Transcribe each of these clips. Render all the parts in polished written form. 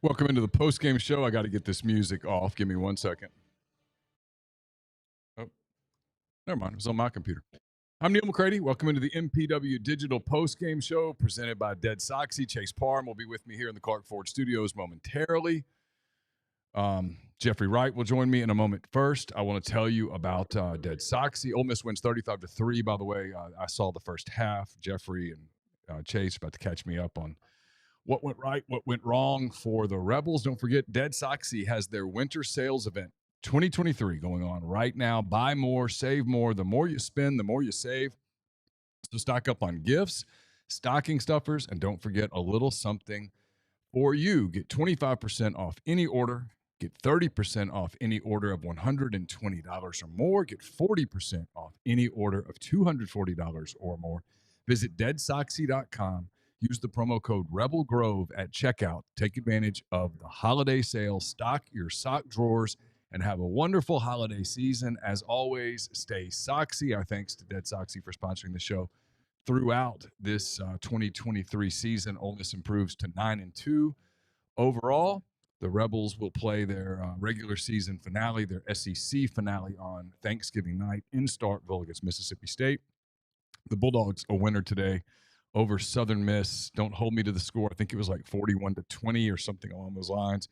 Welcome into the postgame show. I got to get this music off. Give me 1 second. Oh, never mind. It was on my computer. I'm Neal McCready. Welcome into the MPW Digital Postgame Show presented by Dead Soxy. Chase Parham will be with me here in the Clark Ford Studios momentarily. Jeffrey Wright will join me in a moment. First, I want to tell you about Dead Soxy. Ole Miss wins 35-3, by the way. I saw the first half. Jeffrey and Chase about to catch me up on what went right, what went wrong for the Rebels. Don't forget, Dead Soxy has their winter sales event 2023 going on right now. Buy more, save more. The more you spend, the more you save. So stock up on gifts, stocking stuffers, and don't forget a little something for you. Get 25% off any order. Get 30% off any order of $120 or more. Get 40% off any order of $240 or more. Visit deadsoxy.com. Use the promo code Rebel Grove at checkout. Take advantage of the holiday sale. Stock your sock drawers and have a wonderful holiday season. As always, stay Soxy. Our thanks to Dead Soxy for sponsoring the show throughout this 2023 season. Ole Miss improves to 9-2 overall. The Rebels will play their regular season finale, their SEC finale, on Thanksgiving night in Starkville against Mississippi State. The Bulldogs a winner today over Southern Miss. Don't hold me to the score. I think it was like 41-20 or something along those lines.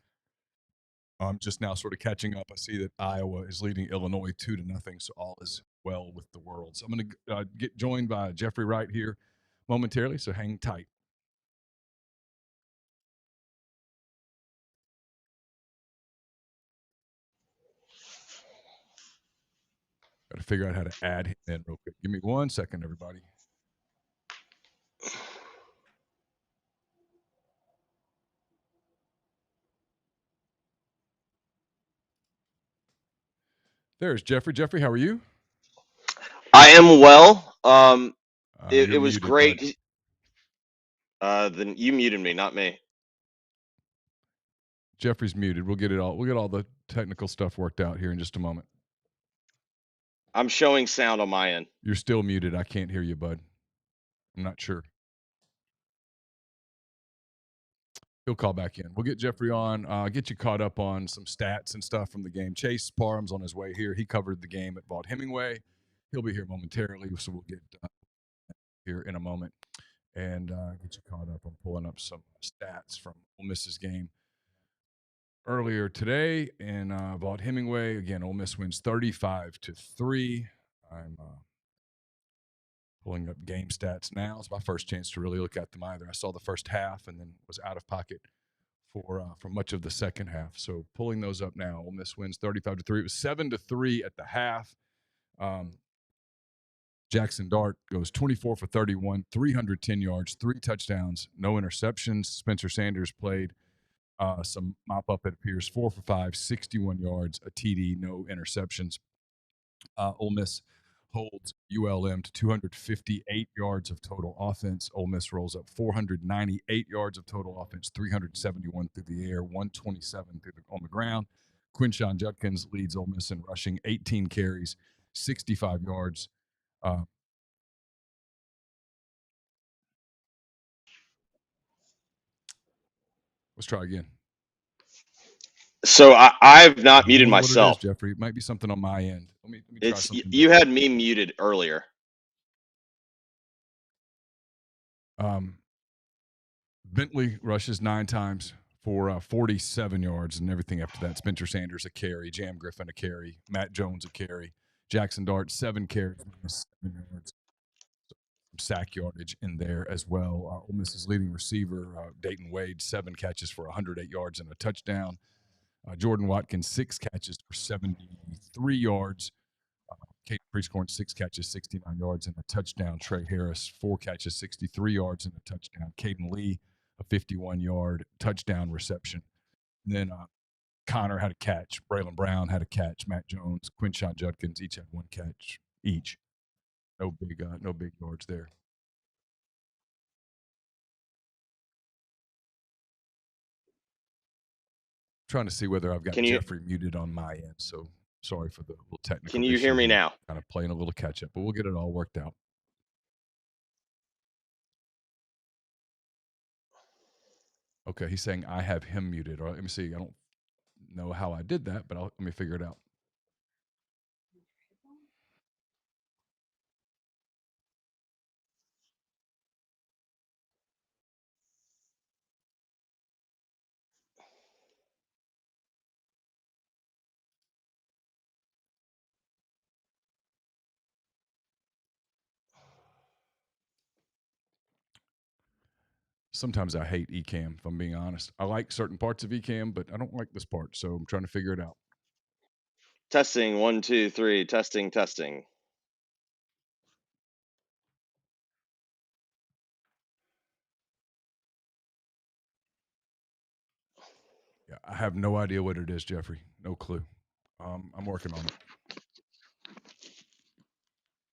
I'm just now sort of catching up. I see that Iowa is leading Illinois 2-0, so all is well with the world. So I'm going to get joined by Jeffrey Wright here momentarily, so hang tight. Got to figure out how to add him in real quick. Give me 1 second, everybody. There's Jeffrey. Jeffrey, how are you? I am well. It was muted, great. Then you muted me, not me. Jeffrey's muted. We'll get all the technical stuff worked out here in just a moment. I'm showing sound on my end. You're still muted. I can't hear you, bud. I'm not sure. He'll call back in. We'll get Jeffrey on, get you caught up on some stats and stuff from the game. Chase Parham's on his way here. He covered the game at Vaught-Hemingway. He'll be here momentarily, so we'll get here in a moment and get you caught up on pulling up some stats from Ole Miss's game earlier today in Vaught-Hemingway. Again, Ole Miss wins 35-3. I'm pulling up game stats now. It's my first chance to really look at them either. I saw the first half and then was out of pocket for much of the second half. So pulling those up now. Ole Miss wins 35-3. It was 7-3 at the half. Jackson Dart goes 24 for 31, 310 yards, 3 touchdowns, no interceptions. Spencer Sanders played some mop-up, it appears, 4 for 5, 61 yards, a TD, no interceptions. Ole Miss holds ULM to 258 yards of total offense. Ole Miss rolls up 498 yards of total offense, 371 through the air, 127 on the ground. Quinshon Judkins leads Ole Miss in rushing, 18 carries, 65 yards. Let's try again. So I've not muted myself. What it is, Jeffrey. It might be something on my end. Let me try something. You had me muted earlier. Bentley rushes 9 times for 47 yards and everything after that. Spencer Sanders a carry, Jam Griffin a carry, Matt Jones a carry, Jackson Dart 7 carries, 7 yards. Sack yardage in there as well. Ole Miss's leading receiver, Dayton Wade, 7 catches for 108 yards and a touchdown. Jordan Watkins, 6 catches for 73 yards. Kate Priestcorn, 6 catches, 69 yards and a touchdown. Trey Harris, 4 catches, 63 yards and a touchdown. Caden Lee, a 51-yard touchdown reception. And then Connor had a catch. Braylon Brown had a catch. Matt Jones, Quinshon Judkins each had 1 catch each. No big yards there. Trying to see whether I've got Jeffrey muted on my end. So sorry for the little technical. Can you hear me now? Kind of playing a little catch up, but we'll get it all worked out. Okay, he's saying I have him muted. All right, let me see. I don't know how I did that, but let me figure it out. Sometimes I hate Ecamm, if I'm being honest. I like certain parts of Ecamm, but I don't like this part, so I'm trying to figure it out. Testing 1, 2, 3. Testing, testing. Yeah, I have no idea what it is, Jeffrey. No clue. I'm working on it.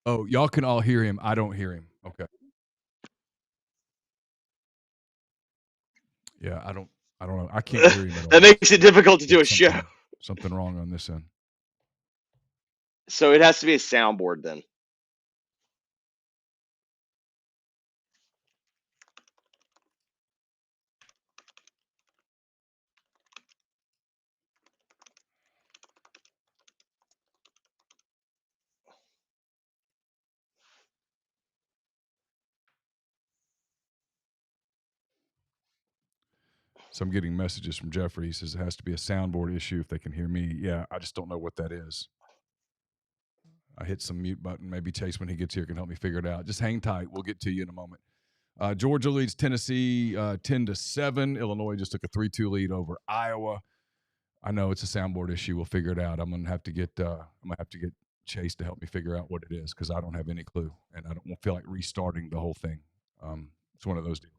Oh, y'all can all hear him. I don't hear him. Okay. Yeah, I don't know. I can't hear him at all. That makes it difficult to do a show. Something wrong on this end. So it has to be a soundboard then. So I'm getting messages from Jeffrey. He says it has to be a soundboard issue if they can hear me. Yeah, I just don't know what that is. I hit some mute button. Maybe Chase, when he gets here, can help me figure it out. Just hang tight. We'll get to you in a moment. Georgia leads Tennessee 10-7. Illinois just took a 3-2 lead over Iowa. I know it's a soundboard issue. We'll figure it out. I'm gonna have to get Chase to help me figure out what it is because I don't have any clue, and I don't feel like restarting the whole thing. It's one of those deals.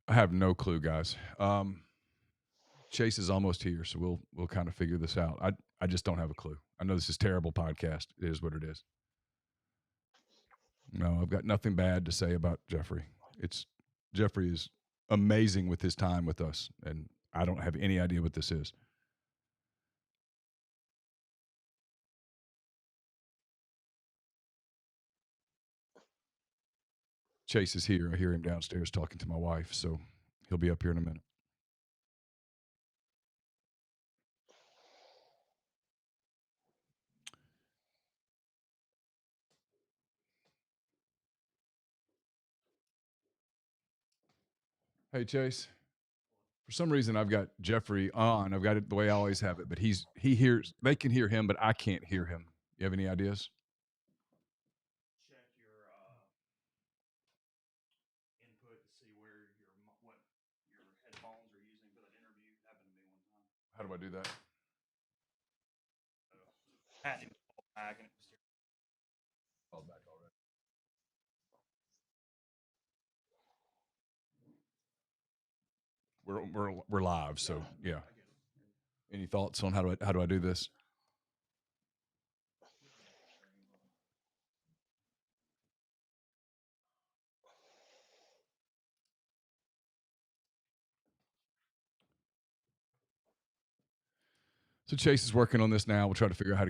I have no clue, guys. Chase is almost here, so we'll kind of figure this out. I just don't have a clue. I know this is terrible podcast. It is what it is. No, I've got nothing bad to say about Jeffrey. Jeffrey is amazing with his time with us, and I don't have any idea what this is. Chase is here. I hear him downstairs talking to my wife, so he'll be up here in a minute. Hey, Chase. For some reason, I've got Jeffrey on. I've got it the way I always have it, but he hears. They can hear him, but I can't hear him. You have any ideas? Check your input to see where what your headphones are using for that interview. Happened to me one time. How do I do that? Had him call back and it was Called back already. We're live, so yeah. Any thoughts on how do I do this? So Chase is working on this now. We'll try to figure out how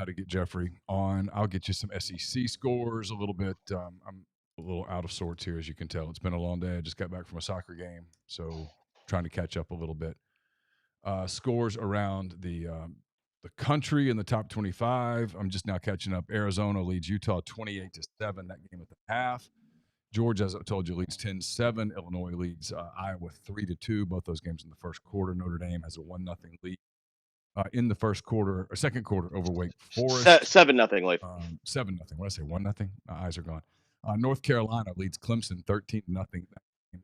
to get Jeffrey on. I'll get you some SEC scores a little bit. I'm a little out of sorts here, as you can tell. It's been a long day. I just got back from a soccer game, so trying to catch up a little bit. Scores around the country in the top 25. I'm just now catching up. Arizona leads Utah 28-7. That game at the half. Georgia, as I told you, leads 10-7. Illinois leads Iowa 3-2. Both those games in the first quarter. Notre Dame has a 1-0 lead in the first quarter or second quarter over Wake Forest. 7-0 lead. 7-0. What did I say? 1-0. My eyes are gone. North Carolina leads Clemson 13-0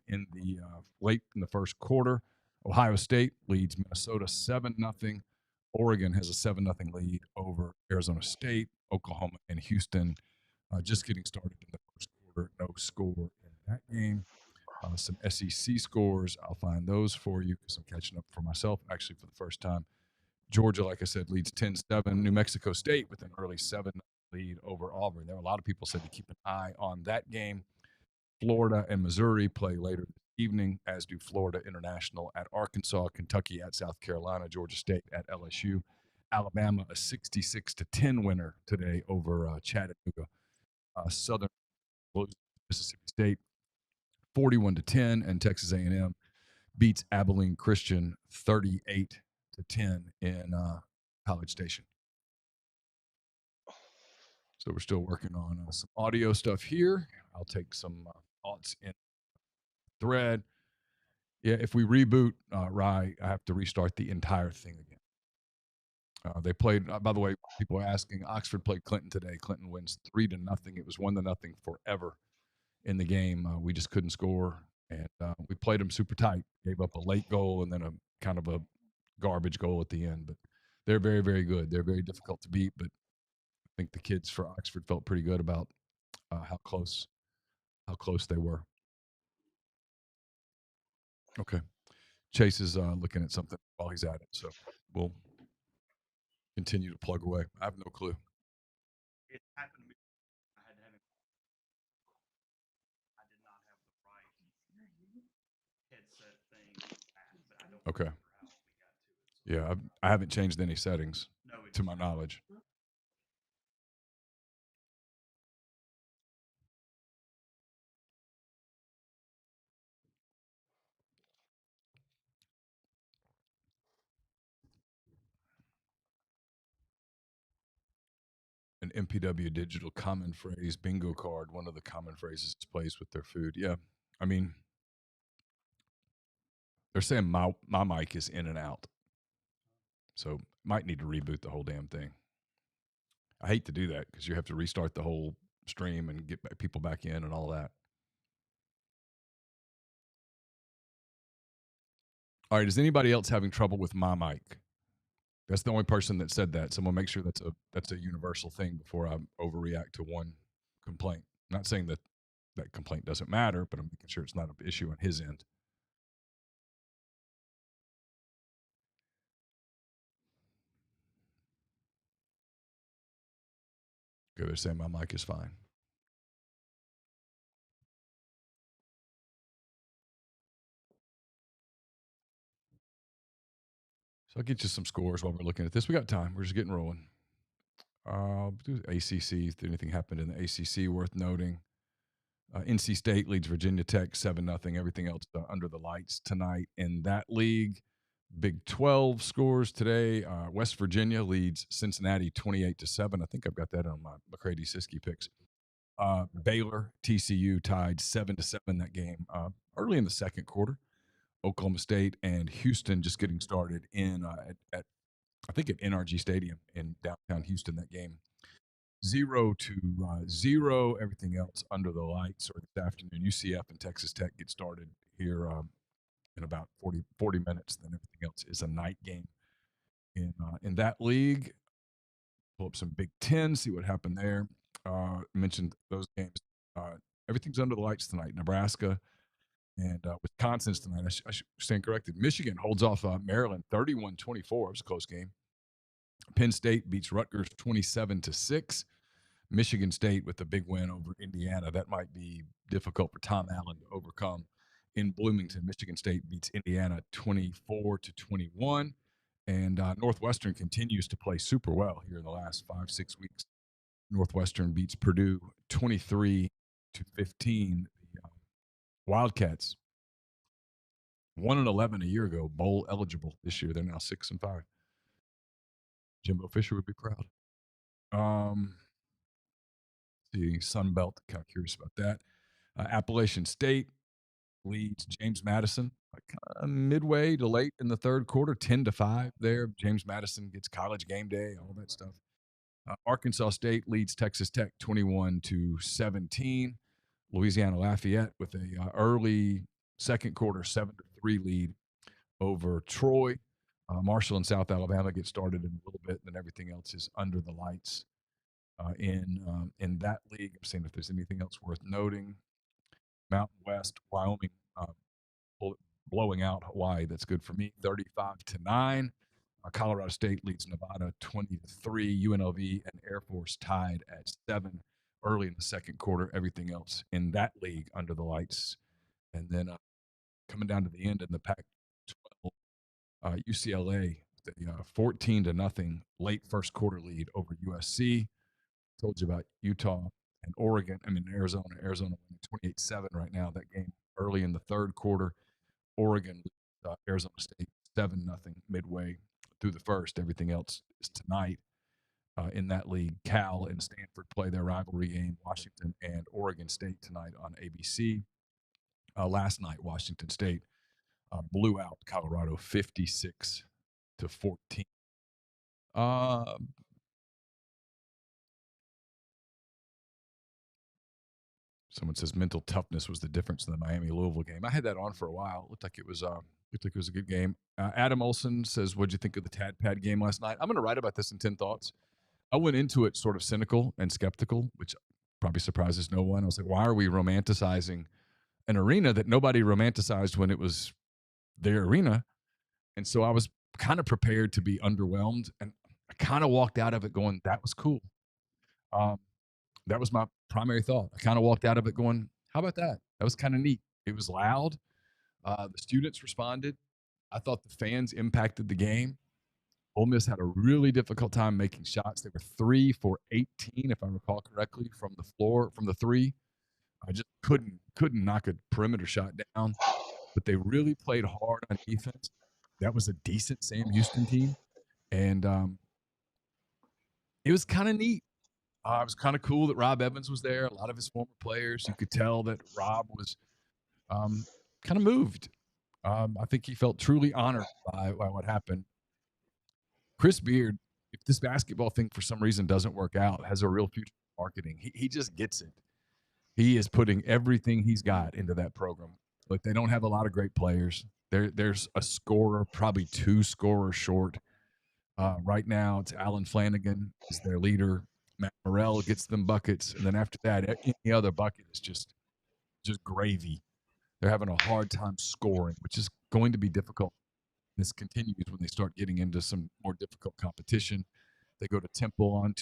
in the late in the first quarter. Ohio State leads Minnesota 7-0. Oregon has a 7-0 lead over Arizona State. Oklahoma and Houston just getting started in the first quarter. No score in that game. some SEC scores. I'll find those for you because I'm catching up for myself actually for the first time. Georgia, like I said, leads 10-7. New Mexico State with an early 7 lead over Auburn. There were a lot of people said to keep an eye on that game. Florida and Missouri play later this evening, as do Florida International at Arkansas, Kentucky at South Carolina, Georgia State at LSU. Alabama, a 66-10 winner today over Chattanooga. Southern Mississippi State, 41-10, and Texas A&M beats Abilene Christian 38-10 in College Station. So we're still working on some audio stuff here. I'll take some thoughts in thread. Yeah, if we reboot Rye, I have to restart the entire thing again. They played. By the way, people are asking. Oxford played Clinton today. Clinton wins 3-0. It was 1-0 forever in the game. We just couldn't score, and we played them super tight. Gave up a late goal and then a kind of a garbage goal at the end. But they're very, very good. They're very difficult to beat. But I think the kids for Oxford felt pretty good about how close they were. Okay, Chase is looking at something while he's at it, so we'll continue to plug away. I have no clue. It happened to me. I had to have it. I did not have the right headset thing, but I don't Okay. remember how we got to it. Yeah, I haven't changed any settings No, it's to my knowledge. An MPW Digital common phrase bingo card. One of the common phrases plays with their food. Yeah, I mean, they're saying my mic is in and out, so might need to reboot the whole damn thing. I hate to do that because you have to restart the whole stream and get people back in and all that. All right, is anybody else having trouble with my mic? That's the only person that said that. Someone make sure that's a universal thing before I overreact to one complaint. I'm not saying that that complaint doesn't matter, but I'm making sure it's not an issue on his end. Okay, they're saying my mic is fine. So I'll get you some scores while we're looking at this. We got time. We're just getting rolling. Do ACC. If anything happened in the ACC worth noting. NC State leads Virginia Tech 7-0. Everything else under the lights tonight in that league. Big 12 scores today. West Virginia leads Cincinnati 28-7. I think I've got that on my McCready Siskey picks. Baylor, TCU tied 7-7 that game early in the second quarter. Oklahoma State and Houston just getting started in at I think at NRG Stadium in downtown Houston. That game 0-0. Everything else under the lights. Or this afternoon, UCF and Texas Tech get started here in about 40 minutes. Then everything else is a night game in that league. Pull up some Big Ten, see what happened there. Mentioned those games. Everything's under the lights tonight. Nebraska and Wisconsin's tonight. I should stand corrected. Michigan holds off Maryland 31-24. It was a close game. Penn State beats Rutgers 27-6. Michigan State with a big win over Indiana. That might be difficult for Tom Allen to overcome. In Bloomington, Michigan State beats Indiana 24-21. And Northwestern continues to play super well here in the last 5-6 weeks. Northwestern beats Purdue 23-15. The Wildcats 1-11 a year ago, bowl eligible this year. They're now 6-5. Jimbo Fisher would be proud. The Sun Belt, kind of curious about that. Appalachian State leads James Madison midway to late in the third quarter, 10-5 there. James Madison gets College game day, all that stuff. Arkansas State leads Texas Tech 21-17. Louisiana Lafayette with a early second quarter 7-3 lead over Troy. Marshall and South Alabama get started in a little bit, and then everything else is under the lights in that league. I'm seeing if there's anything else worth noting. Mountain West, Wyoming blowing out Hawaii. That's good for me. 35-9. Colorado State leads Nevada 20-3. UNLV and Air Force tied at 7 early in the second quarter. Everything else in that league under the lights. And then coming down to the end in the Pac-12, UCLA with a 14-0 late first quarter lead over USC. Told you about Utah and Oregon. I mean Arizona. Arizona winning 28-7 right now. That game early in the third quarter. Oregon, Arizona State 7-0 midway through the first. Everything else is tonight in that league. Cal and Stanford play their rivalry game. Washington and Oregon State tonight on ABC. Last night, Washington State blew out Colorado 56-14. Someone says mental toughness was the difference in the Miami-Louisville game. I had that on for a while. It looked like it was a good game. Adam Olson says, what'd you think of the Tad Pad game last night? I'm going to write about this in 10 Thoughts. I went into it sort of cynical and skeptical, which probably surprises no one. I was like, why are we romanticizing an arena that nobody romanticized when it was their arena? And so I was kind of prepared to be underwhelmed, and I kind of walked out of it going, that was cool. That was my primary thought. I kind of walked out of it going, how about that? That was kind of neat. It was loud. The students responded. I thought the fans impacted the game. Ole Miss had a really difficult time making shots. They were 3 for 18, if I recall correctly, from the floor, from the three. I just couldn't knock a perimeter shot down. But they really played hard on defense. That was a decent Sam Houston team. And it was kind of neat. It was kind of cool that Rob Evans was there. A lot of his former players. You could tell that Rob was kind of moved. I think he felt truly honored by what happened. Chris Beard, if this basketball thing for some reason doesn't work out, has a real future in marketing. He just gets it. He is putting everything he's got into that program. Look, they don't have a lot of great players. There's a scorer, probably 2 scorers short. Right now, it's Alan Flanagan is their leader. Matt Morrell gets them buckets, and then after that, any other bucket is just gravy. They're having a hard time scoring, which is going to be difficult. This continues when they start getting into some more difficult competition. They go to Temple on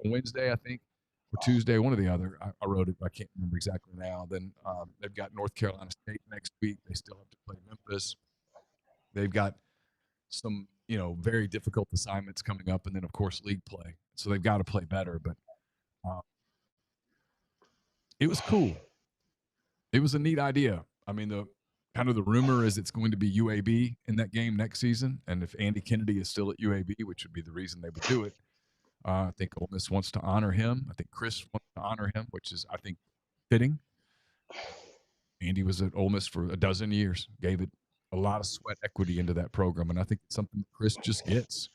Wednesday, I think, or Tuesday, one or the other. I wrote it, but I can't remember exactly now. Then they've got North Carolina State next week. They still have to play Memphis. They've got some, very difficult assignments coming up, and then of course league play. So they've got to play better. But it was cool. It was a neat idea. I mean, the rumor is it's going to be UAB in that game next season, and if Andy Kennedy is still at UAB, which would be the reason they would do it, I think Ole Miss wants to honor him. I think Chris wants to honor him, which is, I think, fitting. Andy was at Ole Miss for a dozen years, gave it a lot of sweat equity into that program, and I think it's something that Chris just gets.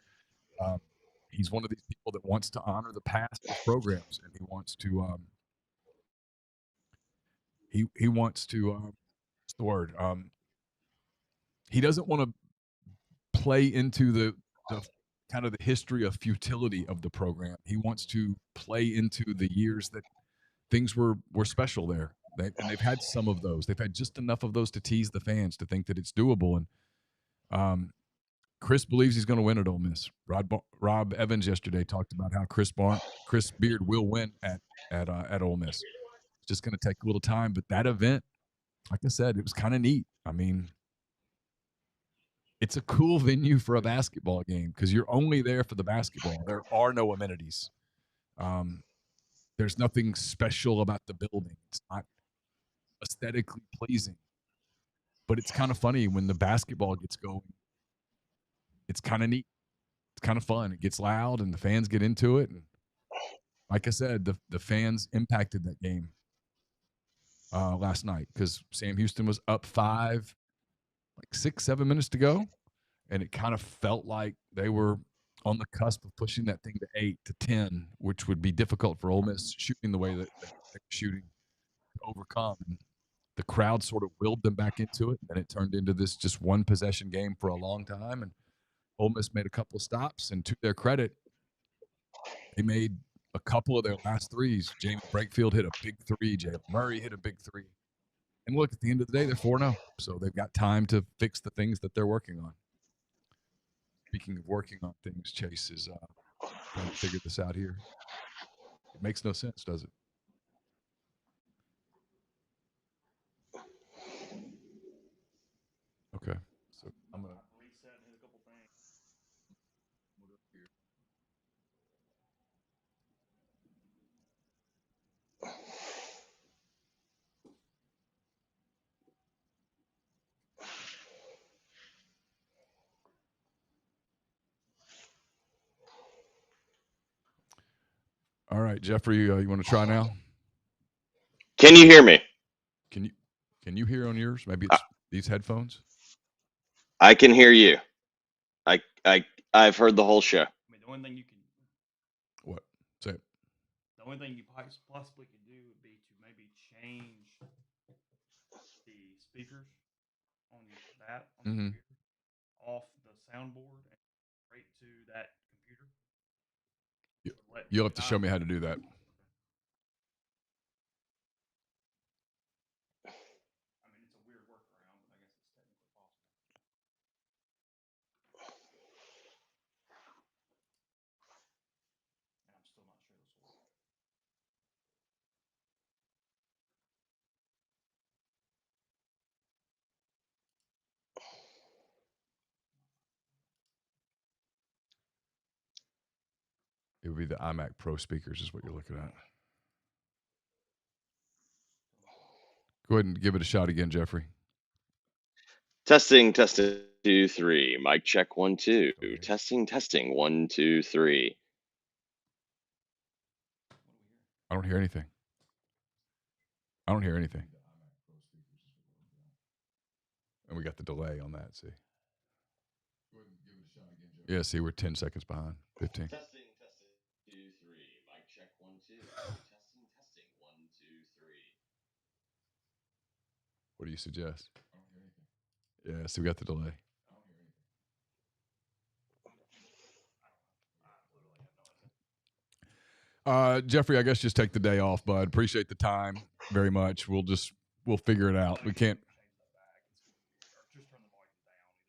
He's one of these people that wants to honor the past of programs, and he wants to he wants to what's the word? He doesn't want to play into the kind of the history of futility of the program. He wants to play into the years that things were special there. And they've had some of those. They've had just enough of those to tease the fans to think that it's doable. And Chris believes he's going to win at Ole Miss. Rob Evans yesterday talked about how Chris Beard will win at Ole Miss. It's just going to take a little time. But that event, like I said, it was kind of neat. I mean, it's a cool venue for a basketball game because you're only there for the basketball. There are no amenities. There's nothing special about the building. It's not aesthetically pleasing. But it's kind of funny when the basketball gets going. It's kind of neat. It's kind of fun. It gets loud and the fans get into it. And like I said, the fans impacted that game last night because Sam Houston was up 5, like 6-7 minutes to go. And it kind of felt like they were on the cusp of pushing that thing to 8 to 10, which would be difficult for Ole Miss shooting the way that they're shooting to overcome. And the crowd sort of willed them back into it, and it turned into this just one possession game for a long time. And Ole Miss made a couple of stops, and to their credit, they made a couple of their last threes. Jamie Brakefield hit a big 3. Jalen Murray hit a big 3. And look, at the end of the day, they're 4-0. So they've got time to fix the things that they're working on. Speaking of working on things, Chase is trying to figure this out here. It makes no sense, does it? Okay. So I'm going to reset and hit a couple things. All right, Jeffrey, you want to try now? Can you hear me? Can you hear on yours? Maybe it's these headphones. I can hear you. I've heard the whole show. I mean, the only thing you can, What? Say it. the only thing you possibly could do would be to maybe change the speakers on that on the computer off the soundboard and straight to that computer. You'll have to show me how to do that. I mean, it's a weird workaround, but I guess it's technically possible. And I'm still not sure this will work. It would be the iMac Pro speakers is what you're looking at. Go ahead and give it a shot again, Jeffrey. Testing, 2, 3. Mic check 1, 2. Okay. Testing, 1, 2, 3. I don't hear anything. And we got the delay on that, see. Go ahead and give it a shot again, Jeffrey. Yeah, see, we're 10 seconds behind. 15. Testing, 2, 3. Mic check 1, 2. Testing, 1, 2, 3. What do you suggest? I don't hear anything. Yeah, see, we got the delay. I don't hear anything. Jeffrey, I guess just take the day off, bud. Appreciate the time very much. We'll figure it out. We can't. Just turn the volume down, either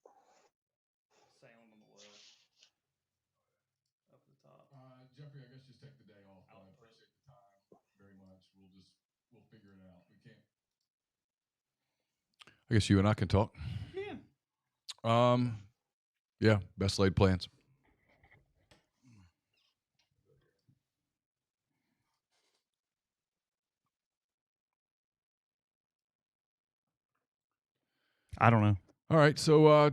one. Sound on the left. Up at the top. Jeffrey, I guess just take the day off, bud. Appreciate the time very much. We'll figure it out. We can't. I guess you and I can talk. Yeah. Yeah, best laid plans. I don't know. All right, so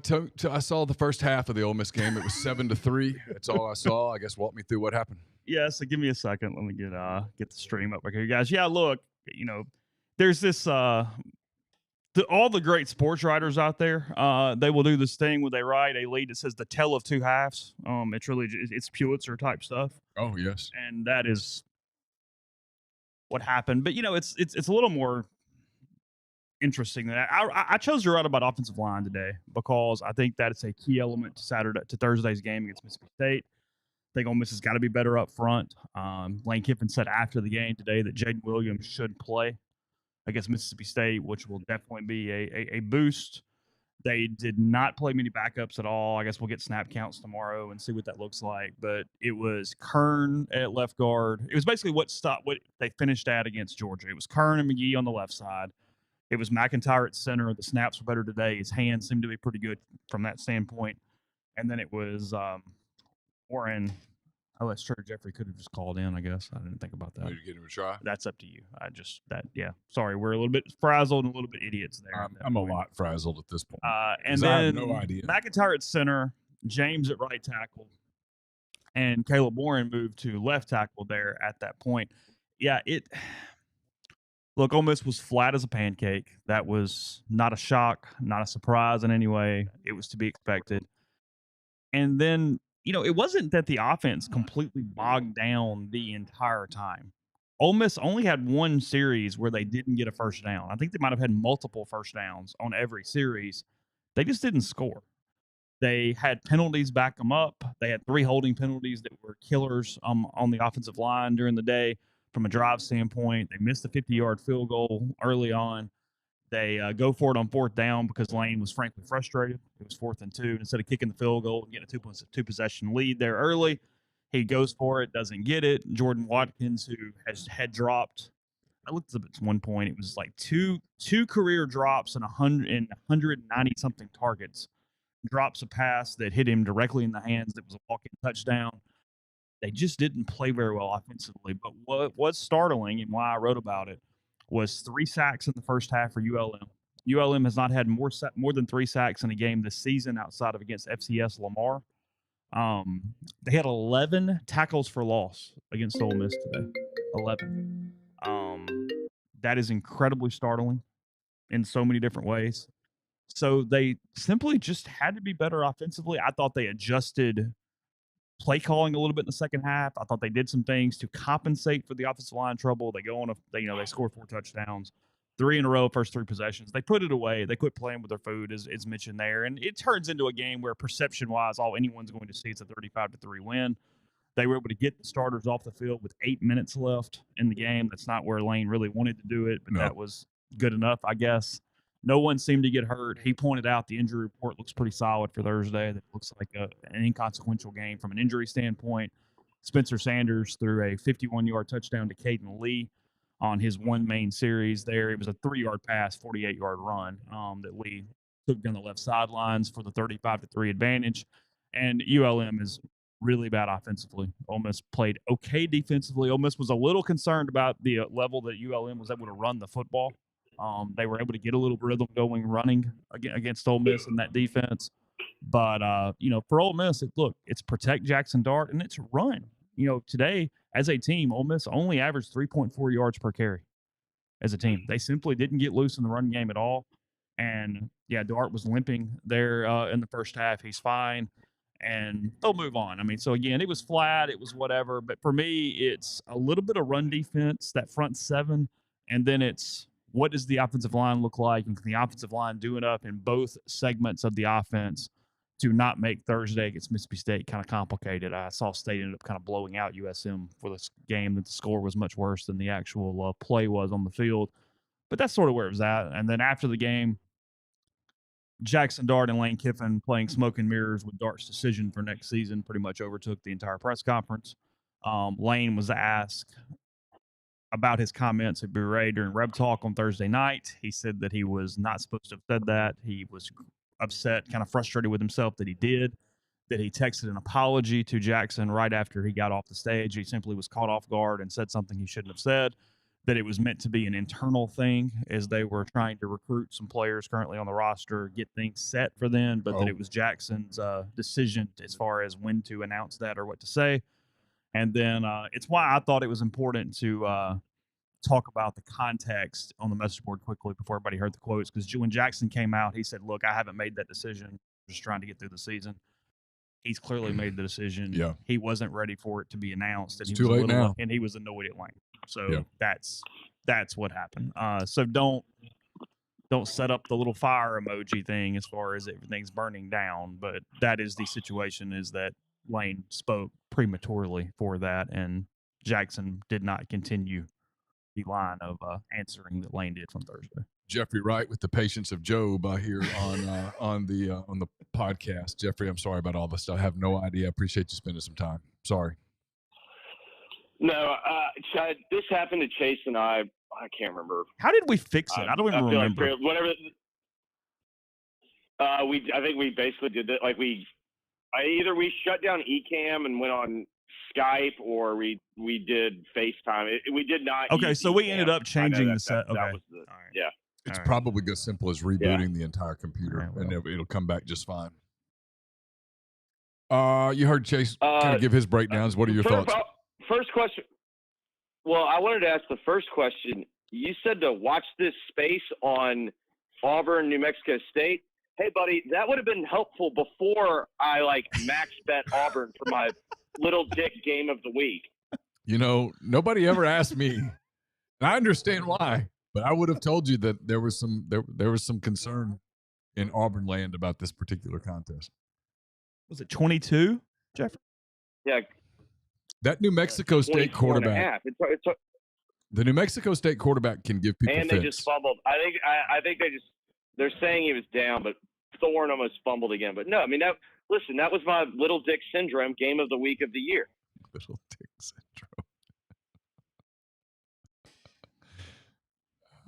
I saw the first half of the Ole Miss game. It was 7-3. That's all I saw. I guess walk me through what happened. Yeah, so give me a second. Let me get the stream up here, guys. Yeah, look, there's this all the great sports writers out there. They will do this thing where they write a lead that says the tale of two halves. It's really it's Pulitzer type stuff. Oh yes, and that is what happened. But it's a little more interesting than that. I chose to write about offensive line today because I think that it's a key element to Thursday's game against Mississippi State. I think Ole Miss has got to be better up front. Lane Kiffin said after the game today that Jaden Williams should play against Mississippi State, which will definitely be a boost. They did not play many backups at all. I guess we'll get snap counts tomorrow and see what that looks like. But it was Kern at left guard. It was basically what they finished at against Georgia. It was Kern and McGee on the left side. It was McIntyre at center. The snaps were better today. His hands seemed to be pretty good from that standpoint. And then it was Warren. Oh, that's true. Jeffrey could have just called in, I guess. I didn't think about that. Maybe give him a try. That's up to you. Sorry, we're a little bit frazzled and a little bit idiots there. I'm a lot frazzled at this point. And then I have no idea. McIntyre at center, James at right tackle, and Caleb Warren moved to left tackle there at that point. Yeah, Look, Ole Miss was flat as a pancake. That was not a shock, not a surprise in any way. It was to be expected. And then, it wasn't that the offense completely bogged down the entire time. Ole Miss only had one series where they didn't get a first down. I think they might have had multiple first downs on every series. They just didn't score. They had penalties back them up. They had 3 holding penalties that were killers on the offensive line during the day from a drive standpoint. They missed a 50-yard field goal early on. They go for it on 4th down because Lane was frankly frustrated. It was 4th and 2. And instead of kicking the field goal and getting a two possession lead there early, he goes for it, doesn't get it. Jordan Watkins, who had dropped, I looked up at one point, it was like two career drops and 190 something targets. Drops a pass that hit him directly in the hands that was a walking touchdown. They just didn't play very well offensively. But what was startling and why I wrote about it was 3 sacks in the first half for ULM. ULM has not had more than 3 sacks in a game this season outside of against FCS Lamar. They had 11 tackles for loss against Ole Miss today. 11. That is incredibly startling in so many different ways. So they simply just had to be better offensively. I thought they adjusted play calling a little bit in the second half. I thought they did some things to compensate for the offensive line trouble. They scored 4 touchdowns, 3 in a row, first 3 possessions. They put it away. They quit playing with their food, as mentioned there. And it turns into a game where perception-wise, all anyone's going to see is a 35-3 win. They were able to get the starters off the field with 8 minutes left in the game. That's not where Lane really wanted to do it, but that was good enough, I guess. No one seemed to get hurt. He pointed out the injury report looks pretty solid for Thursday. That looks like an inconsequential game from an injury standpoint. Spencer Sanders threw a 51-yard touchdown to Caden Lee on his one main series there. It was a 3-yard pass, 48-yard run that Lee took down the left sidelines for the 35-3 advantage. And ULM is really bad offensively. Ole Miss played okay defensively. Ole Miss was a little concerned about the level that ULM was able to run the football. They were able to get a little rhythm going running against Ole Miss in that defense. But, for Ole Miss, it's protect Jackson Dart and it's run. Today, as a team, Ole Miss only averaged 3.4 yards per carry as a team. They simply didn't get loose in the run game at all. And, Dart was limping there in the first half. He's fine. And they'll move on. So again, it was flat. It was whatever. But for me, it's a little bit of run defense, that front 7. And then it's, what does the offensive line look like? And can the offensive line do enough in both segments of the offense to not make Thursday against Mississippi State kind of complicated? I saw State ended up kind of blowing out USM for this game, that the score was much worse than the actual play was on the field. But that's sort of where it was at. And then after the game, Jackson Dart and Lane Kiffin playing smoke and mirrors with Dart's decision for next season pretty much overtook the entire press conference. Lane was asked about his comments at Beret during Reb Talk on Thursday night. He said that he was not supposed to have said that. He was upset, kind of frustrated with himself that he did, that he texted an apology to Jackson right after he got off the stage. He simply was caught off guard and said something he shouldn't have said, that it was meant to be an internal thing as they were trying to recruit some players currently on the roster, get things set for them, but that it was Jackson's decision as far as when to announce that or what to say. And then it's why I thought it was important to talk about the context on the message board quickly before everybody heard the quotes. Because when Jackson came out, he said, look, I haven't made that decision. I'm just trying to get through the season. He's clearly made the decision. Yeah. He wasn't ready for it to be announced. And It's too late now. And he was annoyed at Lane. So that's what happened. So don't set up the little fire emoji thing as far as everything's burning down. But that is the situation, is that Lane spoke prematurely for that, and Jackson did not continue the line of answering that Lane did from Thursday. Jeffrey Wright with the patience of Job here on the podcast. Jeffrey, I'm sorry about all this stuff. I have no idea. I appreciate you spending some time. Sorry. No, Chad, this happened to Chase and I can't remember. How did we fix it? I don't even remember. Like whatever. I think we basically did that. Like either we shut down Ecamm and went on Skype, or we did FaceTime. We did not. Okay, so we ended up changing the set. Okay. That was yeah. It's probably as simple as rebooting the entire computer, and it'll come back just fine. You heard Chase kind of give his breakdowns. What are your thoughts? First question. Well, I wanted to ask the first question. You said to watch this space on Auburn, New Mexico State. Hey, buddy, that would have been helpful before I max bet Auburn for my little dick game of the week. Nobody ever asked me. And I understand why, but I would have told you that there was some concern in Auburn land about this particular contest. Was it 22, Jeffrey? Yeah. That New Mexico State quarterback. It's the New Mexico State quarterback can give people and fits. They just fumbled. I think they're saying he was down, but Thorne almost fumbled again. But no, I mean that was my Little Dick Syndrome game of the week of the year. Little Dick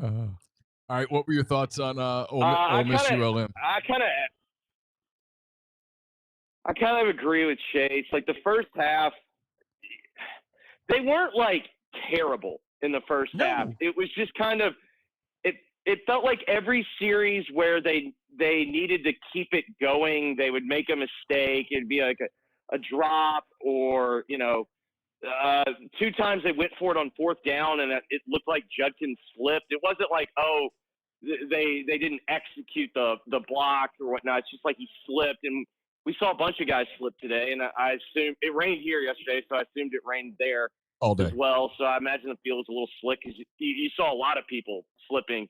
Syndrome. All right, what were your thoughts on Ole Miss ULM? I kind of agree with Chase. Like the first half, they weren't like terrible in the first half. It was just kind of it felt like every series where they needed to keep it going, they would make a mistake. It'd be like a drop or, 2 times they went for it on 4th down and it looked like Judkins slipped. It wasn't like, they didn't execute the block or whatnot. It's just like he slipped, and we saw a bunch of guys slip today, and I assumed it rained here yesterday, so I assumed it rained there all day as well. So I imagine the field was a little slick because you saw a lot of people slipping.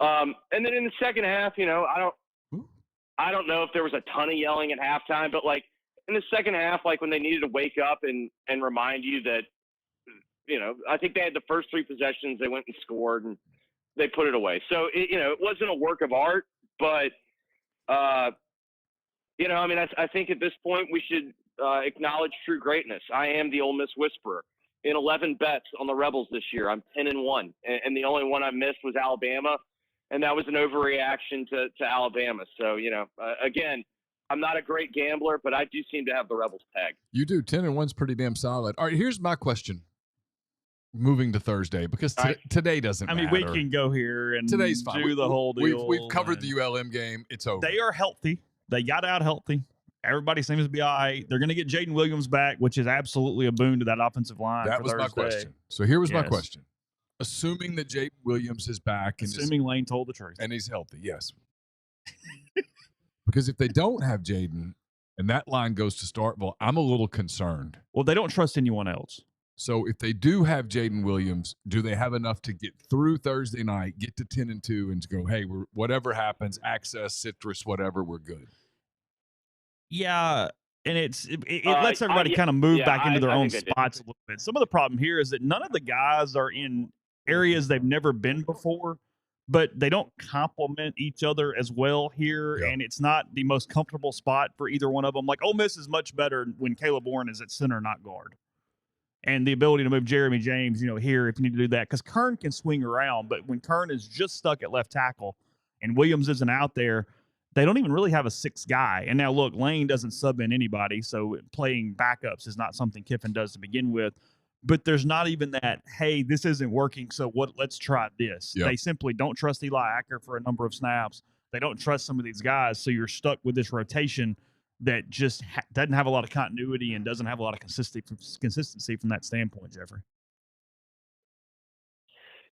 And then in the second half, I don't know if there was a ton of yelling at halftime, but like in the second half, like when they needed to wake up and remind you that, I think they had the first 3 possessions, they went and scored and they put it away. So it wasn't a work of art, but I think at this point we should acknowledge true greatness. I am the Ole Miss Whisperer. In 11 bets on the Rebels this year, I'm 10-1, and the only one I missed was Alabama, and that was an overreaction to Alabama. So again, I'm not a great gambler, but I do seem to have the Rebels pegged. You do. 10-1's pretty damn solid. All right, here's my question. Moving to Thursday, because today doesn't matter. We can go here and today's fine. Do the whole deal. We've covered the ULM game. It's over. They are healthy. They got out healthy. Everybody seems to be all right. They're going to get Jaden Williams back, which is absolutely a boon to that offensive line. That was Thursday. my question. So here was my question. Assuming that Jaden Williams is back. Assuming Lane told the truth. And he's healthy, yes. Because if they don't have Jaden and that line goes to Starkville, I'm a little concerned. Well, they don't trust anyone else. So if they do have Jaden Williams, do they have enough to get through Thursday night, get to 10-2, and to go, hey, whatever happens, access, citrus, whatever, we're good? Yeah, and it lets everybody kind of move back into their own spots a little bit. Some of the problem here is that none of the guys are in areas they've never been before, but they don't complement each other as well here, and it's not the most comfortable spot for either one of them. Like Ole Miss is much better when Caleb Warren is at center, not guard. And the ability to move Jeremy James, here if you need to do that. Because Kern can swing around, but when Kern is just stuck at left tackle and Williams isn't out there, they don't even really have a 6th guy. And now, look, Lane doesn't sub in anybody, so playing backups is not something Kiffin does to begin with. But there's not even that, hey, this isn't working, so let's try this. Yep. They simply don't trust Eli Acker for a number of snaps. They don't trust some of these guys, so you're stuck with this rotation that just doesn't have a lot of continuity and doesn't have a lot of consistency from that standpoint, Jeffrey.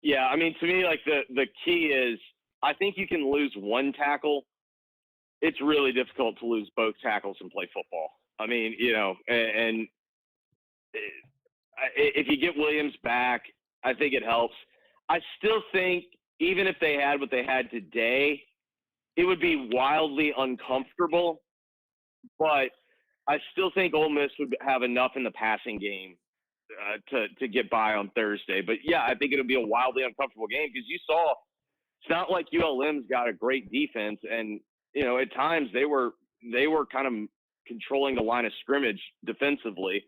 Yeah, I mean, to me, like the key is I think you can lose one tackle. It's really difficult to lose both tackles and play football. I mean, and if you get Williams back, I think it helps. I still think even if they had what they had today, it would be wildly uncomfortable. But I still think Ole Miss would have enough in the passing game to get by on Thursday. But, yeah, I think it'll be a wildly uncomfortable game because you saw it's not like ULM's got a great defense. And, at times they were kind of controlling the line of scrimmage defensively.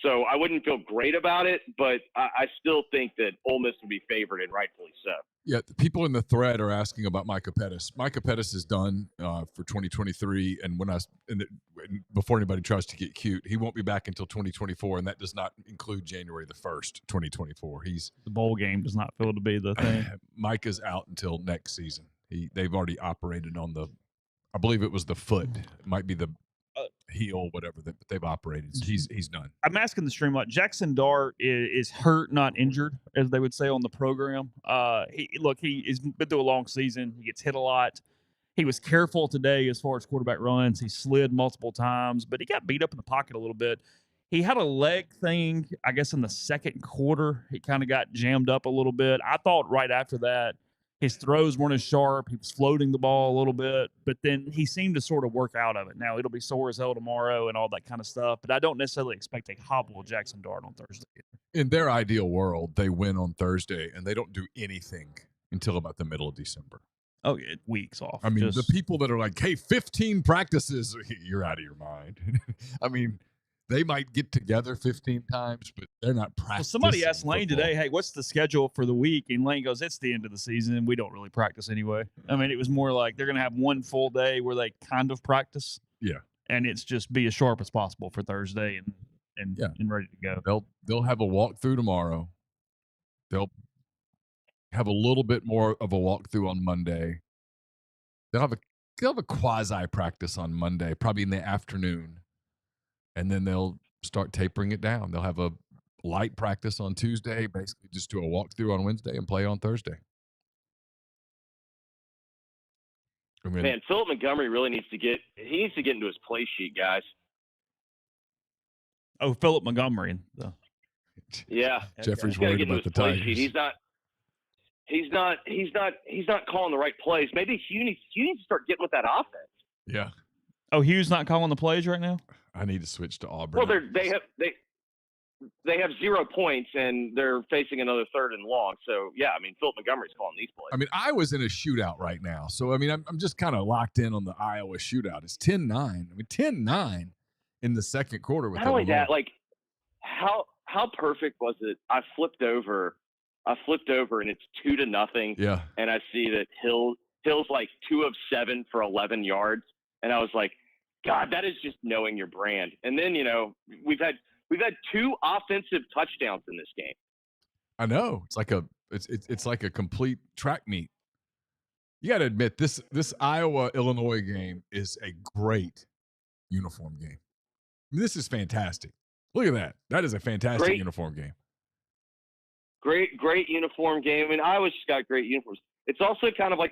So I wouldn't feel great about it, but I still think that Ole Miss would be favored, and rightfully so. Yeah, the people in the thread are asking about Micah Pettis. Micah Pettis is done for 2023, and before anybody tries to get cute, he won't be back until 2024, and that does not include January the 1st, 2024. The bowl game does not feel to be the thing. Micah's out until next season. They've already operated on I believe it was the foot. It might be the heel, whatever, that they've operated. He's done. I'm asking the stream Jackson Dart is hurt, not injured, as they would say on the program. He's been through a long season. He gets hit a lot. He was careful today as far as quarterback runs. He slid multiple times, but he got beat up in the pocket a little bit. He had a leg thing, I guess, in the second quarter. He kind of got jammed up a little bit. I thought right after that His throws weren't as sharp. He was floating the ball a little bit, but then he seemed to sort of work out of it. Now, it'll be sore as hell tomorrow and all that kind of stuff, but I don't necessarily expect a hobble Jackson Dart on Thursday. In their ideal world, they win on Thursday, and they don't do anything until about the middle of December. Oh, yeah, weeks off. I mean, the people that are like, hey, 15 practices, you're out of your mind. I mean, they might get together 15 times, but they're not practicing. Well, somebody asked Lane today, hey, what's the schedule for the week? And Lane goes, it's the end of the season, and we don't really practice anyway. I mean, it was more like they're going to have one full day where they kind of practice. Yeah. And it's just be as sharp as possible for Thursday and ready to go. They'll have a walkthrough tomorrow. They'll have a little bit more of a walkthrough on Monday. They'll have a quasi practice on Monday, probably in the afternoon. And then they'll start tapering it down. They'll have a light practice on Tuesday, basically just do a walkthrough on Wednesday and play on Thursday. I mean, man, Philip Montgomery really needs to get into his play sheet, guys. Oh, Philip Montgomery. Yeah. Jeffrey's worried about the Tigers. He's not calling the right plays. Maybe Hugh needs to start getting with that offense. Yeah. Oh, Hugh's not calling the plays right now? I need to switch to Auburn. Well, they have 0 points and they're facing another 3rd and long. So yeah, I mean, Philip Montgomery's calling these plays. I mean, Iowa's in a shootout right now. So I mean, I'm just kind of locked in on the Iowa shootout. It's 10-9. I mean, 10-9 in the second quarter with not only that, like how perfect was it? I flipped over and it's 2-0. Yeah. And I see that Hill's like 2 of 7 for 11 yards. And I was like, God, that is just knowing your brand. And then, we've had 2 offensive touchdowns in this game. I know. It's like a complete track meet. You got to admit this Iowa-Illinois game is a great uniform game. I mean, this is fantastic. Look at that. That is a fantastic uniform game. Great uniform game. I mean, Iowa's just got great uniforms. It's also kind of like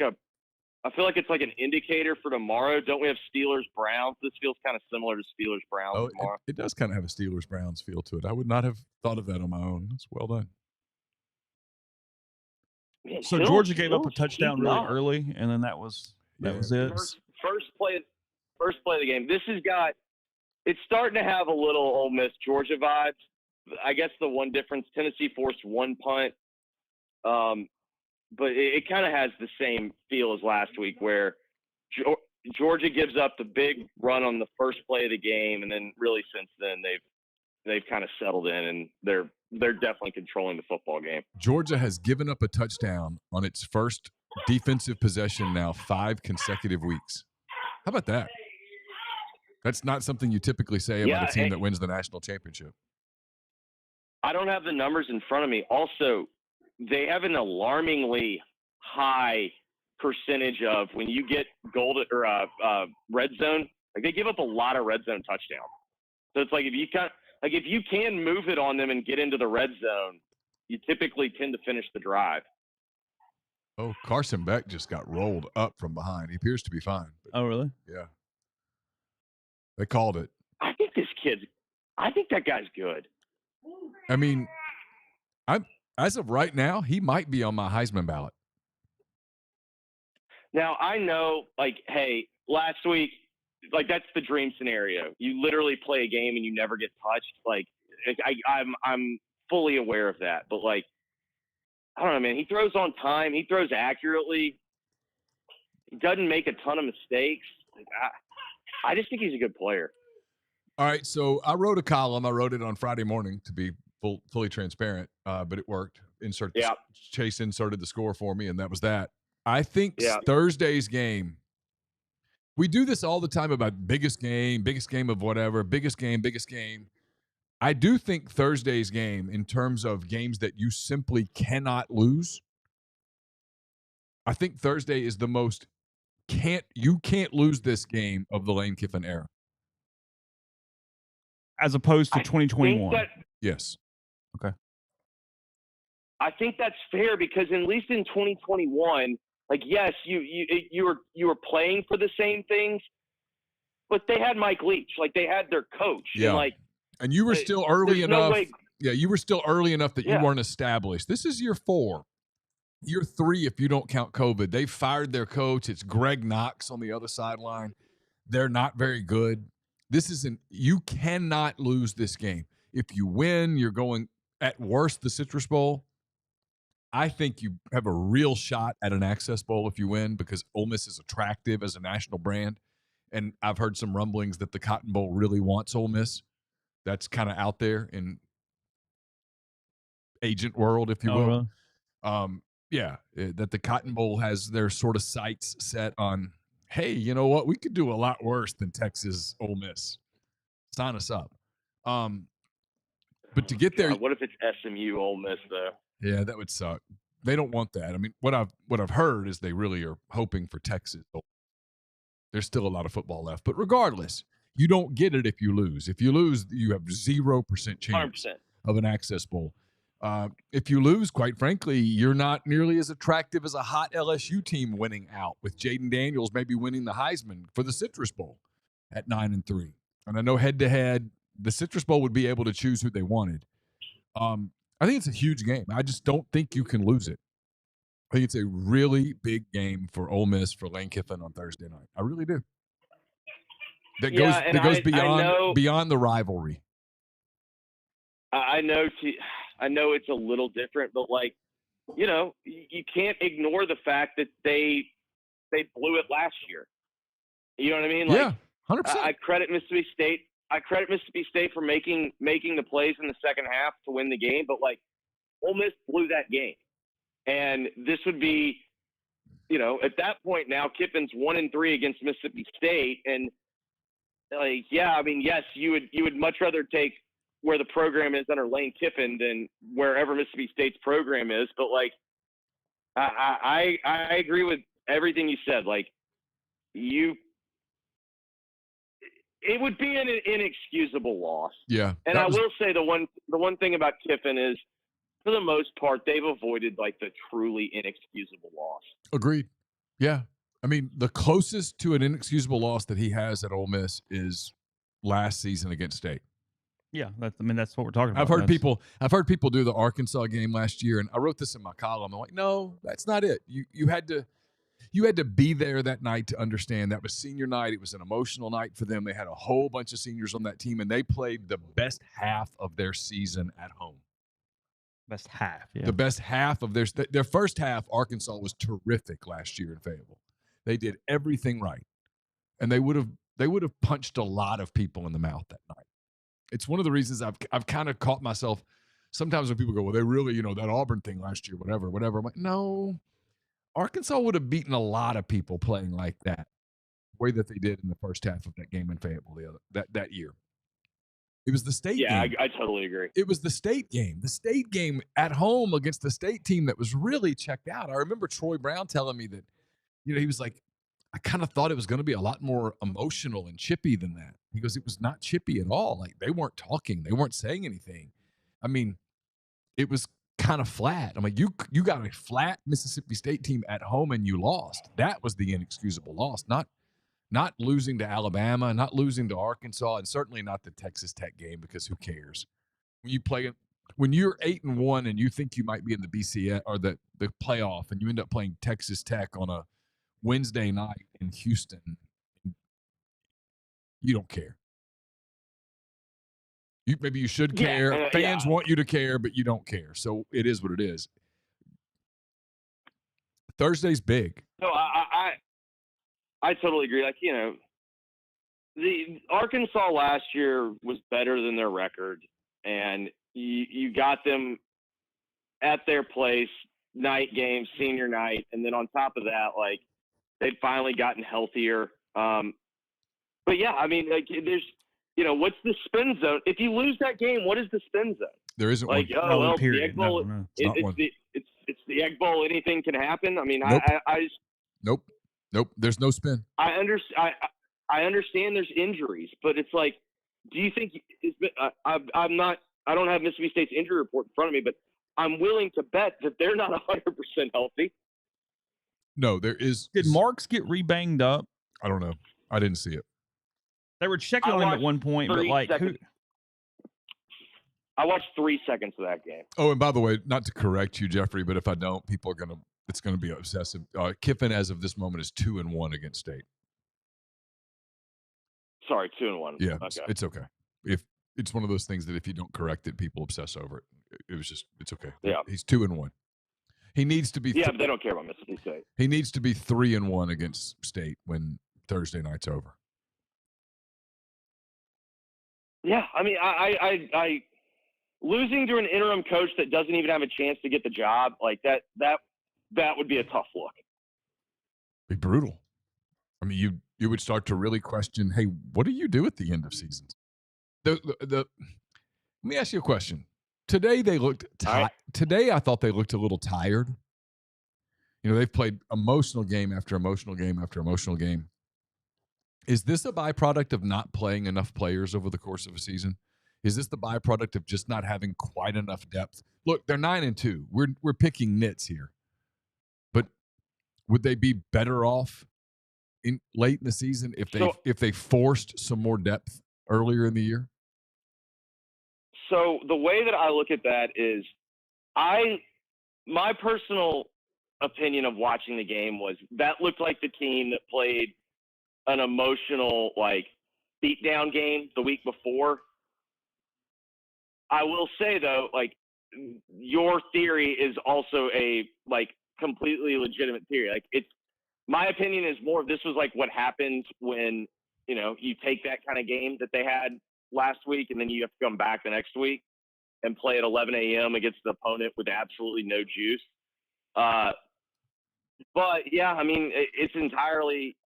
I feel like it's like an indicator for tomorrow. Don't we have Steelers-Browns? This feels kind of similar to Steelers-Browns tomorrow. It does kind of have a Steelers-Browns feel to it. I would not have thought of that on my own. That's well done. Man, so Georgia gave up a touchdown really early, and then that was it. First play of the game. It's starting to have a little Ole Miss Georgia vibes. I guess the one difference, Tennessee forced 1 punt. But it kind of has the same feel as last week where Georgia gives up the big run on the first play of the game, and then really since then they've kind of settled in and they're definitely controlling the football game. Georgia has given up a touchdown on its first defensive possession now 5 consecutive weeks. How about that? That's not something you typically say about a team that wins the national championship. I don't have the numbers in front of me. Also, they have an alarmingly high percentage of when you get red zone. Like they give up a lot of red zone touchdowns. So it's like if you can move it on them and get into the red zone, you typically tend to finish the drive. Oh, Carson Beck just got rolled up from behind. He appears to be fine. Oh, really? Yeah. They called it. I think that guy's good. I mean, as of right now, he might be on my Heisman ballot. Now, I know, hey, last week, that's the dream scenario. You literally play a game and you never get touched. I'm fully aware of that. But, I don't know, man. He throws on time. He throws accurately. He doesn't make a ton of mistakes. I just think he's a good player. All right, so I wrote a column. I wrote it on Friday morning to be fully transparent, but it worked. Chase inserted the score for me, and that was that. I think Thursday's game, we do this all the time about biggest game of whatever, biggest game. I do think Thursday's game, in terms of games that you simply cannot lose, I think Thursday is the most you can't lose this game of the Lane Kiffin era. As opposed to 2021. Yes. Okay. I think that's fair because at least in 2021, yes, you were playing for the same things, but they had Mike Leach, they had their coach. Yeah. And you were still early enough. You were still early enough that you weren't established. This is year 4. Year 3 if you don't count COVID. They fired their coach. It's Greg Knox on the other sideline. They're not very good. You cannot lose this game. If you win, you're going at worst the Citrus Bowl. I think you have a real shot at an Access Bowl if you win because Ole Miss is attractive as a national brand. And I've heard some rumblings that the Cotton Bowl really wants Ole Miss. That's kind of out there in agent world, if you will. Really? That the Cotton Bowl has their sort of sights set on, hey, you know what? We could do a lot worse than Texas Ole Miss. Sign us up. But to get there, what if it's SMU Ole Miss though? Yeah, that would suck. They don't want that. I mean, what I've heard is they really are hoping for Texas. There's still a lot of football left, but regardless, you don't get it if you lose. If you lose, you have 0% chance 100%. of an Access Bowl. If you lose, quite frankly, you're not nearly as attractive as a hot LSU team winning out with Jaden Daniels maybe winning the Heisman for the Citrus Bowl at 9-3. And I know head-to-head, the Citrus Bowl would be able to choose who they wanted. I think it's a huge game. I just don't think you can lose it. I think it's a really big game for Ole Miss for Lane Kiffin on Thursday night. I really do. That goes beyond the rivalry. I know it's a little different, but you can't ignore the fact that they blew it last year. You know what I mean? 100%. I credit Mississippi State for making the plays in the second half to win the game, but Ole Miss blew that game. And this would be, at that point now, Kiffin's 1-3 against Mississippi State, and yes, you would much rather take where the program is under Lane Kiffin than wherever Mississippi State's program is. But I agree with everything you said. It would be an inexcusable loss. Yeah. And I will say the one thing about Kiffin is, for the most part, they've avoided the truly inexcusable loss. Agreed. Yeah. I mean, the closest to an inexcusable loss that he has at Ole Miss is last season against State. Yeah, that's what we're talking about. I've heard people do the Arkansas game last year, and I wrote this in my column. I'm like, no, that's not it. You had to be there that night to understand that was senior night. It was an emotional night for them. They had a whole bunch of seniors on that team, and they played the best half of their season at home. Best half, yeah. The best half of their first half, Arkansas was terrific last year in Fayetteville. They did everything right, and they would have punched a lot of people in the mouth that night. It's one of the reasons I've kind of caught myself sometimes when people go, well, they really, that Auburn thing last year, whatever. I'm like, no, Arkansas would have beaten a lot of people playing like that, the way that they did in the first half of that game in Fayetteville that year. It was the State game. Yeah, I totally agree. It was the State game. The State game at home against the State team that was really checked out. I remember Troy Brown telling me that, he was like, I kind of thought it was going to be a lot more emotional and chippy than that. He goes, it was not chippy at all. They weren't talking. They weren't saying anything. I mean, it was kind of flat. I'm like, you got a flat Mississippi State team at home and you lost. That was the inexcusable loss, not losing to Alabama, not losing to Arkansas, and certainly not the Texas Tech game, because who cares? When you're 8-1 and you think you might be in the BCS or the playoff, and you end up playing Texas Tech on a Wednesday night in Houston, you don't care. Maybe you should care. Yeah, Fans want you to care, but you don't care. So it is what it is. Thursday's big. No, I totally agree. The Arkansas last year was better than their record, and you got them at their place, night game, senior night, and then on top of that, they'd finally gotten healthier. But yeah, there's, what's the spin zone? If you lose that game, what is the spin zone? There isn't one. The Egg Bowl. No. It's the Egg Bowl. Anything can happen. Nope. Nope. There's no spin. I understand there's injuries, but it's do you think I don't have Mississippi State's injury report in front of me, but I'm willing to bet that they're not 100% healthy. No, there is. Did Marks get rebanged up? I don't know. I didn't see it. They were checking on him at one point, but who? I watched 3 seconds of that game. Oh, and by the way, not to correct you, Jeffrey, but if I don't, people are going to it's going to be obsessive. Kiffin, as of this moment, is 2-1 against State. Sorry, 2-1. Yeah, Okay. it's okay. If it's one of those things that if you don't correct it, people obsess over it. It's okay. Yeah. He's 2-1. He needs to be. Yeah, but they don't care about Mississippi State. He needs to be 3-1 against State when Thursday night's over. Yeah, I mean, I losing to an interim coach that doesn't even have a chance to get the job, like that would be a tough look. Be brutal. I mean, you would start to really question, hey, what do you do at the end of seasons? Let me ask you a question. Today they looked Today I thought they looked a little tired. You know, they've played emotional game after emotional game after emotional game. Is this a byproduct of not playing enough players over the course of a season? Is this the byproduct of just not having quite enough depth? Look, they're 9-2. We're picking nits here. But would they be better off late in the season if they forced some more depth earlier in the year? So the way that I look at that is my personal opinion of watching the game was that looked like the team that played an emotional, like, beatdown game the week before. I will say, though, like, your theory is also a, like, completely legitimate theory. Like, my opinion is more of this was like what happens when, you know, you take that kind of game that they had last week and then you have to come back the next week and play at 11 a.m. against an opponent with absolutely no juice. But yeah, I mean, it's entirely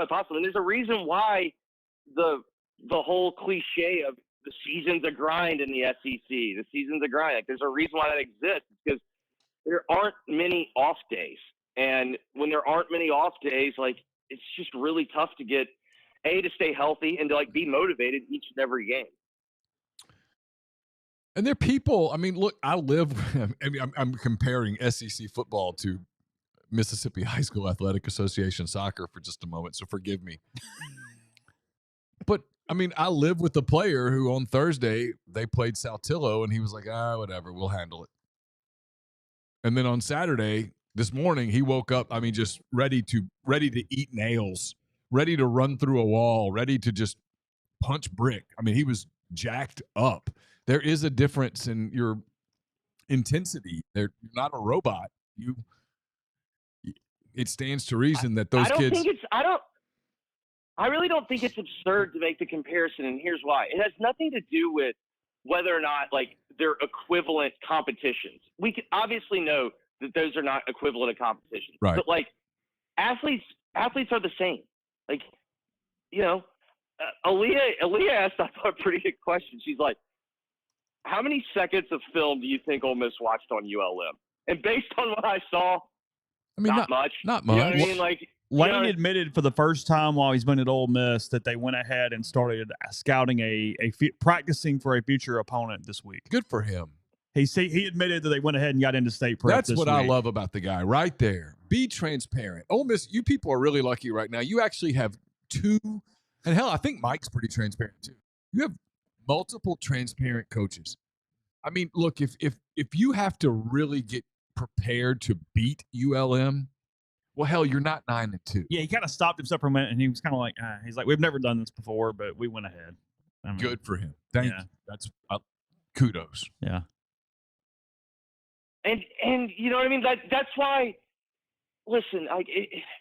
possible. And there's a reason why the whole cliche of the season's a grind in the SEC, the season's a grind. Like, there's a reason why that exists, because there aren't many off days. And when there aren't many off days, like, it's just really tough to get to stay healthy and to, like, be motivated each and every game. And there are people, I mean, look, I mean, I'm comparing SEC football to Mississippi High School Athletic Association soccer for just a moment, so forgive me. But, I mean, I live with a player who on Thursday, they played Saltillo, and he was like, whatever, we'll handle it. And then on Saturday, this morning, he woke up, I mean, just ready to eat nails, ready to run through a wall, ready to just punch brick. I mean, he was jacked up. There is a difference in your intensity. You're not a robot. It stands to reason that those kids. I really don't think it's absurd to make the comparison, and here's why. It has nothing to do with whether or not, like, they're equivalent competitions. We can obviously know that those are not equivalent competitions. Right. But, like, athletes are the same. Like, you know, Aaliyah asked, I thought, a pretty good question. She's like, how many seconds of film do you think Ole Miss watched on ULM? And based on what I saw, I mean, not much. Not much. You know what I mean? Like, Lane admitted for the first time while he's been at Ole Miss that they went ahead and started scouting practicing for a future opponent this week. Good for him. He admitted that they went ahead and got into state prep. That's what I love about the guy right there. Be transparent. Ole Miss, you people are really lucky right now. You actually have two, and hell, I think Mike's pretty transparent too. You have multiple transparent coaches. I mean, look, if you have to really get prepared to beat ULM, well, hell, you're not 9-2. Yeah, he kind of stopped himself for a minute, and he was kind of like, he's like, we've never done this before, but we went ahead. I mean, good for him. Thank you. That's kudos. Yeah. And you know what I mean? That's why. Listen,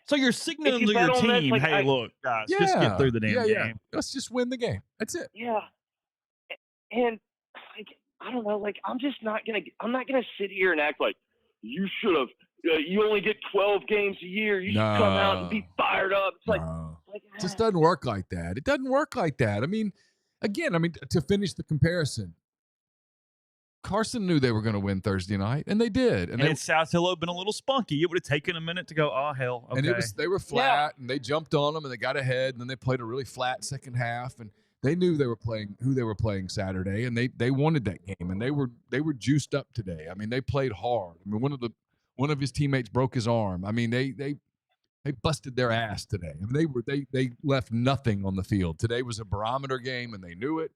so you're signaling to your team, like, hey, look, guys, just get through the damn game. Let's just win the game. That's it. Yeah. And, like, I don't know, like, I'm not gonna sit here and act like you should have. You only get 12 games a year. You should come out and be fired up. It's it just doesn't work like that. It doesn't work like that. I mean, again, to finish the comparison, Carson knew they were going to win Thursday night, and they did. And South Hill had been a little spunky. It would have taken a minute to go, oh, hell, okay. And they were flat, and they jumped on them, and they got ahead, and then they played a really flat second half, and they knew they were playing who they were playing Saturday, and they wanted that game, and they were juiced up today. I mean, they played hard. I mean, one of his teammates broke his arm. I mean, they busted their ass today. I mean, they left nothing on the field. Today was a barometer game, and they knew it.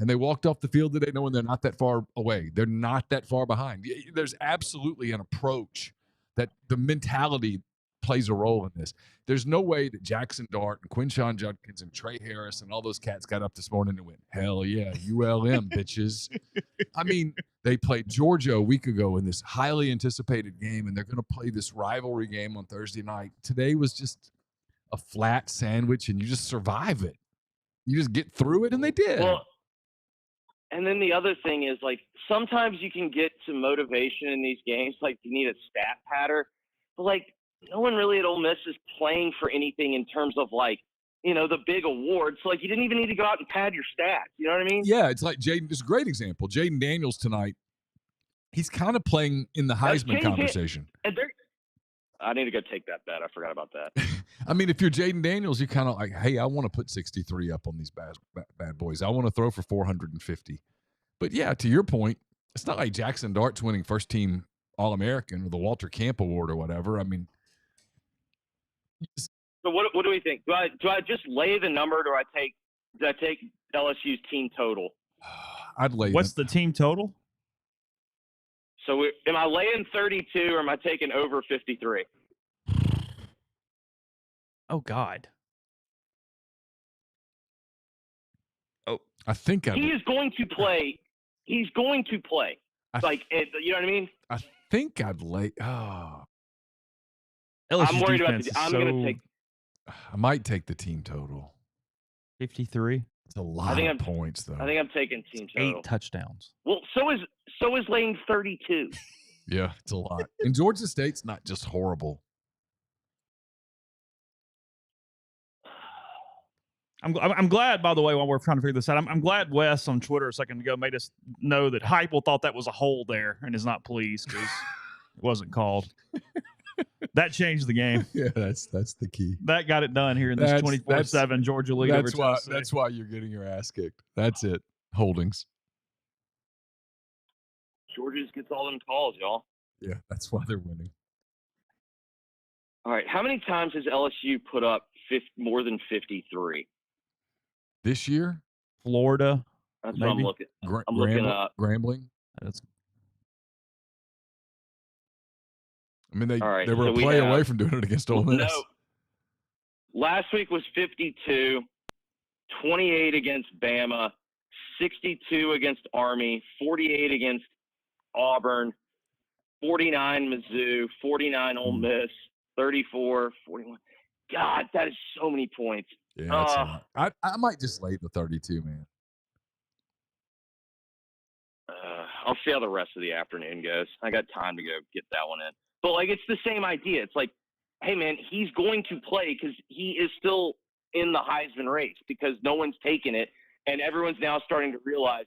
And they walked off the field today knowing they're not that far away. They're not that far behind. There's absolutely an approach that the mentality plays a role in this. There's no way that Jackson Dart and Quinshon Judkins and Trey Harris and all those cats got up this morning and went, hell yeah, ULM, bitches. I mean, they played Georgia a week ago in this highly anticipated game, and they're going to play this rivalry game on Thursday night. Today was just a flat sandwich, and you just survive it. You just get through it, and they did. Well, and then the other thing is, like, sometimes you can get some motivation in these games, like you need a stat pattern. But, like, no one really at Ole Miss is playing for anything in terms of, like, you know, the big awards. So, like, you didn't even need to go out and pad your stats. You know what I mean? Yeah, it's like Jaden. It's a great example. Jaden Daniels tonight, he's kind of playing in the Heisman conversation. I need to go take that bet. I forgot about that. I mean, if you're Jaden Daniels, you kind of like, hey, I want to put 63 up on these bad boys. I want to throw for 450. But, yeah, to your point, it's not like Jackson Dart's winning first-team All-American or the Walter Camp Award or whatever. I mean. So what do we think? Do I just lay the number, or do I take LSU's team total? I'd lay. What's the team total? So am I laying 32, or am I taking over 53? Oh God. Oh, I think he is going to play. He's going to play. You know what I mean? I think I'd lay. Oh. LSU's I'm worried about. defense is I'm going to take. I might take the team total. 53. It's a lot of points, though. I think I'm taking team total. 8 touchdowns. Well, so is laying 32. Yeah, it's a lot. And Georgia State's not just horrible. I'm glad, by the way, while we're trying to figure this out, I'm glad Wes on Twitter a second ago made us know that Heupel thought that was a hole there and is not pleased because it wasn't called. That changed the game. Yeah, that's the key. That got it done here in this 24-7 Georgia lead over Tennessee. That's why you're getting your ass kicked. That's it. Holdings. Georgia just gets all them calls, y'all. Yeah, that's why they're winning. All right, how many times has LSU put up more than 53? This year? Florida. That's what I'm looking. I'm looking up. Grambling. I mean, they were a play away from doing it against Ole Miss. No. Last week was 52, 28 against Bama, 62 against Army, 48 against Auburn, 49 Mizzou, 49 Ole Miss, 34, 41. God, that is so many points. Yeah, that's a lot. I might just lay the 32, man. I'll see how the rest of the afternoon goes. I got time to go get that one in. But, like, it's the same idea. It's like, hey, man, he's going to play because he is still in the Heisman race because no one's taken it, and everyone's now starting to realize,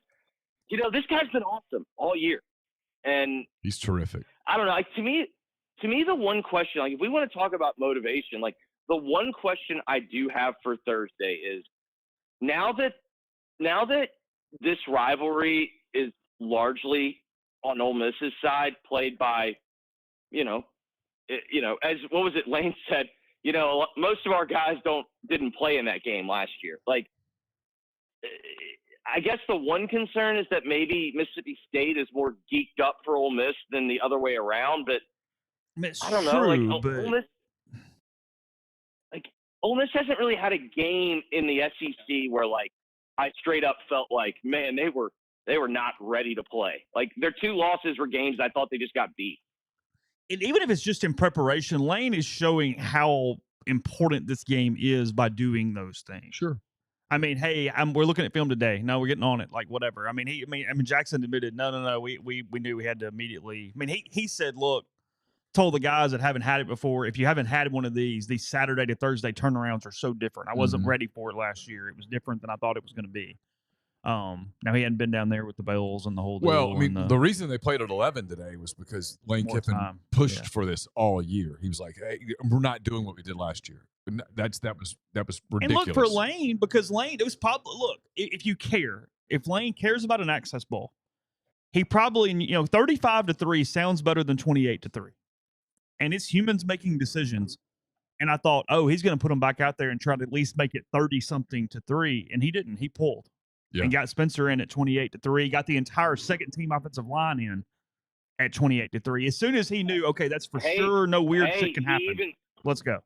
you know, this guy's been awesome all year. And he's terrific. I don't know. Like, to me, the one question, like, if we want to talk about motivation, like, the one question I do have for Thursday is now that this rivalry is largely on Ole Miss's side, played by, as what was it Lane said, most of our guys didn't play in that game last year. Like, I guess the one concern is that maybe Mississippi State is more geeked up for Ole Miss than the other way around. But I don't know. Like, Ole Miss hasn't really had a game in the SEC where, like, I straight up felt like, man, they were not ready to play. Like, their 2 losses were games I thought they just got beat. And even if it's just in preparation, Lane is showing how important this game is by doing those things. Sure. I mean, hey, we're looking at film today. No, we're getting on it. Like, whatever. I mean, Jackson admitted, no. We knew we had to immediately. I mean, he said, look, told the guys that haven't had it before, if you haven't had one of these Saturday to Thursday turnarounds are so different. I wasn't ready for it last year. It was different than I thought it was going to be. Now he hadn't been down there with the Bells and the whole deal. Well, I mean, the reason they played at 11 today was because Lane Kiffin pushed for this all year. He was like, "Hey, we're not doing what we did last year." That was ridiculous. And look for Lane, because Lane, it was probably, look, if you care, if Lane cares about an access bowl, he probably, 35-3 sounds better than 28-3, and it's humans making decisions. And I thought, he's going to put them back out there and try to at least make it 30-something to 3, and he didn't. He pulled. Yeah. And got Spencer in at 28-3, got the entire second team offensive line in. at 28-3. As soon as he knew, okay, that's for sure, no weird shit can happen. Let's go.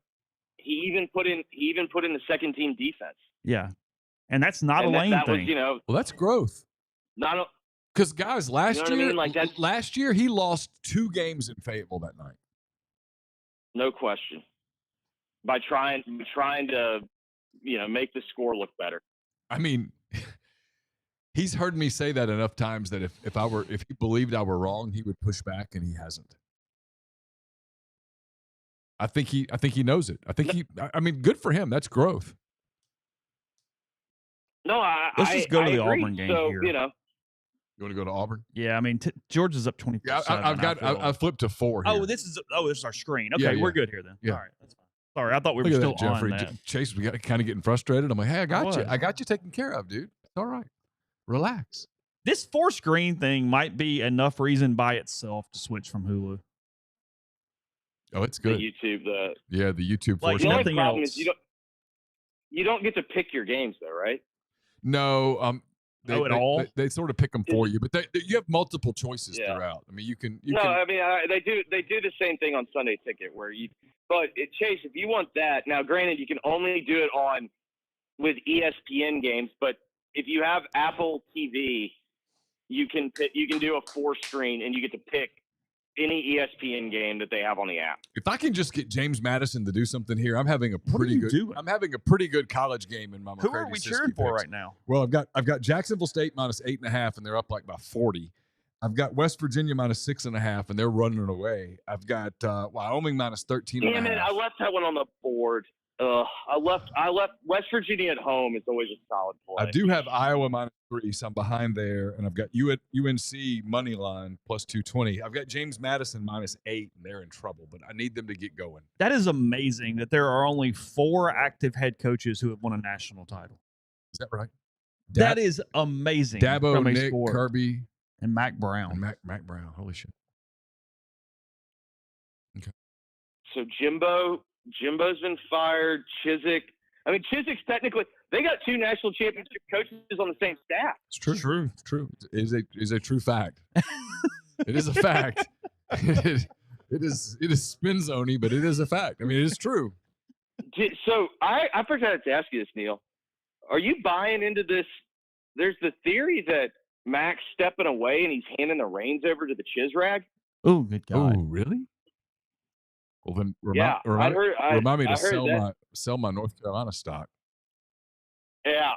He even put in the second team defense. Yeah, and that's not a lane thing. Was, well, that's growth. Because guys, last year he lost 2 games in Fayetteville that night. No question. By trying to, make the score look better. I mean, he's heard me say that enough times that if he believed I were wrong, he would push back, and he hasn't. I think he knows it. I mean, good for him. That's growth. No, let's just go to the agree. Auburn game here. You want to go to Auburn? Yeah, I mean, Georgia's up 24. Yeah, I flipped to 4 here. This is our screen. Okay, we're good here then. Yeah. All right, that's fine. Sorry, I thought we were still Jeffrey. on that. Chase, we got kind of getting frustrated. I'm like, hey, I got you taken care of, dude. It's all right. Relax. This 4-screen thing might be enough reason by itself to switch from Hulu. Oh, it's good. The YouTube, the YouTube. The only problem is you don't get to pick your games though, right? No, at all. They sort of pick them for you, but you have multiple choices throughout. I mean, you can. I mean, they do the same thing on Sunday Ticket where you. But Chase, if you want that, now granted, you can only do it with ESPN games, but if you have Apple TV, you can do a 4-screen and you get to pick any ESPN game that they have on the app. If I can just get James Madison to do something here, I'm having a pretty good college game in my McCready. Who are we cheering for right now? Well, I've got Jacksonville State minus 8.5, and they're up like by 40. I've got West Virginia minus 6.5, and they're running away. I've got Wyoming minus 13. Damn it! I left that one on the board. I left West Virginia at home. It's always a solid play. I do have Iowa minus 3, so I'm behind there, and I've got UNC money line plus 220. I've got James Madison minus 8, and they're in trouble, but I need them to get going. That is amazing that there are only 4 active head coaches who have won a national title. Is that right? That is amazing. Dabo, Nick, Kirby, and Mac Brown. And Mac Brown. Holy shit. Okay. So Jimbo's been fired. Chiswick. I mean, Chiswick's technically they got 2 national championship coaches on the same staff. It's true. It's true. It is a true fact. It is a fact. It is spin zony, but it is a fact. I mean, it is true. So I forgot to ask you this, Neal. Are you buying into this? There's the theory that Mac's stepping away and he's handing the reins over to the Chizrag. Oh, good God. Oh, really? Well, then remind me to sell my North Carolina stock. Yeah.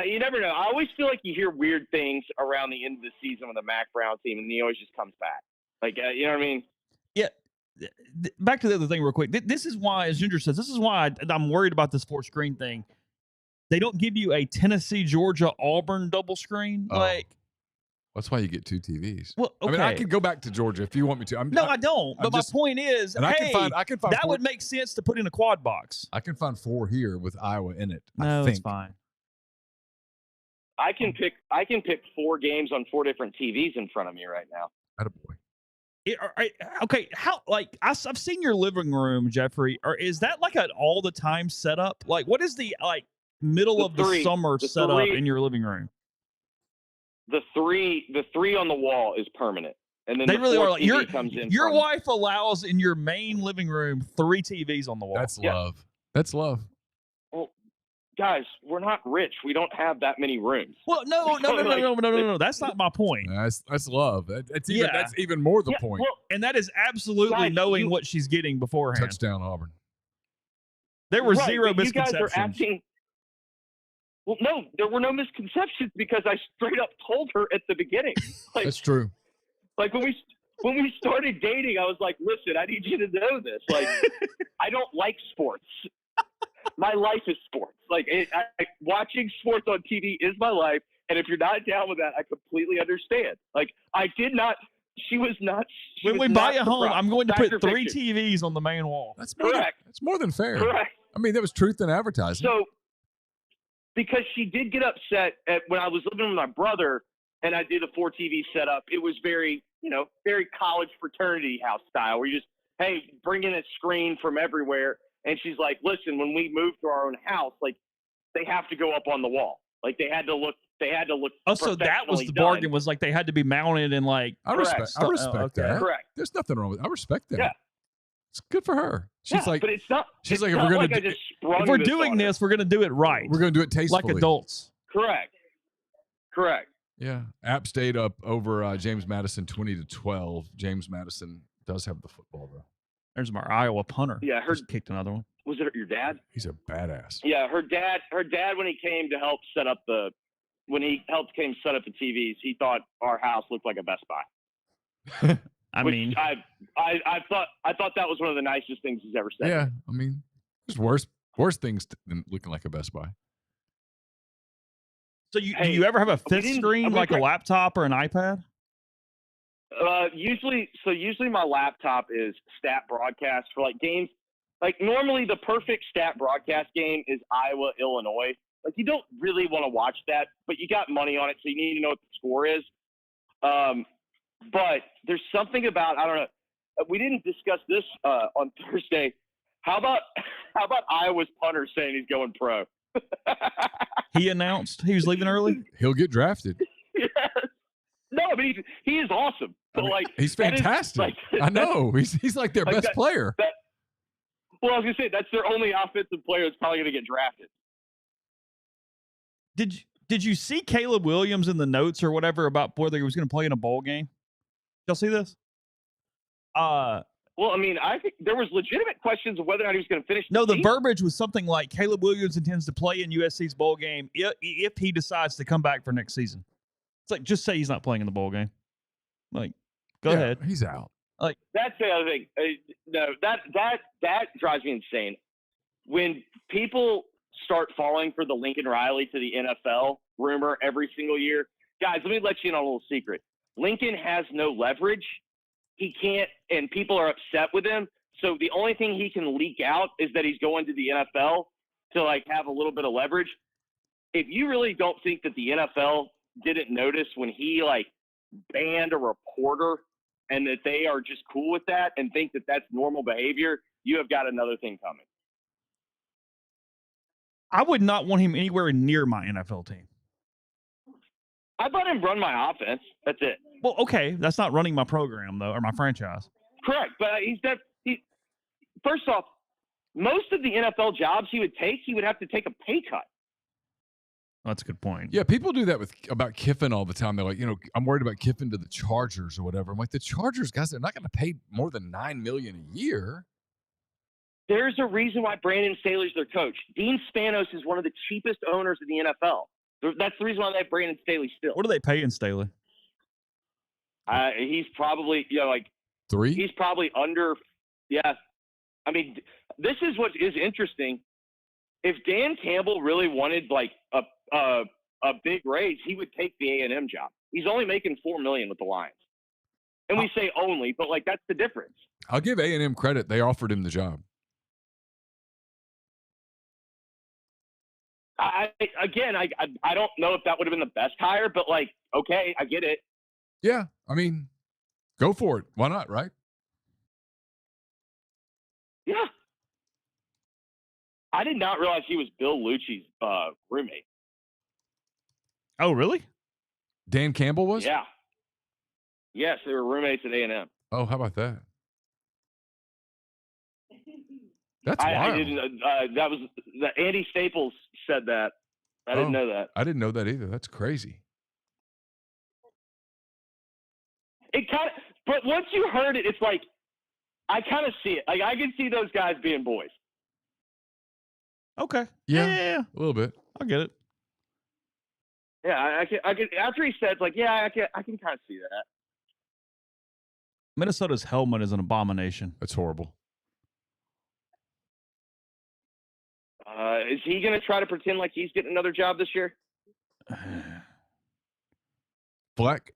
You never know. I always feel like you hear weird things around the end of the season with the Mac Brown team, and he always just comes back. Like, you know what I mean? Yeah. Back to the other thing real quick. This is why, as Ginger says, this is why I'm worried about this 4-screen thing. They don't give you a Tennessee, Georgia, Auburn double screen. That's why you get 2 TVs. Well, okay. I mean, I could go back to Georgia if you want me to. I don't. But my point is, I can find that would make sense to put in a quad box. I can find 4 here with Iowa in it. No, I think. It's fine. I can pick 4 games on 4 different TVs in front of me right now. Attaboy. Okay, how I've seen your living room, Jeffrey. Or is that like an all the time setup? Like, what is the middle of the summer setup in your living room? The three on the wall is permanent, and then they really are. Like, your wife allows in your main living room 3 TVs on the wall. That's love. That's love. Well, guys, we're not rich. We don't have that many rooms. Well, no. That's not my point. That's love. That's even more the point. Well, and that is absolutely knowing what she's getting beforehand. Touchdown, Auburn. There were 0 misconceptions. You guys are acting. Well, no, there were no misconceptions because I straight up told her at the beginning. That's true. Like when we started dating, I was like, "Listen, I need you to know this. Like, I don't like sports. My life is sports. Like, watching sports on TV is my life. And if you're not down with that, I completely understand. Like, I did not. She was not. When we buy a home, I'm going to put 3 TVs on the main wall. That's correct. That's more than fair. Correct. I mean, there was truth in advertising. So. Because she did get upset when I was living with my brother and I did a 4 TV setup. It was very college fraternity house style where you just, hey, bring in a screen from everywhere. And she's like, listen, when we move to our own house, like they have to go up on the wall. Like they had to look. Oh, so that was the bargain. done. Was like they had to be mounted and like. I respect okay. that. Correct. There's nothing wrong with it. I respect that. Yeah. It's good for her. She's like, but it's not. She's it's like, not if we're like gonna I just sprung if we're this doing on her. this, we're gonna do it right. we're gonna do it tastefully, like adults. Correct. Yeah. App State up over James Madison 20-12. James Madison does have the football though. There's my Iowa punter. Yeah, Just kicked another one. Was it your dad? He's a badass. Yeah, her dad when he came to help set up the TVs, he thought our house looked like a Best Buy. I mean, I thought that was one of the nicest things he's ever said. Yeah, I mean, there's worse things than looking like a Best Buy. So do you ever have a fifth screen like a laptop or an iPad? Usually my laptop is stat broadcast for like games. Like normally the perfect stat broadcast game is Iowa, Illinois. Like you don't really want to watch that, but you got money on it, so you need to know what the score is. But there's something about, I don't know. We didn't discuss this on Thursday. How about Iowa's punter saying he's going pro? He announced he was leaving early. He'll get drafted. Yes. No, but he is awesome. But he's fantastic. I know. He's like their best player. Well, I was gonna say that's their only offensive player that's probably gonna get drafted. Did you see Caleb Williams in the notes or whatever about whether he was going to play in a bowl game? Y'all see this? Well, I mean, I think there was legitimate questions of whether or not he was going to finish. No, the verbiage was something like Caleb Williams intends to play in USC's bowl game if he decides to come back for next season. It's like, just say he's not playing in the bowl game. Like, go ahead. He's out. Like that's the other thing. No, that drives me insane. When people start falling for the Lincoln Riley to the NFL rumor every single year, guys, let me let you in on a little secret. Lincoln has no leverage. He can't, and people are upset with him. So the only thing he can leak out is that he's going to the NFL to like have a little bit of leverage. If you really don't think that the NFL didn't notice when he like banned a reporter and that they are just cool with that and think that that's normal behavior, you have got another thing coming. I would not want him anywhere near my NFL team. I let him run my offense. That's it. Well, okay. That's not running my program, though, or my franchise. Correct. But first off, most of the NFL jobs he would have to take a pay cut. That's a good point. Yeah, people do that about Kiffin all the time. They're like, I'm worried about Kiffin to the Chargers or whatever. I'm like, the Chargers, guys, they're not going to pay more than $9 million a year. There's a reason why Brandon Staley's their coach. Dean Spanos is one of the cheapest owners in the NFL. That's the reason why they have Brandon Staley still. What are they paying Staley? He's probably, like 3. He's probably under. Yeah. I mean, this is what is interesting. If Dan Campbell really wanted like a big raise, he would take the A&M job. He's only making $4 million with the Lions. And we say only, but like that's the difference. I'll give A&M credit. They offered him the job. I don't know if that would have been the best hire, but like, okay, I get it. Yeah, I mean, go for it. Why not, right? Yeah. I did not realize he was Bill Lucci's roommate. Oh, really? Dan Campbell was? Yeah. Yes, they were roommates at A&M. Oh, how about that? That's wild. I didn't. That was Andy Staples said that. I didn't know that. I didn't know that either. That's crazy. But once you heard it, it's like I kind of see it. Like I can see those guys being boys. Okay. Yeah. A little bit. I get it. Yeah, I can. After he said, like, yeah, I can kind of see that. Minnesota's helmet is an abomination. That's horrible. Is he going to try to pretend like he's getting another job this year? Fleck?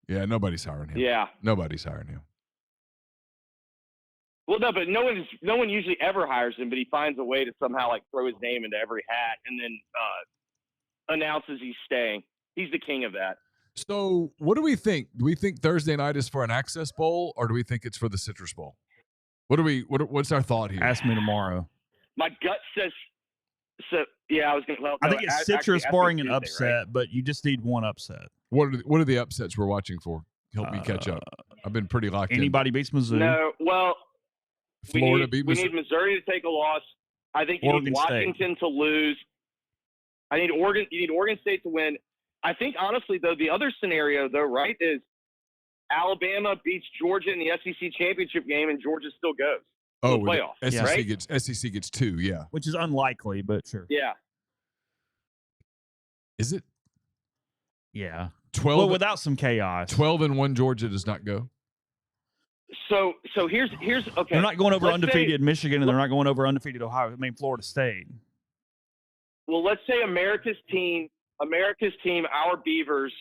Yeah, nobody's hiring him. Yeah. Nobody's hiring him. Well, no, but no one usually ever hires him, but he finds a way to somehow like throw his name into every hat and then announces he's staying. He's the king of that. So what do we think? Do we think Thursday night is for an Access Bowl or do we think it's for the Citrus Bowl? What's our thought here? Ask me tomorrow. My gut says So yeah, I was going to. Well, I no, think it's actually, citrus after barring an Tuesday, upset, right? but you just need one upset. What are the upsets we're watching for? Help me catch up. I've been pretty locked in. Anybody beats Mizzou. No, well, Florida beat we Missouri. need Missouri to take a loss. I think you Oregon need Washington to lose. I need Oregon. You need Oregon State to win. I think honestly, though, the other scenario, though, right, is Alabama beats Georgia in the SEC championship game, and Georgia still goes to the playoff. SEC gets 2, yeah. Which is unlikely, but sure. Yeah. Is it? Yeah. 12. Well, without some chaos. 12-1 Georgia does not go. So here's okay. They're not going over Let's undefeated say, Michigan, and they're not going over undefeated Florida State. Well, let's say America's team, our Beavers,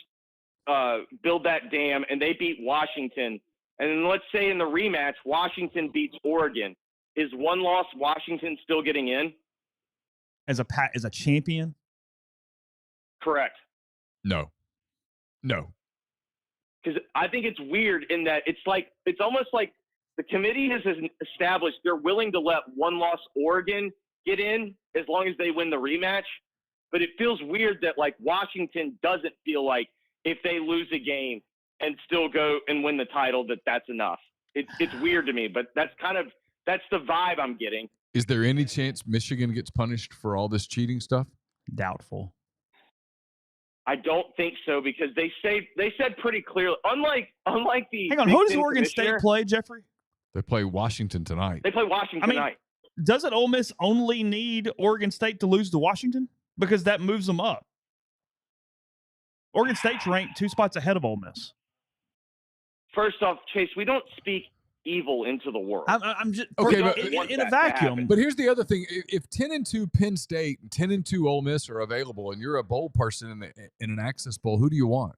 build that dam, and they beat Washington. And then let's say in the rematch, Washington beats Oregon. Is one loss Washington still getting in? As a champion? Correct. No. Because I think it's weird in that it's almost like the committee has established they're willing to let one loss Oregon get in as long as they win the rematch. But it feels weird that like Washington doesn't feel like if they lose a game and still go and win the title that's enough. It's weird to me, but that's the vibe I'm getting. Is there any chance Michigan gets punished for all this cheating stuff? Doubtful. I don't think so because they said pretty clearly. Unlike the hang on, who does Oregon State play, Jeffrey? They play Washington tonight. They play Washington tonight. Doesn't Ole Miss only need Oregon State to lose to Washington because that moves them up? Oregon State's ranked 2 spots ahead of Ole Miss. First off, Chase, we don't speak evil into the world. I'm just okay, but in a vacuum. But here's the other thing: if 10-2 Penn State and 10-2 Ole Miss are available, and you're a bowl person in an Access Bowl, who do you want?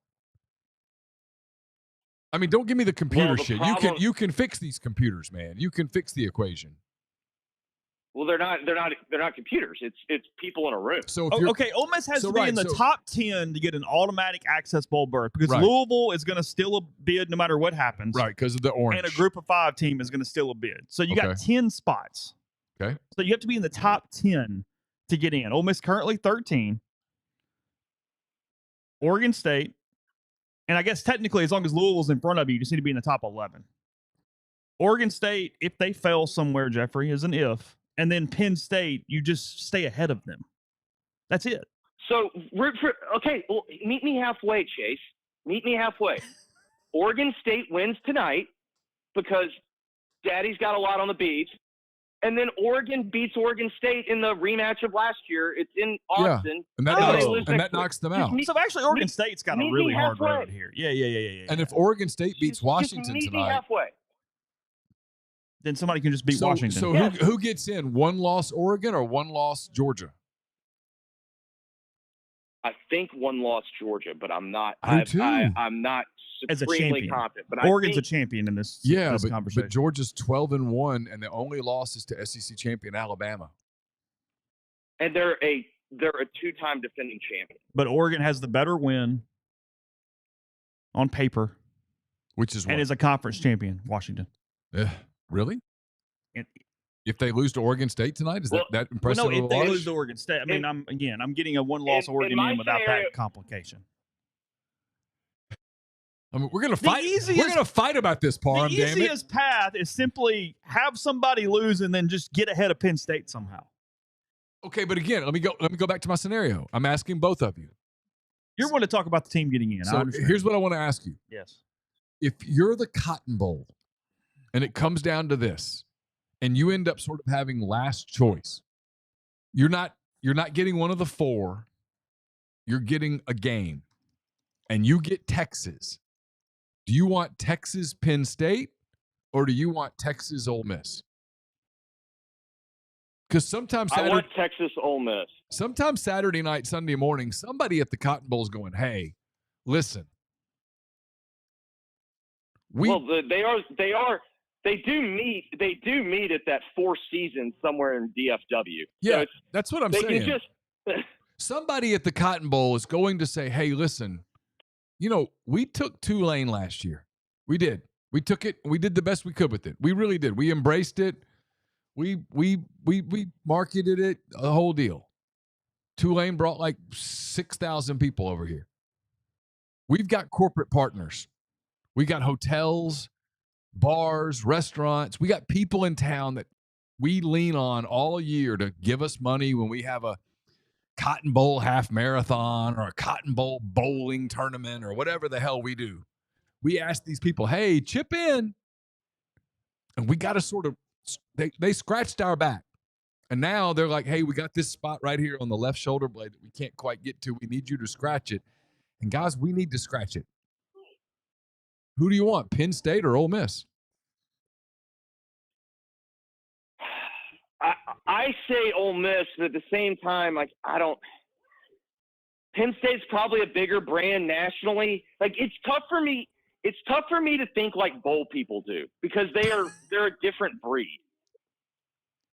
I mean, don't give me the computer shit. You can fix these computers, man. You can fix the equation. Well, they're not computers. It's people in a room. So okay, Ole Miss has to be in the top 10 to get an automatic Access Bowl berth because Louisville is going to steal a bid no matter what happens. Right, because of the orange. And a group of 5 team is going to steal a bid. So you got 10 spots. Okay. So you have to be in the top 10 to get in. Ole Miss currently 13. Oregon State. And I guess technically, as long as Louisville's in front of you, you just need to be in the top 11. Oregon State, if they fail somewhere, Jeffrey, is an if. And then Penn State, you just stay ahead of them. That's it. So, okay, well, meet me halfway, Chase. Meet me halfway. Oregon State wins tonight because Daddy's got a lot on the beach. And then Oregon beats Oregon State in the rematch of last year. It's in Austin. Yeah. And that knocks them out. So actually, Oregon State's got a really hard road here. Yeah. And if Oregon State beats Washington meet tonight, me halfway. Then somebody can just beat Washington. So who gets in? One loss Oregon or one loss Georgia? I think one loss Georgia, but I'm not. I'm not supremely confident. But Oregon's a champion in this. Conversation. But Georgia's 12-1, and the only loss is to SEC champion Alabama. And they're a 2-time defending champion. But Oregon has the better win on paper, which is and is a conference champion. Washington. Really? If they lose to Oregon State tonight, is that impressive? Well, no, if they lose to Oregon State, I mean, I'm getting a one-loss Oregon in without that complication. I mean, we're gonna fight. We're gonna fight about this, Parham. The easiest path is simply have somebody lose and then just get ahead of Penn State somehow. Okay, but again, let me go back to my scenario. I'm asking both of you. You're going to talk about the team getting in. So here's what I want to ask you. Yes. If you're the Cotton Bowl, and it comes down to this, and you end up sort of having last choice, you're not getting one of the 4. You're getting a game, and you get Texas. Do you want Texas Penn State, or do you want Texas Ole Miss? Because sometimes I want Texas Ole Miss. Sometimes Saturday night, Sunday morning, somebody at the Cotton Bowl is going, "Hey, listen." They do meet at that Four Seasons somewhere in DFW. Yeah, so that's what I'm saying. Somebody at the Cotton Bowl is going to say, "Hey, listen, we took Tulane last year. We did. We took it. We did the best we could with it. We really did. We embraced it. We marketed it, the whole deal. Tulane brought like 6,000 people over here. We've got corporate partners. We got hotels, bars, restaurants. We got people in town that we lean on all year to give us money when we have a Cotton Bowl half marathon or a Cotton Bowl bowling tournament or whatever the hell we do. We ask these people, hey, chip in. And we got to sort of, they scratched our back. And now they're like, hey, we got this spot right here on the left shoulder blade that we can't quite get to. We need you to scratch it. And guys, we need to scratch it. Who do you want, Penn State or Ole Miss? I say Ole Miss, but at the same time, like, I don't. Penn State's probably a bigger brand nationally. Like, it's tough for me. It's tough for me to think like bowl people do because they're a different breed.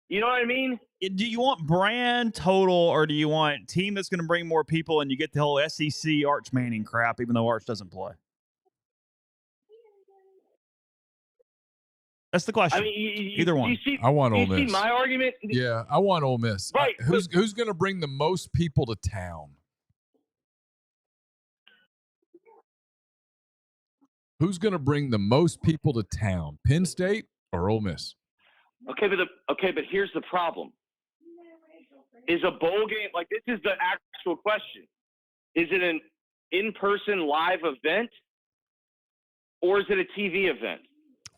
You know what I mean? Do you want brand total, or do you want team that's going to bring more people and you get the whole SEC Arch Manning crap, even though Arch doesn't play? That's the question. I mean, either one. I want Ole Miss. You see my argument? Yeah, I want Ole Miss. Right. Who's going to bring the most people to town? Who's going to bring the most people to town? Penn State or Ole Miss? Okay, but here's the problem. Is a bowl game, like, this is the actual question. Is it an in-person live event or is it a TV event?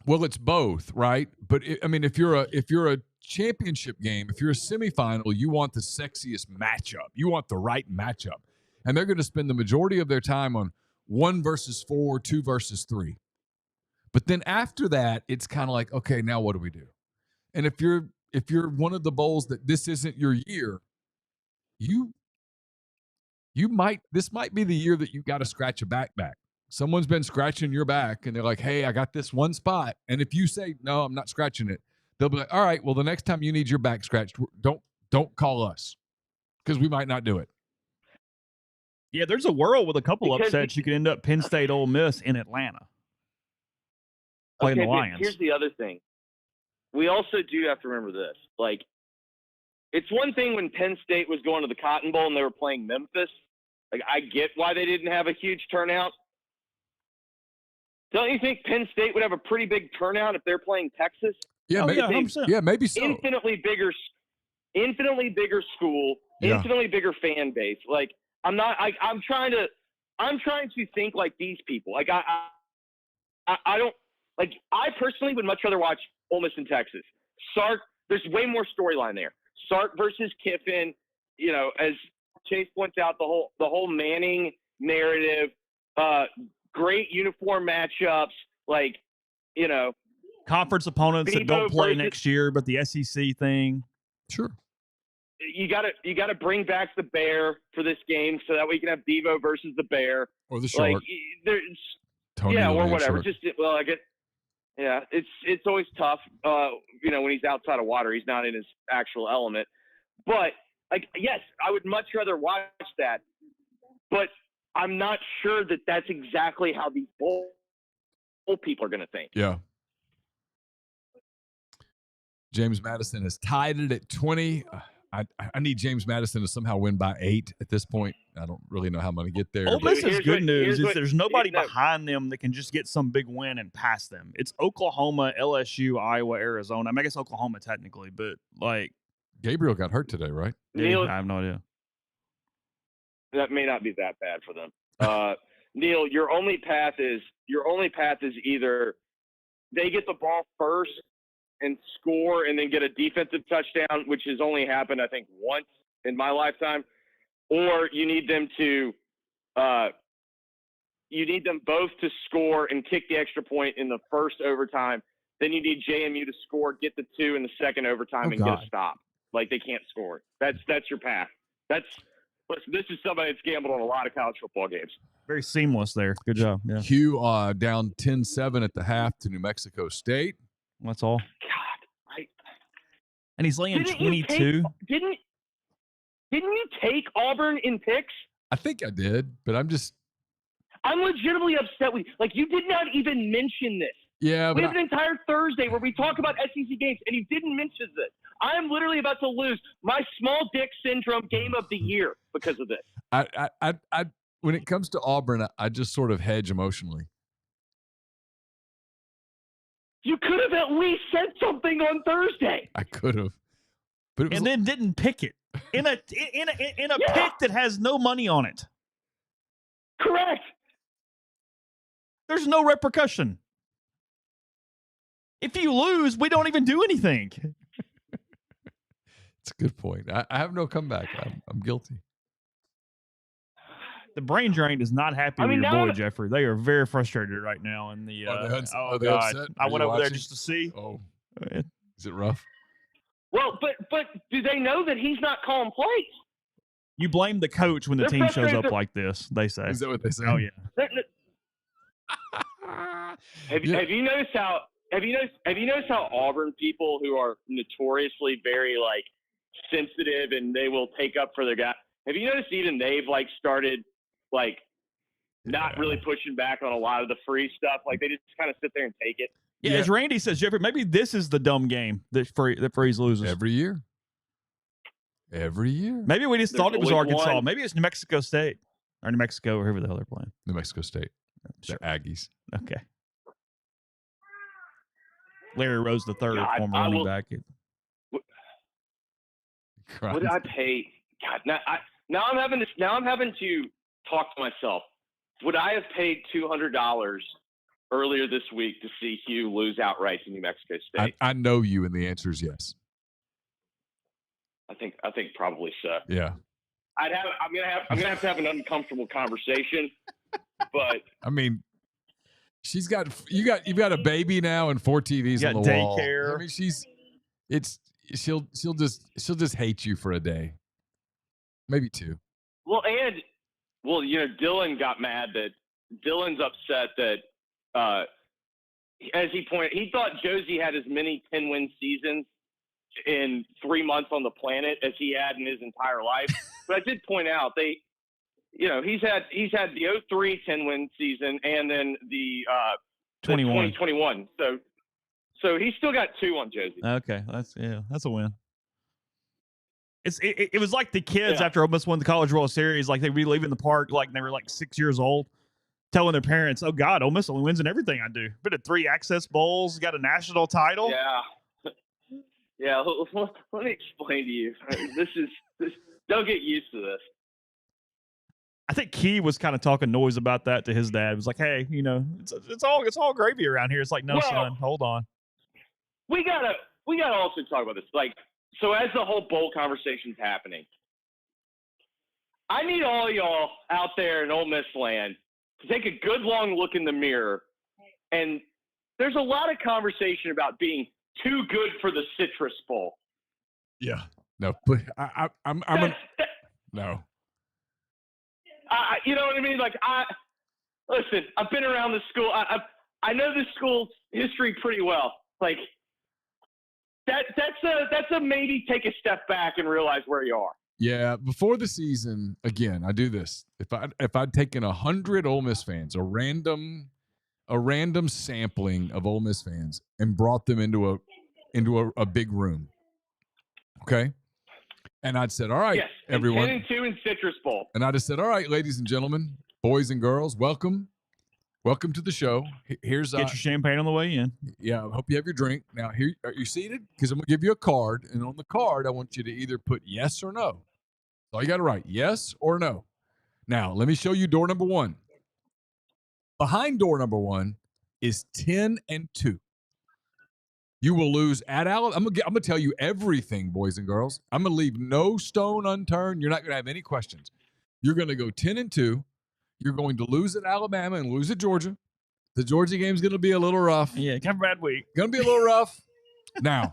Well, it's both, right? But I mean, if you're a championship game, if you're a semifinal, you want the sexiest matchup. You want the right matchup. And they're going to spend the majority of their time on 1 versus 4, 2 versus 3. But then after that, it's kind of like, okay, now what do we do? And if you're one of the bowls that this isn't your year, this might be the year that you got to scratch a back. Someone's been scratching your back and they're like, hey, I got this one spot. And if you say, no, I'm not scratching it, they'll be like, all right, well, the next time you need your back scratched, don't call us because we might not do it. Yeah, there's a world with a couple upsets. You could end up Penn State, Ole Miss in Atlanta playing the Lions. Here's the other thing. We also do have to remember this. Like, it's one thing when Penn State was going to the Cotton Bowl and they were playing Memphis. Like, I get why they didn't have a huge turnout. Don't you think Penn State would have a pretty big turnout if they're playing Texas? Yeah, maybe, 100%. Yeah, maybe so. Infinitely bigger school, infinitely bigger fan base. Like, I'm trying to think like these people. Like, I don't, like, I personally would much rather watch Ole Miss and Texas. Sark, there's way more storyline there. Sark versus Kiffin, you know, as Chase points out, the whole Manning narrative, great uniform matchups, like, you know, conference opponents that don't play next year, but the SEC thing. Sure. You gotta bring back the Bear for this game so that we can have Devo versus the Bear or the Shark. Like, Tony or whatever. Shark. Just I get. Yeah, it's always tough. You know, when he's outside of water, he's not in his actual element. But like, yes, I would much rather watch that. But I'm not sure that that's exactly how these bowl people are going to think. Yeah. James Madison has tied it at 20. I need James Madison to somehow win by 8 at this point. I don't really know how I'm going to get there. Ole Miss is good news. There's nobody behind them that can just get some big win and pass them. It's Oklahoma, LSU, Iowa, Arizona. I mean, I guess Oklahoma technically, but like Gabriel got hurt today, right? Neal, I have no idea. That may not be that bad for them. Neal, your only path is either they get the ball first and score and then get a defensive touchdown, which has only happened, I think, once in my lifetime, or you need them both to score and kick the extra point in the first overtime. Then you need JMU to score, get the 2 in the second overtime, and get a stop. Like, they can't score. That's your path. This is somebody that's gambled on a lot of college football games. Very seamless there. Good job. Yeah. Hugh down 10-7 at the half to New Mexico State. That's all. God, and he's laying 22. Didn't you take Auburn in picks? I think I did, but I'm legitimately upset with you. Like, you did not even mention this. Yeah, we have an entire Thursday where we talk about SEC games, and you didn't mention this. I am literally about to lose my small dick syndrome game of the year because of this. I when it comes to Auburn, I just sort of hedge emotionally. You could have at least said something on Thursday. I could have, but it was, And then didn't pick it in a pick that has no money on it. Correct. There's no repercussion. If you lose, we don't even do anything. it's a good point. I have no comeback. I'm guilty. The brain drain is not happy with your boy, Jeffrey. They are very frustrated right now. In the Are they God, upset? I went over there watching? just to see. Oh, is it rough? Well, but do they know that he's not calling plays? You blame the coach when the team shows up like this. They say. Is that what they say? Oh yeah. Have you noticed how Auburn people who are notoriously very like sensitive and they will take up for their guy? Have you noticed even they've like started like not really pushing back on a lot of the free stuff? Like they just kind of sit there and take it. Yeah, as Randy says, Jeffrey, maybe this is the dumb game that Freeze loses every year. Every year. Maybe we just thought it was Arkansas. One. Maybe it's New Mexico State or New Mexico or whoever the hell they're playing. New Mexico State. They're Aggies. Okay. Larry Rose the third, former running back. What did I pay? God, now I'm having to talk to myself. Would I have paid $200 earlier this week to see Hugh lose outright to New Mexico State? I know you, and the answer is yes. I think probably so. Yeah. I'm gonna have to have an uncomfortable conversation, but I mean, you've got a baby now and 4 TVs on the wall. Daycare. I mean, she'll just hate you for a day, maybe 2. Well, Dylan got mad that Dylan's upset that as he pointed, he thought Josie had as many 10-win seasons in 3 months on the planet as he had in his entire life. But I did point out he's had the 03 10-win season and then the 2021. So he's still got 2 on Josie. Okay, that's a win. It was like the kids after Ole Miss won the College World Series, like they'd be leaving the park like they were like 6 years old, telling their parents, "Oh God, Ole Miss only wins in everything I do. Been to 3 Access Bowls, got a national title." Yeah. Let me explain to you. This. Don't get used to this. I think Key was kind of talking noise about that to his dad. It was like, "Hey, it's all gravy around here." It's like, "No, son, hold on." We gotta also talk about this. Like, so as the whole bowl conversation's happening, I need all y'all out there in Ole Miss land to take a good long look in the mirror. And there's a lot of conversation about being too good for the Citrus Bowl. Yeah. No, but I'm no. You know what I mean? Like, listen, I've been around the school. I know this school's history pretty well. Like, that's a maybe take a step back and realize where you are. Yeah, before the season, again, I do this. If I'd taken 100 Ole Miss fans, a random sampling of Ole Miss fans, and brought them into a big room, okay, and I'd said, "All right, yes, everyone, 10-2 in Citrus Bowl," and I just said, "All right, ladies and gentlemen, boys and girls, welcome to the show. Here's get your champagne on the way in. Yeah, I hope you have your drink. Now, here, are you seated? Because I'm gonna give you a card, and on the card, I want you to either put yes or no. So you got to write yes or no. Now, let me show you door number 1. Behind door number 1 is 10-2. You will lose at Alabama. I'm gonna tell you everything, boys and girls. I'm gonna leave no stone unturned. You're not gonna have any questions. You're gonna go 10-2. You're going to lose at Alabama and lose at Georgia. The Georgia game's going to be a little rough. Yeah, kind of a bad week. Going to be a little rough. Now,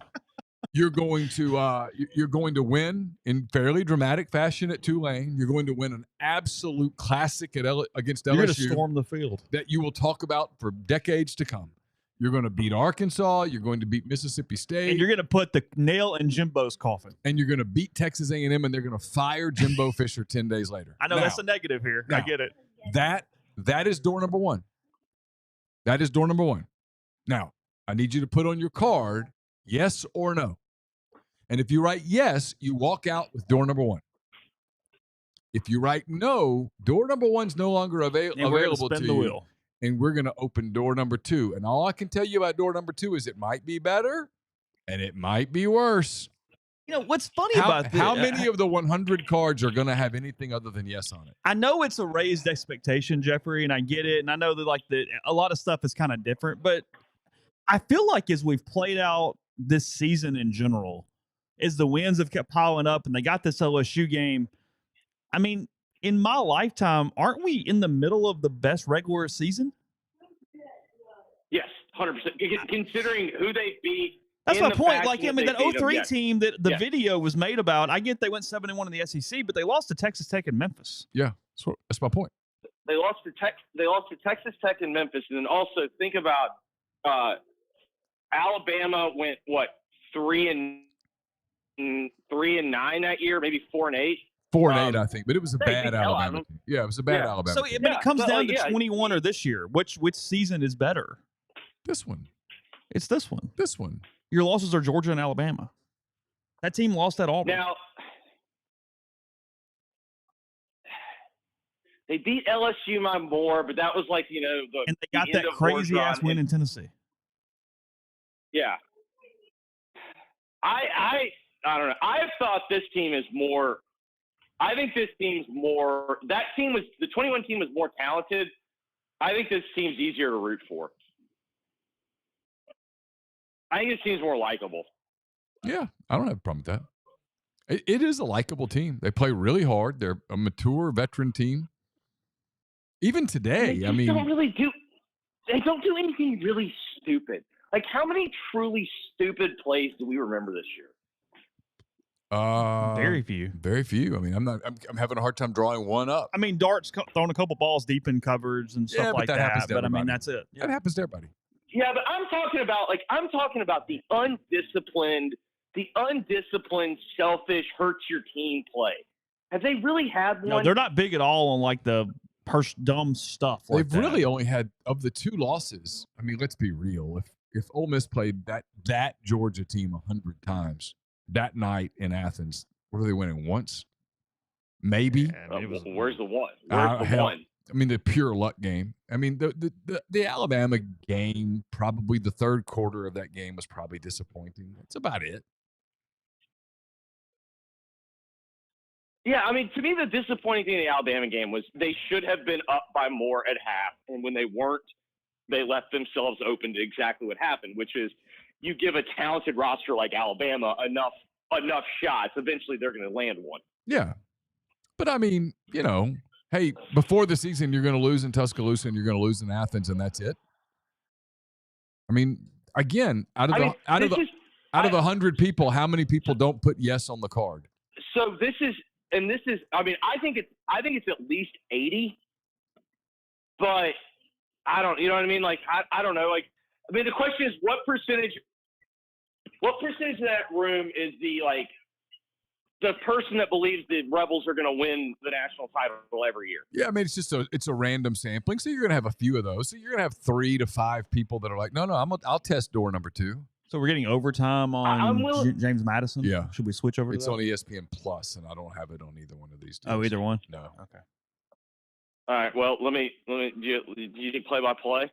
you're going to win in fairly dramatic fashion at Tulane. You're going to win an absolute classic against LSU. You're going to storm the field that you will talk about for decades to come. You're going to beat Arkansas. You're going to beat Mississippi State. And you're going to put the nail in Jimbo's coffin. And you're going to beat Texas A&M, and they're going to fire Jimbo Fisher 10 days later. I know that's a negative here. I get it. That is door number 1. That is door number 1. Now, I need you to put on your card yes or no. And if you write yes, you walk out with door number 1. If you write no, door number 1's no longer available to the you. wheel. And we're going to open door number 2. And all I can tell you about door number 2 is it might be better and it might be worse. You know, what's funny about this? How many of the 100 cards are going to have anything other than yes on it? I know it's a raised expectation, Jeffrey, and I get it. And I know that a lot of stuff is kind of different, but I feel like as we've played out this season in general, as the wins have kept piling up and they got this LSU game, I mean, in my lifetime, aren't we in the middle of the best regular season? Yes, 100%. Considering who they beat. That's my point. Like, I mean, that 03 team that the yes. video was made about, I get they went 7-1 in the SEC, but they lost to Texas Tech and Memphis. Yeah, that's my point. They lost to Texas Tech and Memphis, and then also think about Alabama went 3-9 that year, maybe 4-8. 4-8, I think, but it was a bad Alabama team. Yeah, it was a bad Alabama. So, team. But it comes down to 21 or this year. Which season is better? This one. It's this one. This one. Your losses are Georgia and Alabama. That team lost at Auburn. Now, they beat LSU by more, but that was like, and they got that crazy ass win in Tennessee. Yeah. I don't know. I thought this team is more. I think this team's more. That team was the 21 team was more talented. I think this team's easier to root for. I think this team's more likable. Yeah, I don't have a problem with that. It is a likable team. They play really hard. They're a mature veteran team. Even today, they don't do anything really stupid. Like, how many truly stupid plays do we remember this year? Very few. Very few. I mean, I'm having a hard time drawing one up. I mean, Dart's thrown a couple balls deep in coverage and stuff like that. But I mean, that's it. That happens to everybody. Yeah, but I'm talking about the undisciplined, selfish, hurts your team play. Have they really had one? No, they're not big at all on like the dumb stuff. They've really only had, of the 2 losses. I mean, let's be real. If Ole Miss played that Georgia team 100 times that night in Athens, what are they winning? Once? Maybe. Yeah, where's the one? Where's the one? I mean, the pure luck game. I mean, the Alabama game, probably the third quarter of that game was probably disappointing. That's about it. Yeah, I mean, to me, the disappointing thing in the Alabama game was they should have been up by more at half, and when they weren't, they left themselves open to exactly what happened, which is you give a talented roster like Alabama enough shots, eventually they're going to land one. Yeah. But, I mean, hey, before the season, you're going to lose in Tuscaloosa and you're going to lose in Athens, and that's it. I mean, again, out of the 100 people, how many people don't put yes on the card? So this is. I mean, I think it's at least 80, but I don't. You know what I mean? Like, I don't know. Like, I mean, the question is, what percentage of that room is the person that believes the Rebels are going to win the national title every year? Yeah, I mean, it's a random sampling, so you're going to have a few of those. So you're going to have 3 to 5 people that are like, no, I'll test door number 2. So we're getting overtime on James Madison? Yeah. Should we switch over to It's that? on ESPN Plus, and I don't have it on either one of these two. Oh, either one? No. Okay. All right. Well, let me. Do you need play-by-play?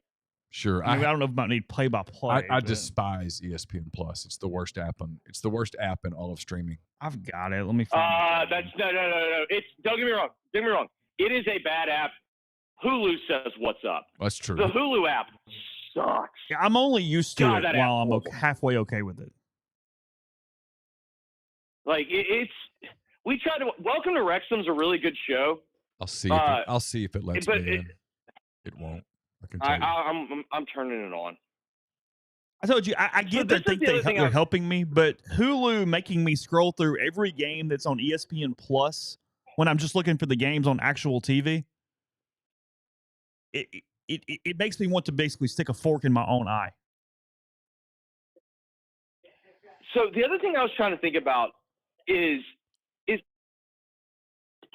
Sure. I don't know if I need play-by-play. I despise ESPN Plus. It's the worst app in all of streaming. I've got it. Let me find it. No. Don't get me wrong. Don't get me wrong. It is a bad app. Hulu says what's up. That's true. The Hulu app sucks. Yeah, I'm only used to it while I'm halfway okay with it. Like we try to. Welcome to Wrexham's a really good show. I'll see if it lets me in. It won't. I can tell you. I'm turning it on. I told you, I get that they're helping me, but Hulu making me scroll through every game that's on ESPN Plus when I'm just looking for the games on actual TV. It makes me want to basically stick a fork in my own eye. So the other thing I was trying to think about is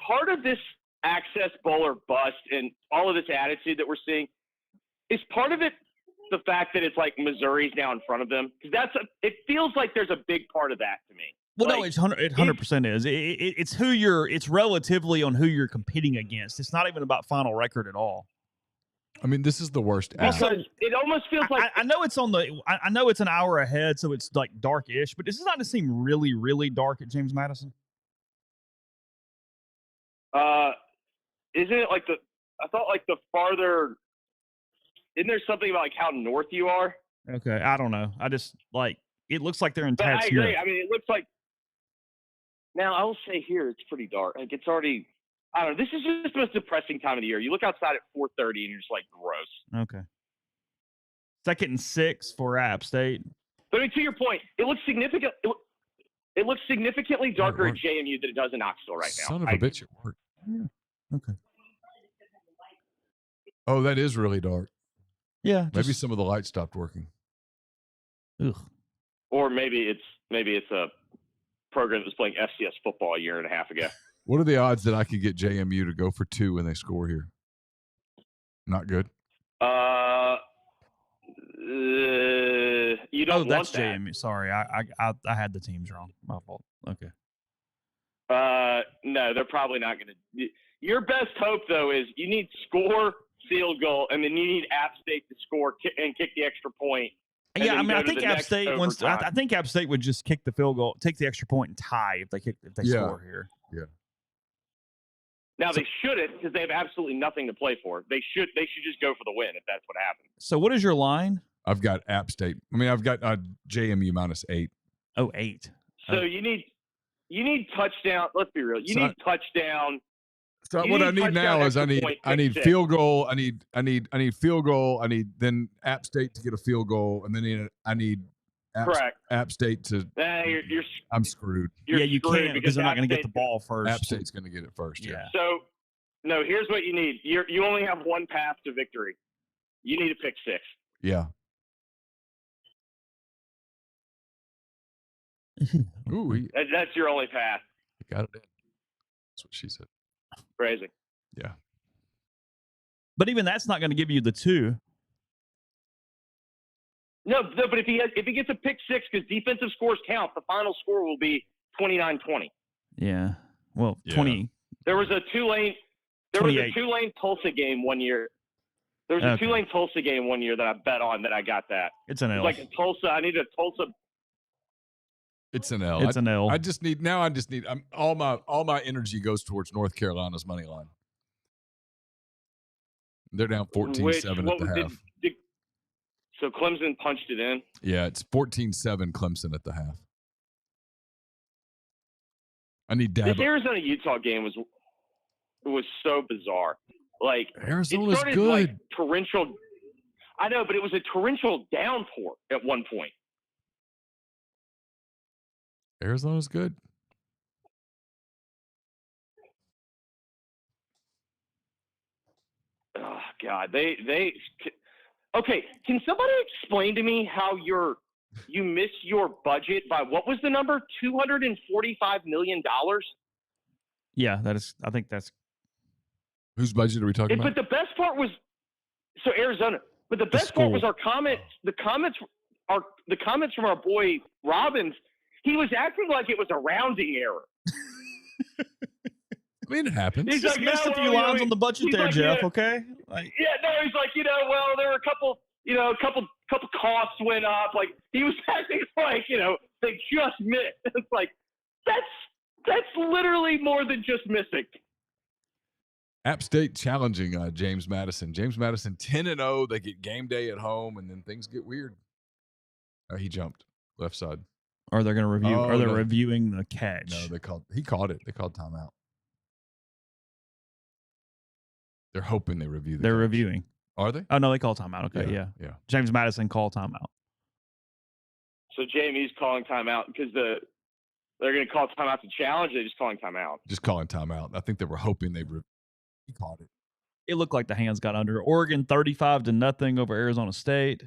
part of this access bowl or bust and all of this attitude that we're seeing, is part of it the fact that it's like Missouri's now in front of them? Because it feels like there's a big part of that to me. Well, no, Like, it's 100% is. It's who you're. It's relatively on who you're competing against. It's not even about final record at all. I mean, this is the worst app. because it almost feels like I know it's on the. I know it's an hour ahead, so it's like dark-ish. But does this not seem really, really dark at James Madison? isn't it like I thought like the farther, isn't there something about like how north you are? Okay, I don't know. I just like it looks like they're in But Tad I agree. Smith. I mean, it looks like, now I will say here, it's pretty dark. Like it's already, I don't know. This is just the most depressing time of the year. You look outside at 4:30 and you're just like, gross. Okay. 2nd and 6 for App State. But I mean, to your point, it looks significant. It looks significantly darker at JMU than it does in Knoxville right now. Son of a bitch, it worked. Yeah. Okay. Oh, that is really dark. Yeah. Maybe some of the lights stopped working. Ugh. Or maybe it's a program that was playing FCS football a year and a half ago. What are the odds that I could get JMU to go for 2 when they score here? Not good. You don't. Oh, that's want that. JMU. Sorry, I had the teams wrong. My fault. Okay. No, they're probably not going to. Your best hope though is you need score, field goal, and then you need App State to score and kick the extra point. Yeah, I mean, I think App State wants. I think App State would just kick the field goal, take the extra point, and tie if they score here. Yeah. Now they shouldn't because they have absolutely nothing to play for. They should just go for the win if that's what happens. So what is your line? I've got App State. I mean, I've got JMU -8. Oh, 8. So you need touchdown. Let's be real. You need touchdown. So what I need now is I need field goal. I need field goal. I need then App State to get a field goal, and then I need App State to. I'm screwed. You can't because they're not going to get the ball first. App State's going to get it first. Yeah. So no, here's what you need. You only have one path to victory. You need a pick 6. Yeah. Ooh, that's your only path. He got it in. That's what she said. Crazy. Yeah. But even that's not going to give you the 2. No, but if he gets a pick 6 because defensive scores count, the final score will be 29-20. Yeah. Well, 20. There was a Tulane Tulsa game one year. There was a Tulane Tulsa game one year that I bet on that I got that. It's an L. Like a Tulsa. I need a Tulsa. It's an L. It's an L. I just need all my energy goes towards North Carolina's money line. They're down 14-7 at the half. So Clemson punched it in? Yeah, it's 14-7 Clemson at the half. I need Dabo. This Arizona-Utah game was so bizarre. Like Arizona's it started good. Like torrential. I know, but it was a torrential downpour at one point. Arizona's good. Oh God, they. Okay, can somebody explain to me how you missed your budget by what was the number? $245 million. Yeah, that is. I think that's. Whose budget are we talking about? But the best part was Arizona. But the best part was our comments. The comments from our boy Robbins. He was acting like it was a rounding error. I mean, it happens. He's just missed a few lines on the budget there, like, Jeff. Yeah, okay. He's like, well, there were a couple costs went up. Like he was acting like, they just missed. It's like that's literally more than just missing. App State challenging James Madison. James Madison 10-0. They get game day at home, and then things get weird. He jumped left side. Or they're going to review. Are they reviewing the catch? No, he caught it. They called timeout. They're hoping they review the They're catch. reviewing. Are they? Oh, no, they call timeout. Okay, yeah. James Madison called timeout. So Jamie's calling timeout because they're going to call timeout to challenge. They're just calling timeout. Just calling timeout. I think they were hoping he caught it. It looked like the hands got under. Oregon 35-0 over Arizona State.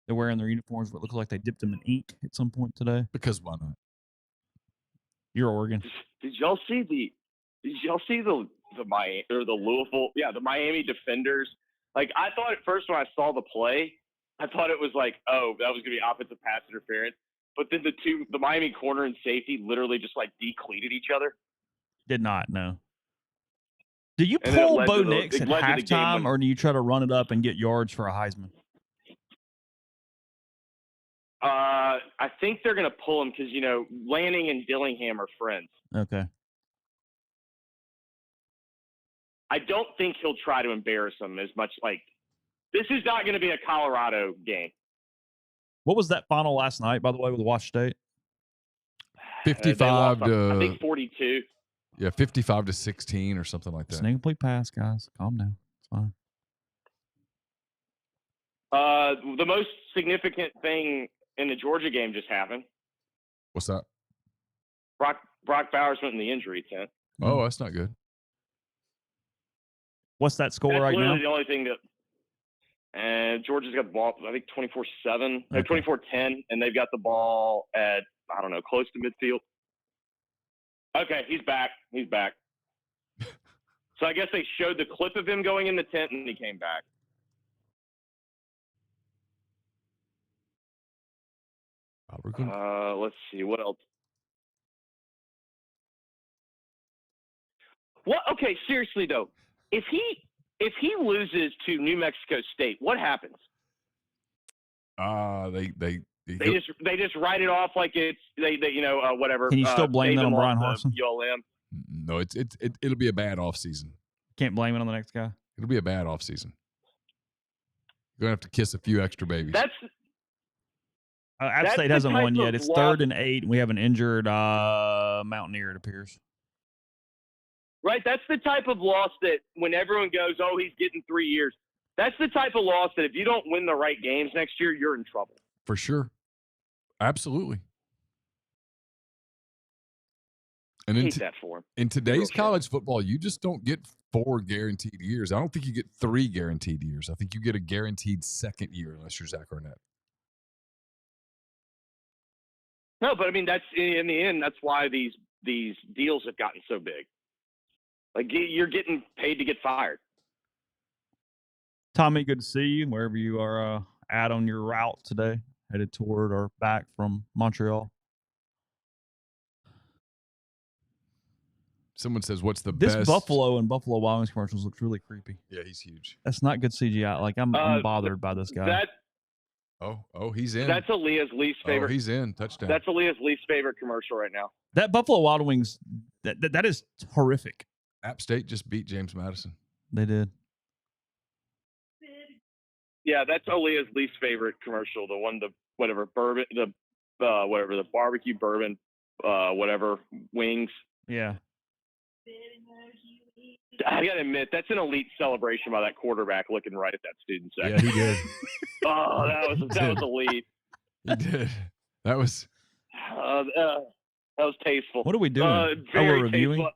They're wearing their uniforms, but it looks like they dipped them in ink at some point today. Because why not? You're Oregon. Did y'all see the Miami or the Louisville? Yeah, the Miami defenders. Like I thought at first when I saw the play, I thought it was like, oh, that was gonna be offensive pass interference. but then the Miami corner and safety literally just like decleated each other. Did not, no. Do you And then it pull led Bo to the- Nix it at led to the game halftime, when- or do you try to run it up and get yards for a Heisman? I think they're going to pull him because, Lanning and Dillingham are friends. Okay. I don't think he'll try to embarrass them as much. Like, this is not going to be a Colorado game. What was that final last night, by the way, with Wash State? 55 to, I think 42. Yeah, 55 to 16 or something like It's that. an incomplete pass, guys. Calm down. It's fine. The most significant thing in the Georgia game just happened. What's that? Brock Bowers went in the injury tent. Oh, that's not good. What's that score That's right now? literally the only thing that. And Georgia's got the ball, I think 24-7, or 24-10, and they've got the ball at, I don't know, close to midfield. Okay, he's back. He's back. So I guess they showed the clip of him going in the tent, and he came back. Let's see, what else? What? Okay, seriously though, if he loses to New Mexico State, what happens? They They just write it off like it's whatever. Can you still blame that on Brian Harsin? ULM. No, it'll be a bad offseason. Can't blame it on the next guy. It'll be a bad offseason. You're gonna have to kiss a few extra babies. App That's State the hasn't type won yet. of It's loss- 3rd and 8. We have an injured Mountaineer, it appears. Right, that's the type of loss that when everyone goes, "Oh, he's getting 3 years," that's the type of loss that if you don't win the right games next year, you're in trouble. For sure. Absolutely. And I hate that for him. in today's Real shit. college football, you just don't get 4 guaranteed years. I don't think you get 3 guaranteed years. I think you get a guaranteed second year unless you're Zach Arnett. No, but I mean that's in the end. That's why these deals have gotten so big. Like you're getting paid to get fired. Tommy, good to see you wherever you are at on your route today, headed toward or back from Montreal. Someone says, "What's the This best?" Buffalo and Buffalo Wild Wings commercials looks really creepy. Yeah, he's huge. That's not good CGI. Like I'm bothered by this guy. He's in. That's Aaliyah's least favorite. Oh, he's in. Touchdown. That's Aaliyah's least favorite commercial right now. That Buffalo Wild Wings, that is horrific. App State just beat James Madison. They did. Yeah, that's Aaliyah's least favorite commercial. The one, the barbecue bourbon, whatever wings. Yeah. I gotta admit, that's an elite celebration by that quarterback looking right at that student section. Yeah, he did. Oh, that was elite. He did. That was tasteful. What are we doing? Very we're reviewing? tasteful.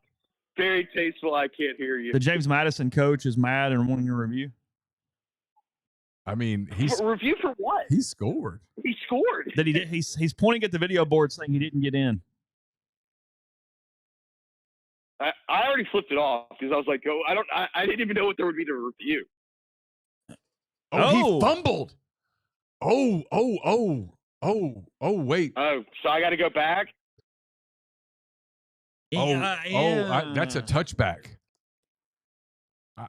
Very tasteful. I can't hear you. The James Madison coach is mad and wanting a review. I mean, review for what? He scored. He scored. That he did. He's pointing at the video board saying he didn't get in. I already flipped it off because I was like, I didn't even know what there would be to review. He fumbled. Wait. Oh, so I got to go back? That's a touchback.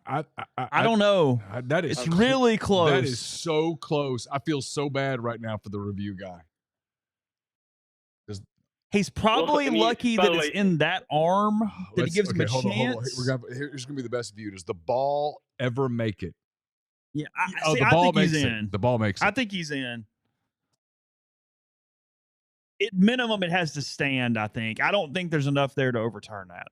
I don't know. That is it's really close. That is so close. I feel so bad right now for the review guy. He's probably lucky that it's in that arm that he gives him a hold chance. on. Here's going to be the best view. Does the ball ever make it? Yeah, I think he's in. The ball makes it. I think he's in. At minimum, it has to stand, I think. I don't think there's enough there to overturn that.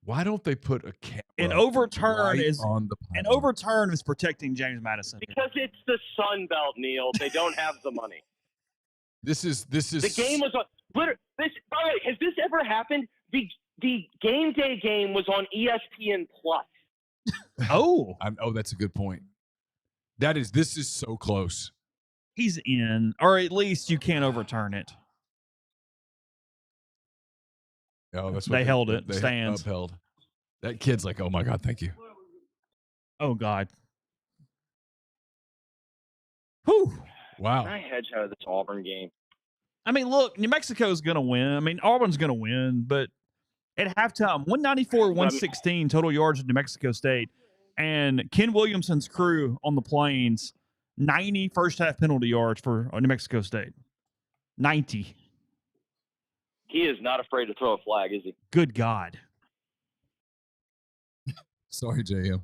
Why don't they put a camera an overturn on the an overturn is protecting James Madison? Because it's the Sun Belt, Neal. They don't have the money. This is the game was on. By the way, has this ever happened? The game day game was on ESPN Plus. Oh, that's a good point. This is so close. He's in, or at least you can't overturn it. Oh, that's what they held it. Stands upheld. That kid's like, oh my God, thank you. Oh God. Whew. Wow. Can I hedge out of this Auburn game? I mean, look, New Mexico's going to win. I mean, Auburn's going to win, but at halftime, 194-116 total yards of New Mexico State. And Ken Williamson's crew on the Plains, 90 first half penalty yards for New Mexico State. 90. He is not afraid to throw a flag, is he? Good God. Sorry, JM.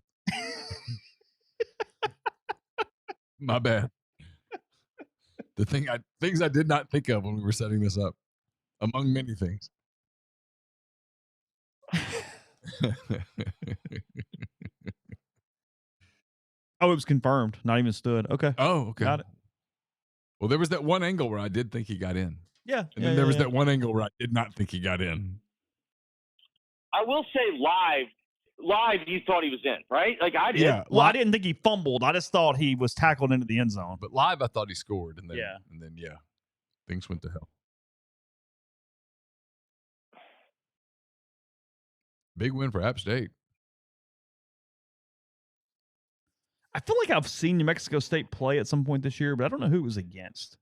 My bad. Things I did not think of when we were setting this up, among many things. Oh, it was confirmed. Not even stood. Okay. Oh, okay. Got it. Well, there was that one angle where I did think he got in. Yeah. And then there was that one angle where I did not think he got in. I will say live, you thought he was in, right? Like I did. Yeah. Well, I didn't think he fumbled. I just thought he was tackled into the end zone. But live, I thought he scored. And then, Yeah. Things went to hell. Big win for App State. I feel like I've seen New Mexico State play at some point this year, but I don't know who it was against.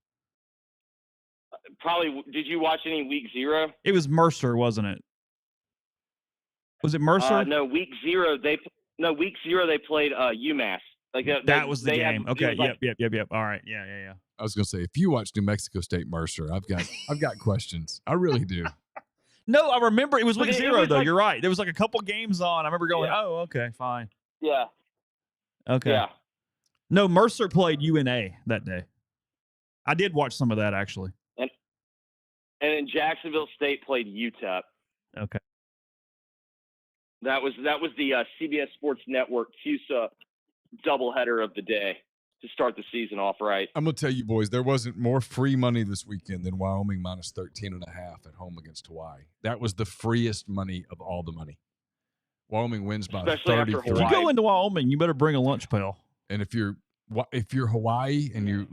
Probably. Did you watch any week 0? It was Mercer, wasn't it? Was it Mercer? No, week 0 they played UMass. Like that was the game. Okay. Yep. All right. Yeah. I was gonna say, if you watch New Mexico State Mercer, I've got questions. I really do. No, I remember it was week 0 though. Like, you're right. There was like a couple games on. I remember going, Yeah. oh, okay, fine. Yeah. Okay. Yeah. No, Mercer played UNA that day. I did watch some of that actually. And then Jacksonville State played UTEP. Okay. That was the CBS Sports Network CUSA doubleheader of the day to start the season off right. I'm gonna tell you, boys, there wasn't more free money this weekend than Wyoming minus 13.5 at home against Hawaii. That was the freest money of all the money. Wyoming wins by Especially after 33. If you go into Wyoming, you better bring a lunch pail. And if you're Hawaii and you're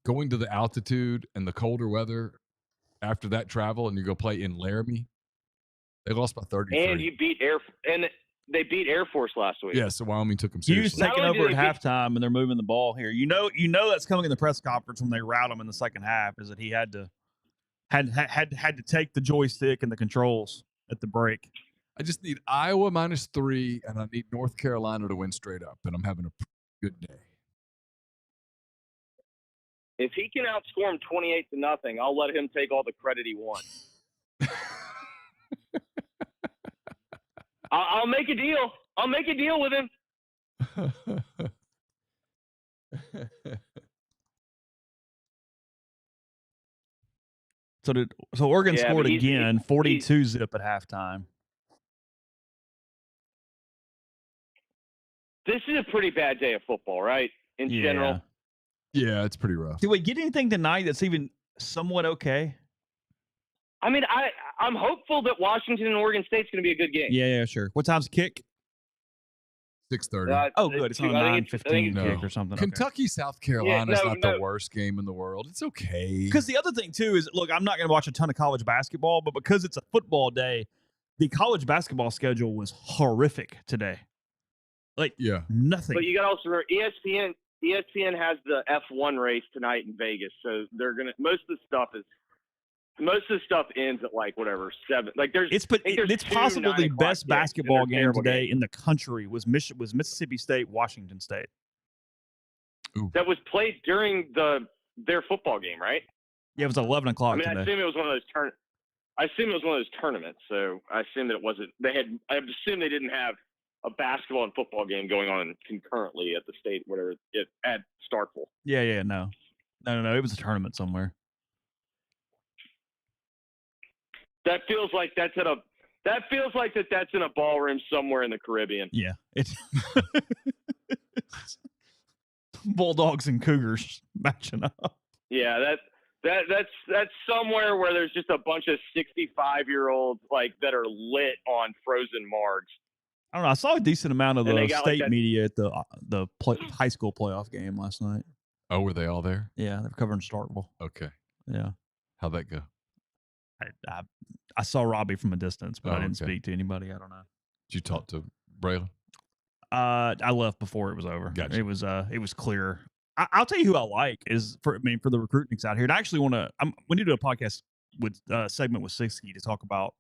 going to the altitude and the colder weather after that travel, and you go play in Laramie, they lost by 33. And they beat Air Force last week. Yeah, so Wyoming took them Hughes seriously. taking over at halftime, and they're moving the ball here. You know that's coming in the press conference when they rout him in the second half. Is that he had to take the joystick and the controls at the break. I just need Iowa minus 3, and I need North Carolina to win straight up, and I'm having a good day. If he can outscore him 28-0, I'll let him take all the credit he won. I'll make a deal. I'll make a deal with him. So Oregon scored again, 42-zip at halftime. This is a pretty bad day of football, right? In general. Yeah, it's pretty rough. Did we get anything tonight that's even somewhat okay? I mean, I'm hopeful that Washington and Oregon State's going to be a good game. Yeah, sure. What time's the kick? 6:30. Oh, good. It's on a 9:15 kick or something. Kentucky, South Carolina is not the worst game in the world. It's okay. Because the other thing, too, is, look, I'm not going to watch a ton of college basketball, but because it's a football day, the college basketball schedule was horrific today. Like, nothing. But you got to also remember, ESPN has the F1 race tonight in Vegas, so they're going to – most of the stuff ends at like whatever 7. Like it's possibly the best basketball game today in the country was Mississippi State, Washington State. Ooh. That was played during their football game, right? Yeah, it was 11 o'clock. I mean, today. I assume it was one of those tournaments. So I assume that it wasn't. I assume they didn't have a basketball and football game going on concurrently at the state, whatever at Starkville. Yeah. No. It was a tournament somewhere. That feels like that's in a ballroom somewhere in the Caribbean. Yeah, it's Bulldogs and Cougars matching up. Yeah, that's somewhere where there's just a bunch of 65-year-olds like that are lit on frozen margs. I don't know. I saw a decent amount of the state media at the high school playoff game last night. Oh, were they all there? Yeah, they were covering Starkville. Okay. Yeah. How'd that go? I saw Robbie from a distance, but I didn't okay. speak to anybody. I don't know. Did you talk to Braylon? I left before it was over. Gotcha. It was clear I'll tell you who I like is for the recruiting side here. And I actually want to. We need to do a podcast with segment with Sixky to talk about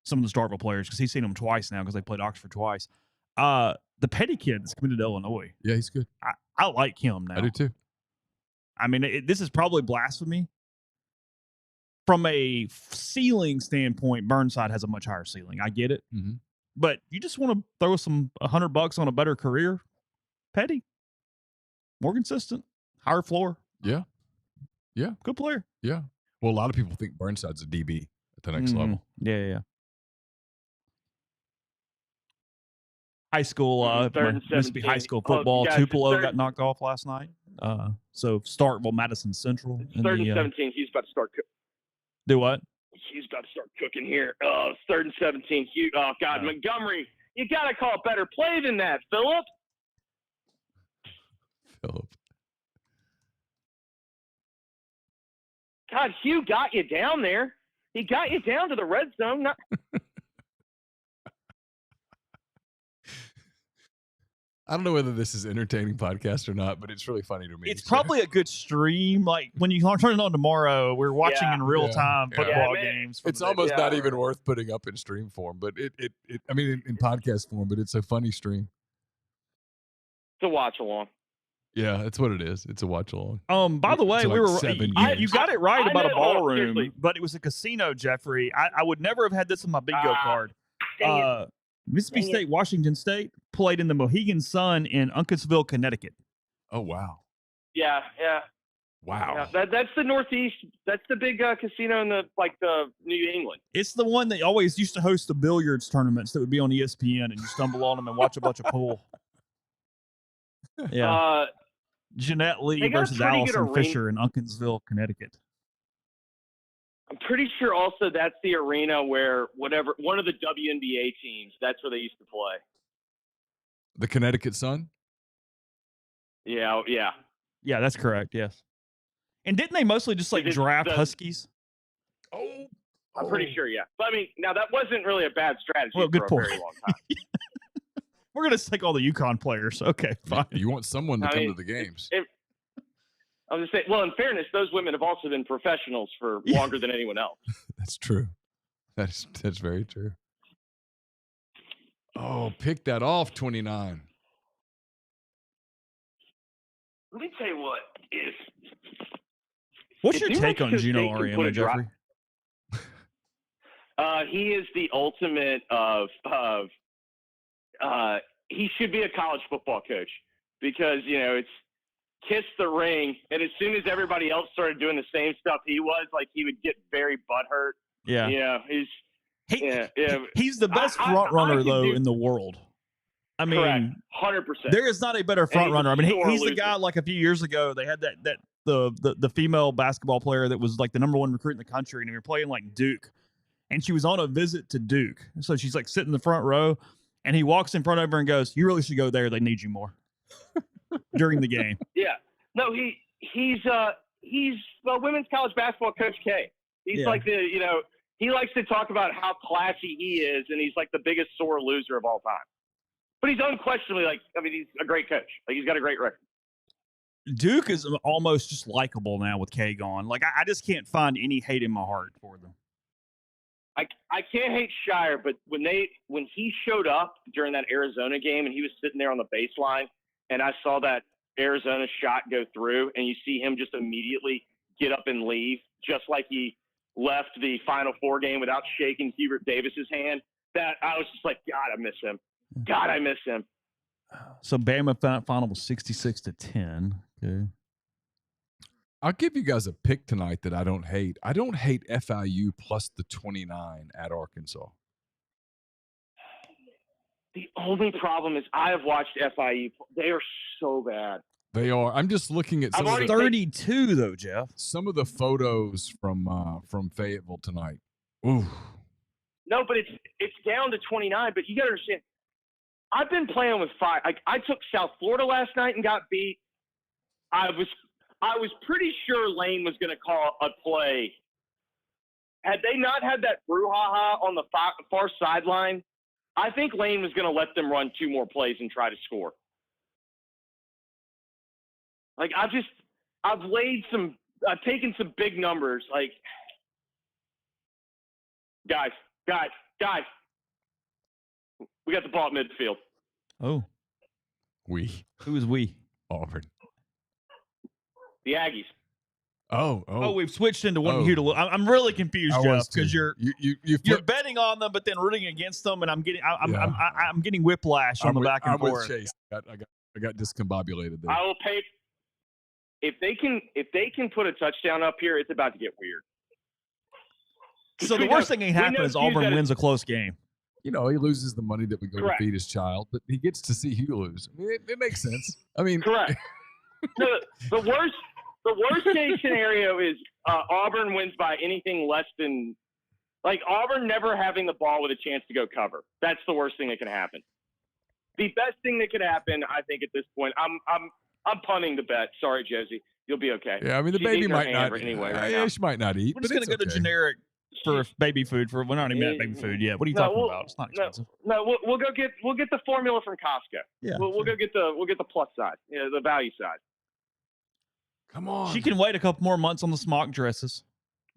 some of the Starkville players because he's seen them twice now because they played Oxford twice. The Petty kid that's committed to Illinois. Yeah, he's good. I like him now. I do too. I mean, this is probably blasphemy. From a ceiling standpoint, Burnside has a much higher ceiling. I get it. Mm-hmm. But you just want to throw some $100 on a better career? Petty. More consistent. Higher floor. Yeah. Yeah. Good player. Yeah. Well, a lot of people think Burnside's a DB at the next level. Yeah. High school, Mississippi high school football. Tupelo got knocked off last night. So Starkville, Madison Central. It's 3rd and 17. He's about to start do what? He's about to start cooking here. Oh, it's 3rd and 17. Oh, God, Montgomery, you got to call a better play than that, Phillip. God, Hugh got you down there. He got you down to the red zone. I don't know whether this is entertaining podcast or not, but it's really funny to me. It's probably a good stream. Like when you turn it on tomorrow, we're watching in real time football games. It's almost not even worth putting up in stream form, but I mean, in podcast form, but it's a funny stream. It's a watch along. Yeah, that's what it is. It's a watch along. By the way, you got it right about a ballroom, but it was a casino, Jeffrey. I would never have had this on my bingo card. Mississippi State, Washington State played in the Mohegan Sun in Uncasville, Connecticut. Oh, wow. Yeah. Wow. Yeah, that's the Northeast. That's the big casino in the New England. It's the one that always used to host the billiards tournaments that would be on ESPN, and you stumble on them and watch a bunch of pool. Yeah. Jeanette Lee versus Allison Fisher in Uncasville, Connecticut. I'm pretty sure also that's the arena where one of the WNBA teams, that's where they used to play. The Connecticut Sun? Yeah. Yeah, that's correct, yes. And didn't they mostly just draft Huskies? Oh. I'm pretty sure, yeah. But I mean, now that wasn't really a bad strategy for a very long time. We're going to take all the UConn players. Okay, fine. You want someone to come to the games. I was just saying, well, in fairness, those women have also been professionals for longer than anyone else. That's true. That's very true. Oh, pick that off, 29. Let me tell you what What's your take on Gino Auriemma, Jeffrey? He is the ultimate of he should be a college football coach because, it's kiss the ring. And as soon as everybody else started doing the same stuff he was, he would get very butthurt. Yeah. Yeah. He's the best front runner, in the world. I mean, correct. 100%. There is not a better front runner. I mean, he's the guy, a few years ago, they had the female basketball player that was the number one recruit in the country, and we were playing Duke. And she was on a visit to Duke. So she's sitting in the front row, and he walks in front of her and goes, "You really should go there. They need you more." During the game. Yeah. No, he's women's college basketball coach K. He's he likes to talk about how classy he is, and he's the biggest sore loser of all time. But he's unquestionably he's a great coach. He's got a great record. Duke is almost just likable now with K gone. I just can't find any hate in my heart for them. I can't hate Shire, but when he showed up during that Arizona game and he was sitting there on the baseline, and I saw that Arizona shot go through, and you see him just immediately get up and leave, just like he left the Final Four game without shaking Hubert Davis's hand. That I was just God, I miss him. God, I miss him. So Bama final was 66-10. Okay. I'll give you guys a pick tonight that I don't hate. I don't hate FIU plus the 29 at Arkansas. The only problem is I have watched FIU. They are so bad. They are. I'm just looking at some of the 32 though, Jeff. Some of the photos from Fayetteville tonight. Ooh. No, but it's down to 29. But you got to understand, I've been playing with fire. I took South Florida last night and got beat. I was pretty sure Lane was going to call a play. Had they not had that brouhaha on the far sideline, I think Lane was going to let them run two more plays and try to score. Like I've taken some big numbers. Like, guys, we got the ball at midfield. Oh, who is we? Auburn. The Aggies. Oh, we've switched into one here to look. I'm really confused, Jeff, because you're betting on them, but then rooting against them, and I'm getting whiplash on the back and forth. Chase. I got discombobulated there. I will pay if they can put a touchdown up here. It's about to get weird. So the worst thing that can happen is Auburn wins a close game. You know, he loses the money that we go Correct. to feed his child, but he gets to see Hugh lose. I mean, it makes sense. I mean, correct. The worst case scenario is Auburn wins by anything less than, like, Auburn never having the ball with a chance to go cover. That's the worst thing that can happen. The best thing that could happen, I think, at this point, I'm punting the bet. Sorry, Josie, you'll be okay. Yeah, I mean, the baby might not. Anyway, she might not eat. We're just gonna go to generic for baby food. We're not even at baby food yet. What are you talking about? It's not expensive. No, we'll get the formula from Costco. Yeah, we'll go get the plus side, the value side. Come on. She can wait a couple more months on the smock dresses.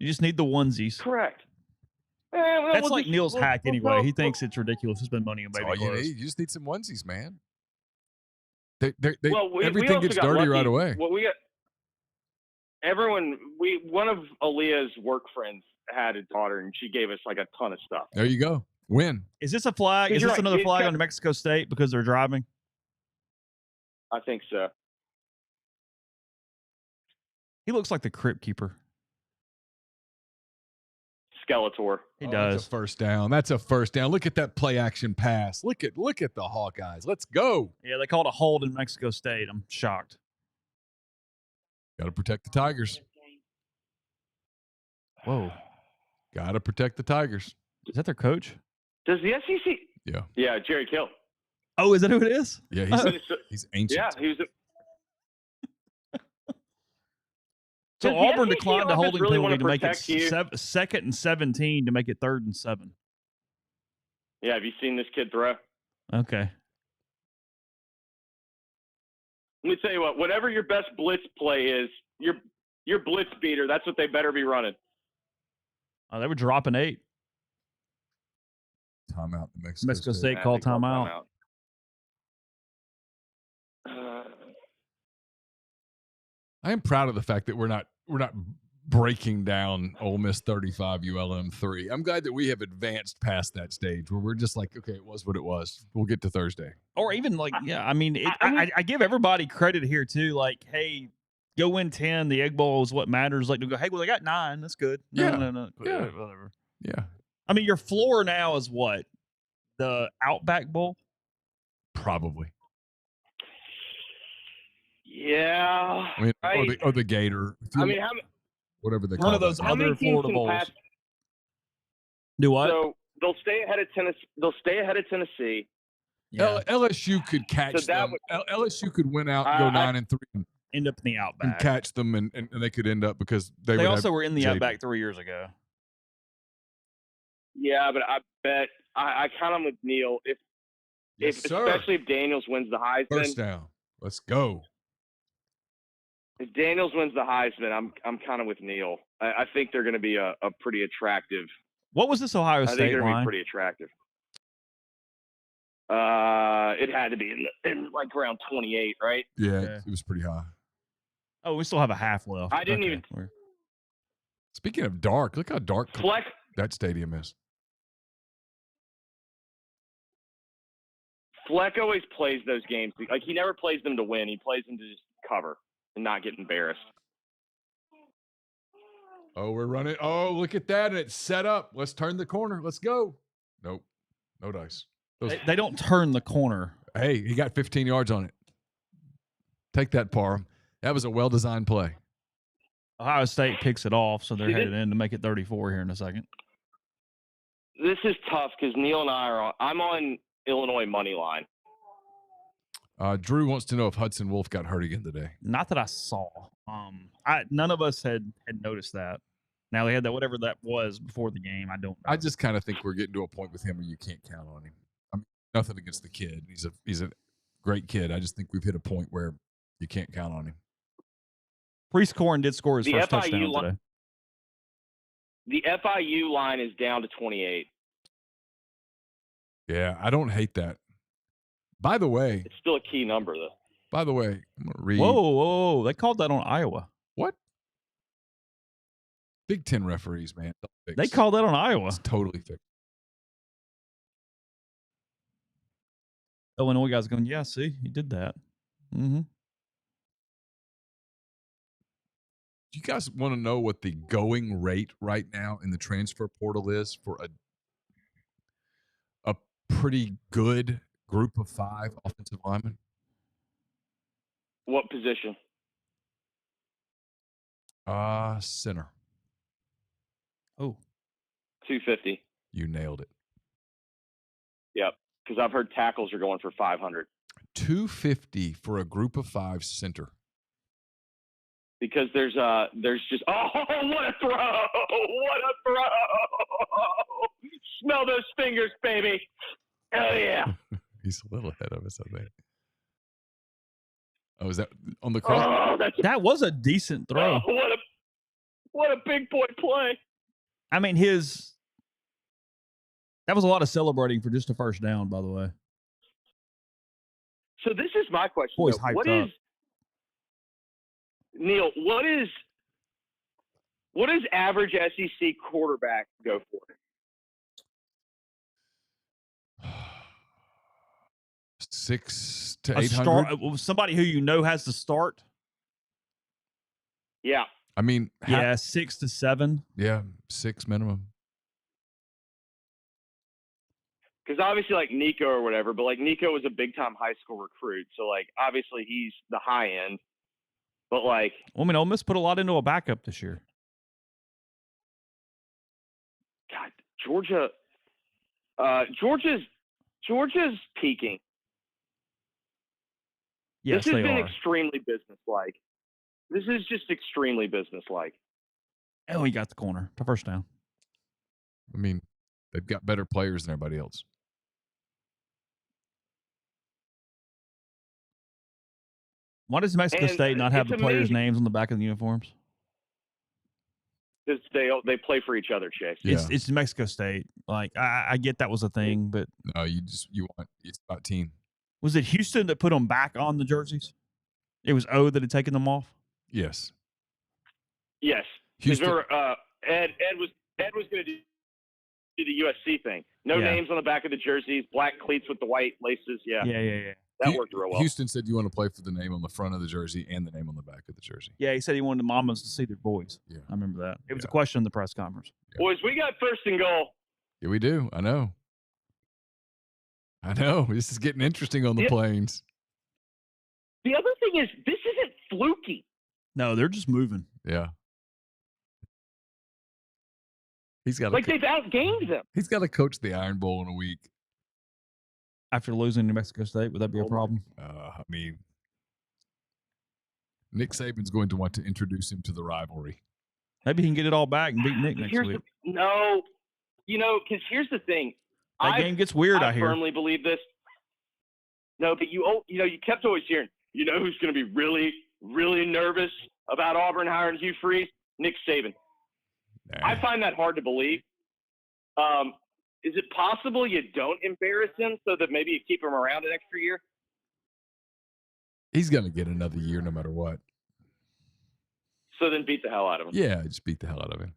You just need the onesies. Correct. That's like Neal's hack anyway. He thinks it's ridiculous to spend money on baby clothes. You just need some onesies, man. We everything gets dirty lucky. right away. Well, one of Aaliyah's work friends had a daughter, and she gave us like a ton of stuff. There you go. Win. Is this a flag? Is this another flag on New Mexico State because they're driving? I think so. He looks like the Crypt Keeper. Skeletor. He does. That's a first down. That's a first down. Look at that play action pass. Look at the Hawkeyes. Let's go. Yeah, they called a hold in Mexico State. I'm shocked. Got to protect the Tigers. Whoa. Got to protect the Tigers. Is that their coach? Does the SEC? Yeah. Yeah, Jerry Kill. Oh, is that who it is? Yeah, he's ancient. Yeah, So Auburn declined a holding really penalty to make it 2nd and 17 to make it 3rd and 7. Yeah, have you seen this kid throw? Okay. Let me tell you what. Whatever your best blitz play is, your blitz beater. That's what they better be running. Oh, they were dropping 8. Timeout. Mexico State called timeout. I am proud of the fact that we're not breaking down Ole Miss 35, ULM 3. I'm glad that we have advanced past that stage where we're just like, okay, it was what it was. We'll get to Thursday. Or even like, yeah, I mean, I give everybody credit here too. Like, hey, go win 10. The Egg Bowl is what matters. Like, to go, hey, well, they got 9. That's good. No. Yeah. Whatever. Yeah. I mean, your floor now is what? The Outback Bowl? Probably. Yeah. I mean, or the Gator. I mean, whatever they call one of those other Florida bowls. Do what? So they'll stay ahead of Tennessee. Yeah. LSU could catch them. LSU could win out, go 9-3, and end up in the Outback, and catch them, and they could end up because they also were in the Outback 3 years ago. Yeah, but I bet I count on with Neal especially if Daniels wins the Heisman. First down. Let's go. If Daniels wins the Heisman, I'm kind of with Neal. I think they're going to be a pretty attractive. What was this Ohio State line? I think they're going to be pretty attractive. It had to be in like around 28, right? Yeah, it was pretty high. Oh, we still have a half left. I didn't even. Speaking of dark, look how dark that stadium is. Fleck always plays those games. Like, he never plays them to win. He plays them to just cover and not get embarrassed. Oh, we're running. Oh, look at that. And it's set up. Let's turn the corner. Let's go. Nope. No dice. They don't turn the corner. Hey, he got 15 yards on it. Take that, Parham. That was a well-designed play. Ohio State picks it off, so they're headed in to make it 34 here in a second. This is tough because Neal and I'm on Illinois money line. Drew wants to know if Hudson Wolf got hurt again today. Not that I saw. None of us had noticed that. Now they had that whatever that was before the game. I don't know. I just kind of think we're getting to a point with him where you can't count on him. I mean, nothing against the kid. He's a great kid. I just think we've hit a point where you can't count on him. Priest Corn did score his The first FIU touchdown li- today. The FIU line is down to 28. Yeah, I don't hate that. By the way, It's still a key number, though. I'm going to read. Whoa. They called that on Iowa. What? Big Ten referees, man. They called that on Iowa. It's totally fixed. Illinois guys going, yeah, see, he did that. Mm-hmm. Do you guys want to know what the going rate right now in the transfer portal is for a pretty good group of 5 offensive linemen? What position? Center. Oh. 250. You nailed it. Yep. Because I've heard tackles are going for 500. 250 for a group of 5 center. Because there's just what a throw! What a throw! Smell those fingers, baby! Hell yeah! He's a little ahead of us, I think. Oh, is that on the cross? Oh, that was a decent throw. Oh, what a big boy play! I mean, that was a lot of celebrating for just a first down, by the way. So this is my question. Boy's though. hyped up. Neal, what does average SEC quarterback go for? 600 to 800. Somebody who you know has to start. Yeah. I mean, 6 to 7. Yeah, 6 minimum. Because obviously, like Nico or whatever, but like Nico was a big time high school recruit, so like obviously he's the high end. But like, well, I mean, Ole Miss put a lot into a backup this year. God, Georgia's peaking. Yes, this has they been are. extremely businesslike. This is just extremely businesslike. Oh, he got the corner. The first down. I mean, they've got better players than everybody else. Why does Mexico State not have the players' names on the back of the uniforms? Because they play for each other, Chase. Yeah. It's Mexico State. Like I get that was a thing, but no, it's about team. Was it Houston that put them back on the jerseys? It was O that had taken them off. Yes. Yes. Houston. Ed was going to do the USC thing. No names on the back of the jerseys, black cleats with the white laces. Yeah. That worked real well. Houston said you want to play for the name on the front of the jersey and the name on the back of the jersey. Yeah, he said he wanted the mamas to see their boys. Yeah. I remember that. It was a question in the press conference. Yeah. Boys, we got first and goal. Yeah, we do. I know. This is getting interesting on the plains. The other thing is, this isn't fluky. No, they're just moving. Yeah. He's got they've outgained them. He's got to coach the Iron Bowl in a week. After losing to New Mexico State, would that be a problem? I mean, Nick Saban's going to want to introduce him to the rivalry. Maybe he can get it all back and beat Nick next week. No, because here's the thing. That game gets weird, I hear. I firmly believe this. No, but you kept always hearing, who's going to be really, really nervous about Auburn hiring Hugh Freeze? Nick Saban. Nah. I find that hard to believe. Is it possible you don't embarrass him so that maybe you keep him around an extra year? He's going to get another year no matter what. So then beat the hell out of him. Yeah, just beat the hell out of him.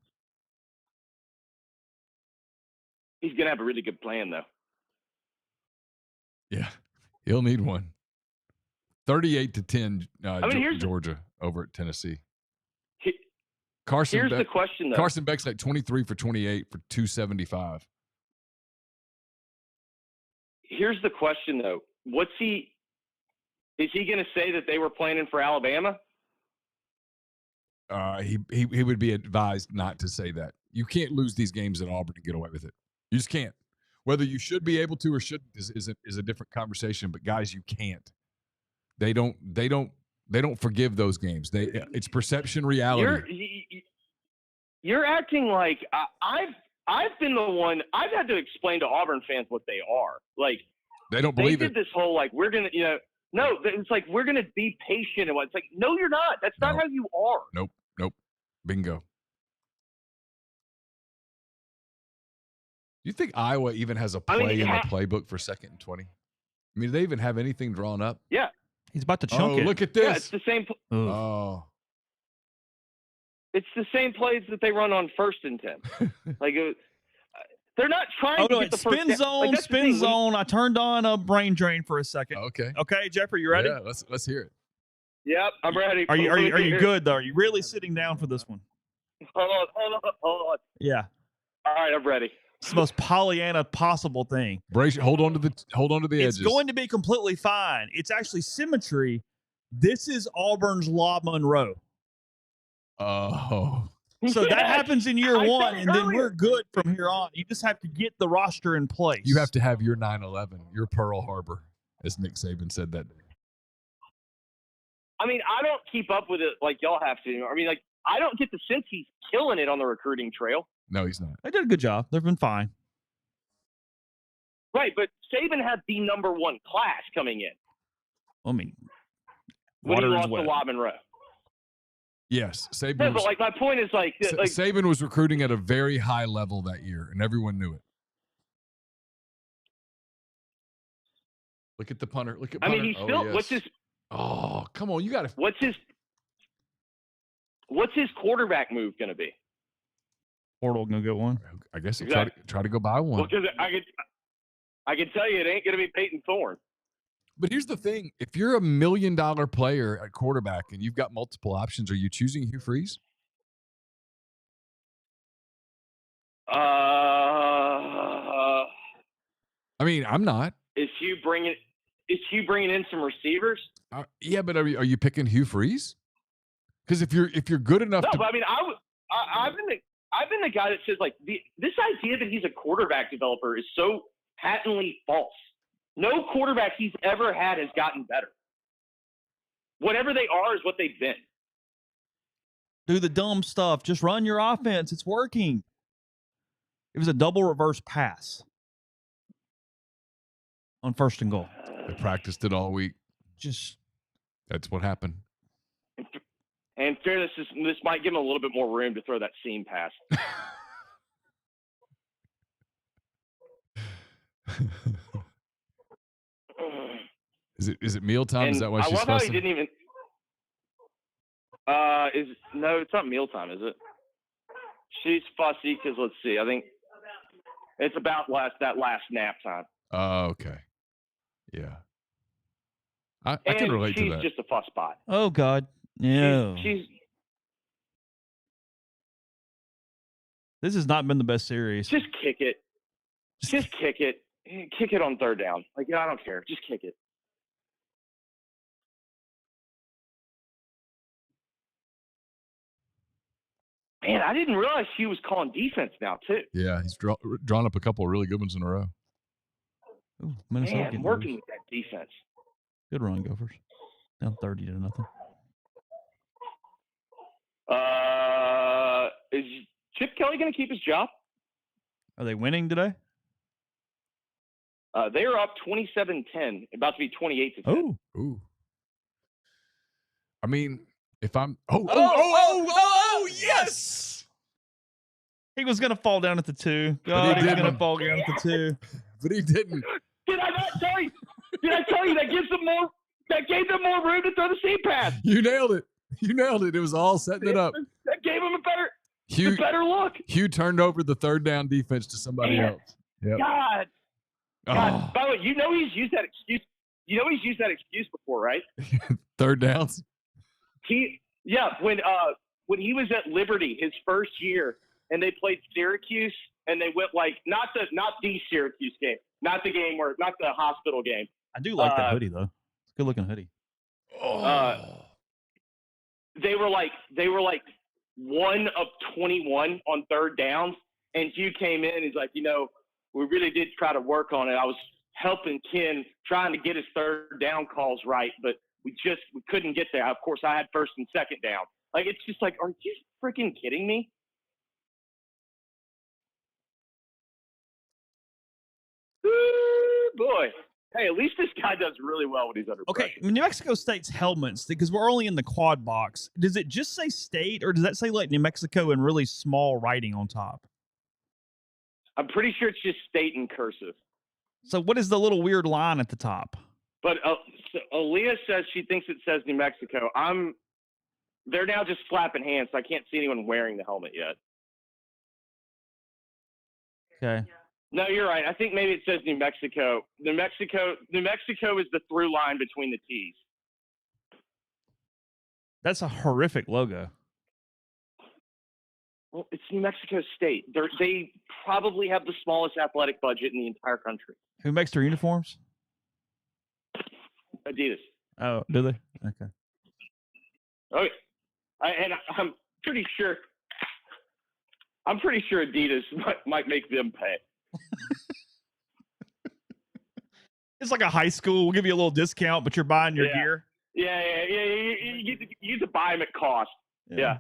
He's going to have a really good plan, though. Yeah, he'll need one. 38-10, Georgia over at Tennessee. Here's the question, though. Carson Beck's like 23 for 28 for 275. Here's the question, though. Is he going to say that they were planning for Alabama? He would be advised not to say that. You can't lose these games at Auburn and get away with it. You just can't. Whether you should be able to or shouldn't is a different conversation. But guys, you can't. They don't forgive those games. It's perception reality. You're acting like I've been the one. I've had to explain to Auburn fans what they are. Like they don't believe it. They did this whole like we're gonna No, it's like we're going to be patient. And it's like, no, you're not. That's not how you are. Nope. Bingo. Do you think Iowa even has a play in the playbook for 2nd and 20? I mean, do they even have anything drawn up? Yeah. He's about to chunk it. Look at this. Yeah, it's the same. It's the same plays that they run on 1st and 10. Like, they're not trying to get the spin first zone, spin zone. I turned on a brain drain for a second. Okay. Okay, Jeffrey, you ready? Yeah, let's hear it. Yep, I'm ready. Are you good though? Are you really sitting down for this one? Hold on. Yeah. All right, I'm ready. It's the most Pollyanna possible thing. Brace, hold on to the edges. It's going to be completely fine. It's actually symmetry. This is Auburn's La Monroe. Oh. So that happens in year one, and then we're good from here on. You just have to get the roster in place. You have to have your 9/11, your Pearl Harbor, as Nick Saban said that day. I mean, I don't keep up with it like y'all have to. I mean, like, I don't get the sense he's killing it on the recruiting trail. No, he's not. They did a good job. They've been fine. Right, but Saban had the #1 class coming in. I mean, when he lost to La Monroe. Yes, Saban. Yeah, but like my point is like Saban was recruiting at a very high level that year, and everyone knew it. Look at the punter. Look at punter. I mean, he's still. Yes. What's his? Oh, come on! You got to. What's his quarterback move going to be? Portal gonna get one. I guess he'll try to go buy one. Well, because I can tell you it ain't going to be Peyton Thorne. But here's the thing: if you're $1 million player at quarterback and you've got multiple options, are you choosing Hugh Freeze? I mean, I'm not. Is Hugh bringing in some receivers? Yeah, but are you picking Hugh Freeze? Because if you're good enough, no. But I mean, I've been the guy that says like this idea that he's a quarterback developer is so patently false. No quarterback he's ever had has gotten better. Whatever they are is what they've been. Do the dumb stuff. Just run your offense. It's working. It was a double reverse pass on 1st and goal. They practiced it all week. That's what happened. And fairness, this might give him a little bit more room to throw that seam pass. Is it mealtime? Is that why she's fussing? I love how he didn't even. No, it's not mealtime, is it? She's fussy because let's see. I think it's about that last nap time. Oh, okay. Yeah. I can relate to that. She's just a fuss pot. Oh God, no. This has not been the best series. Just kick it. Just kick it. Kick it on 3rd down. Like, I don't care. Just kick it. Man, I didn't realize he was calling defense now, too. Yeah, he's drawn up a couple of really good ones in a row. Ooh, Minnesota working with that defense. Good run, Gophers. Down 30-0. Is Chip Kelly going to keep his job? Are they winning today? They are up 27-10, about to be 28-10. Ooh. I mean, if I'm yes! He was gonna fall down at the 2. God, he was gonna fall down at the 2. But he didn't. Did I not tell you? Did I tell you that gives them more? That gave them more room to throw the seam pass. You nailed it. It was all setting it up. That gave him a better look. Hugh turned over the 3rd down defense to somebody else. Yep. God. By the way, you know he's used that excuse. You know he's used that excuse before, right? 3rd downs. When he was at Liberty his first year, and they played Syracuse, and they went like not the Syracuse game, not the hospital game. I do like that hoodie though. It's a good looking hoodie. They were like 1 of 21 on 3rd downs, and Hugh came in and he's like, we really did try to work on it. I was helping Ken trying to get his 3rd down calls right, but we couldn't get there. Of course, I had 1st and 2nd down. Like, it's just like, are you freaking kidding me? Ooh, boy. Hey, at least this guy does really well when he's under Okay, pressure. New Mexico State's helmets, because we're only in the quad box. Does it just say state, or does that say like New Mexico in really small writing on top? I'm pretty sure it's just state in cursive. So what is the little weird line at the top? But so Aaliyah says she thinks it says New Mexico. They're now just slapping hands, so I can't see anyone wearing the helmet yet. Okay. No, you're right. I think maybe it says New Mexico. New Mexico is the through line between the T's. That's a horrific logo. Well, it's New Mexico State. They probably have the smallest athletic budget in the entire country. Who makes their uniforms? Adidas. Oh, do they? Okay. Okay. I'm pretty sure Adidas might make them pay. It's like a high school. We'll give you a little discount, but you're buying your gear. Yeah. You get to buy them at cost. Yeah.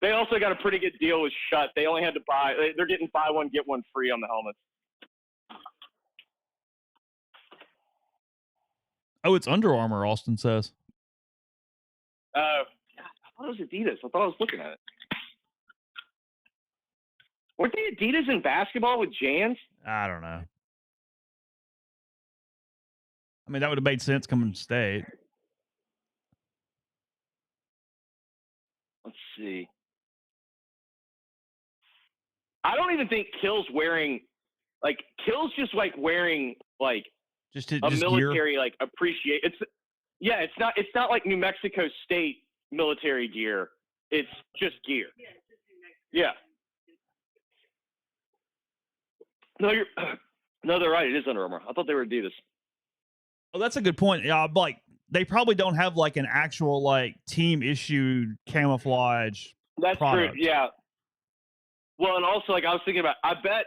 They also got a pretty good deal with Schutt. They only had to buy. They're getting buy one get one free on the helmets. Oh, it's Under Armour. Austin says. I thought it was Adidas. I thought I was looking at it. Weren't they Adidas in basketball with Jans? I don't know. I mean, that would have made sense coming to state. Let's see. I don't even think Kill's wearing Kill's just wearing just military gear? appreciate. It's not like New Mexico State military gear. It's just gear. Yeah. No, they're right. It is Under Armour. I thought they were Adidas. Oh, that's a good point. Yeah, they probably don't have an actual team issued camouflage. That's product. true. Yeah. Well, and also I was thinking about. I'd bet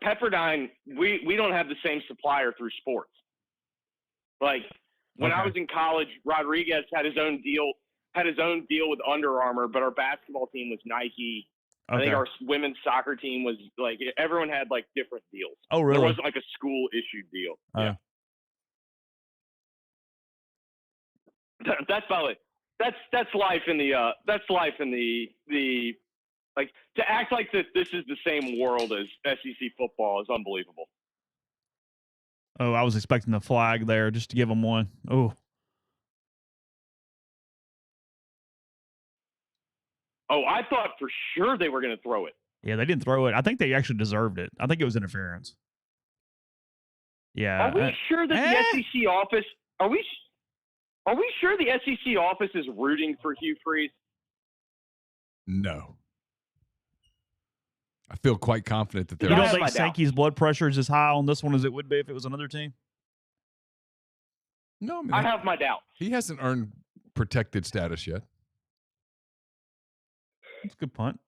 Pepperdine. We don't have the same supplier through sports. When I was in college, Rodriguez had his own deal with Under Armour, but our basketball team was Nike. Okay. I think our women's soccer team was everyone had different deals. Oh, really? There wasn't a school issued deal. Yeah. That's by the way. That's life in the to act like this is the same world as SEC football is unbelievable. Oh, I was expecting the flag there just to give them one. Oh. Oh, I thought for sure they were going to throw it. Yeah, they didn't throw it. I think they actually deserved it. I think it was interference. Yeah. Are we sure that the SEC office? Are we sure the SEC office is rooting for Hugh Freeze? No. I feel quite confident that they're. You don't think Sankey's blood pressure is as high on this one as it would be if it was another team? No, I have my doubts. He hasn't earned protected status yet. That's a good punt.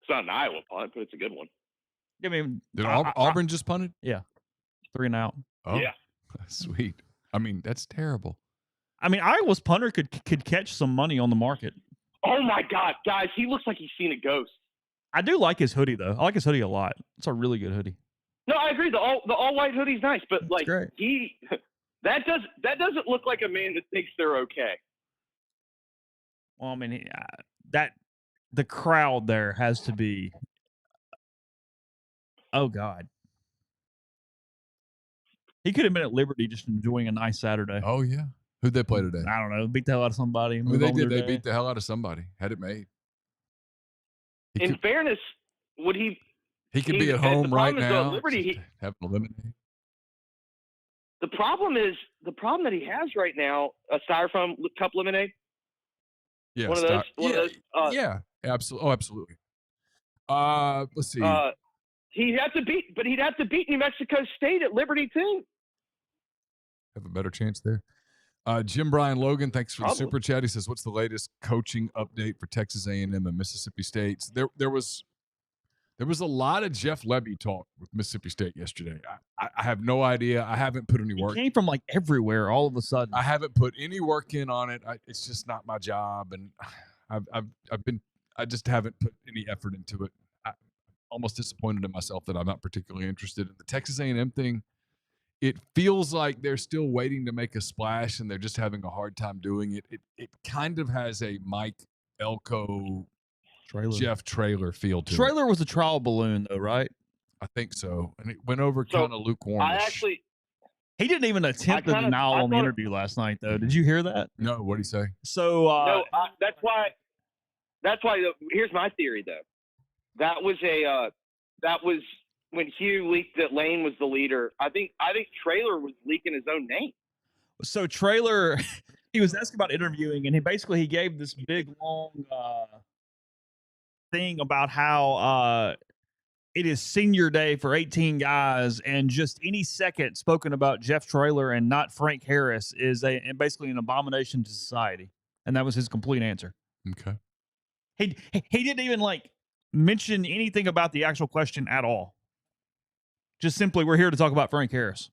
It's not an Iowa punt, but it's a good one. I mean, did Auburn just punted? Yeah, 3 and out. Oh, yeah, sweet. I mean, that's terrible. I mean, Iowa's punter could catch some money on the market. Oh my God, guys, he looks like he's seen a ghost. I do like his hoodie though. I like his hoodie a lot. It's a really good hoodie. No, I agree. The all white hoodie's nice, but great. that doesn't look like a man that thinks they're okay. Well, I mean, the crowd there has to be. Oh God, he could have been at Liberty just enjoying a nice Saturday. Oh yeah, who'd they play today? I don't know. Beat the hell out of somebody. I mean, they did. They beat the hell out of somebody. Had it made. In fairness, would he? He could be at home right now. Liberty, have a lemonade. The problem that he has right now, a styrofoam cup lemonade. Yeah, one of those. Yeah, absolutely. Oh, absolutely. Let's see. He'd have to beat New Mexico State at Liberty too. Have a better chance there. Jim Brian Logan, thanks for the super chat. He says, "What's the latest coaching update for Texas A&M and Mississippi State?" There was a lot of Jeff Lebby talk with Mississippi State yesterday. I have no idea. I haven't put any work. It came from everywhere all of a sudden. I haven't put any work in on it. It's just not my job, and I just haven't put any effort into it. I'm almost disappointed in myself that I'm not particularly interested in the Texas A&M thing. It feels like they're still waiting to make a splash, and they're just having a hard time doing it. It kind of has a Mike Elko, Jeff Traylor feel to it. Traylor was a trial balloon, though, right? I think so, and it went over kind of lukewarm. He didn't even attempt the denial on the interview last night, though. Did you hear that? No, what did he say? So no, that's why. Here's my theory, though. That was when Hugh leaked that Lane was the leader. I think Traylor was leaking his own name. So Traylor, he was asked about interviewing, and he gave this big long thing about how it is senior day for 18 guys, and just any second spoken about Jeff Traylor and not Frank Harris is basically an abomination to society. And that was his complete answer. Okay. He didn't even mention anything about the actual question at all. Just simply, we're here to talk about Frank Harris.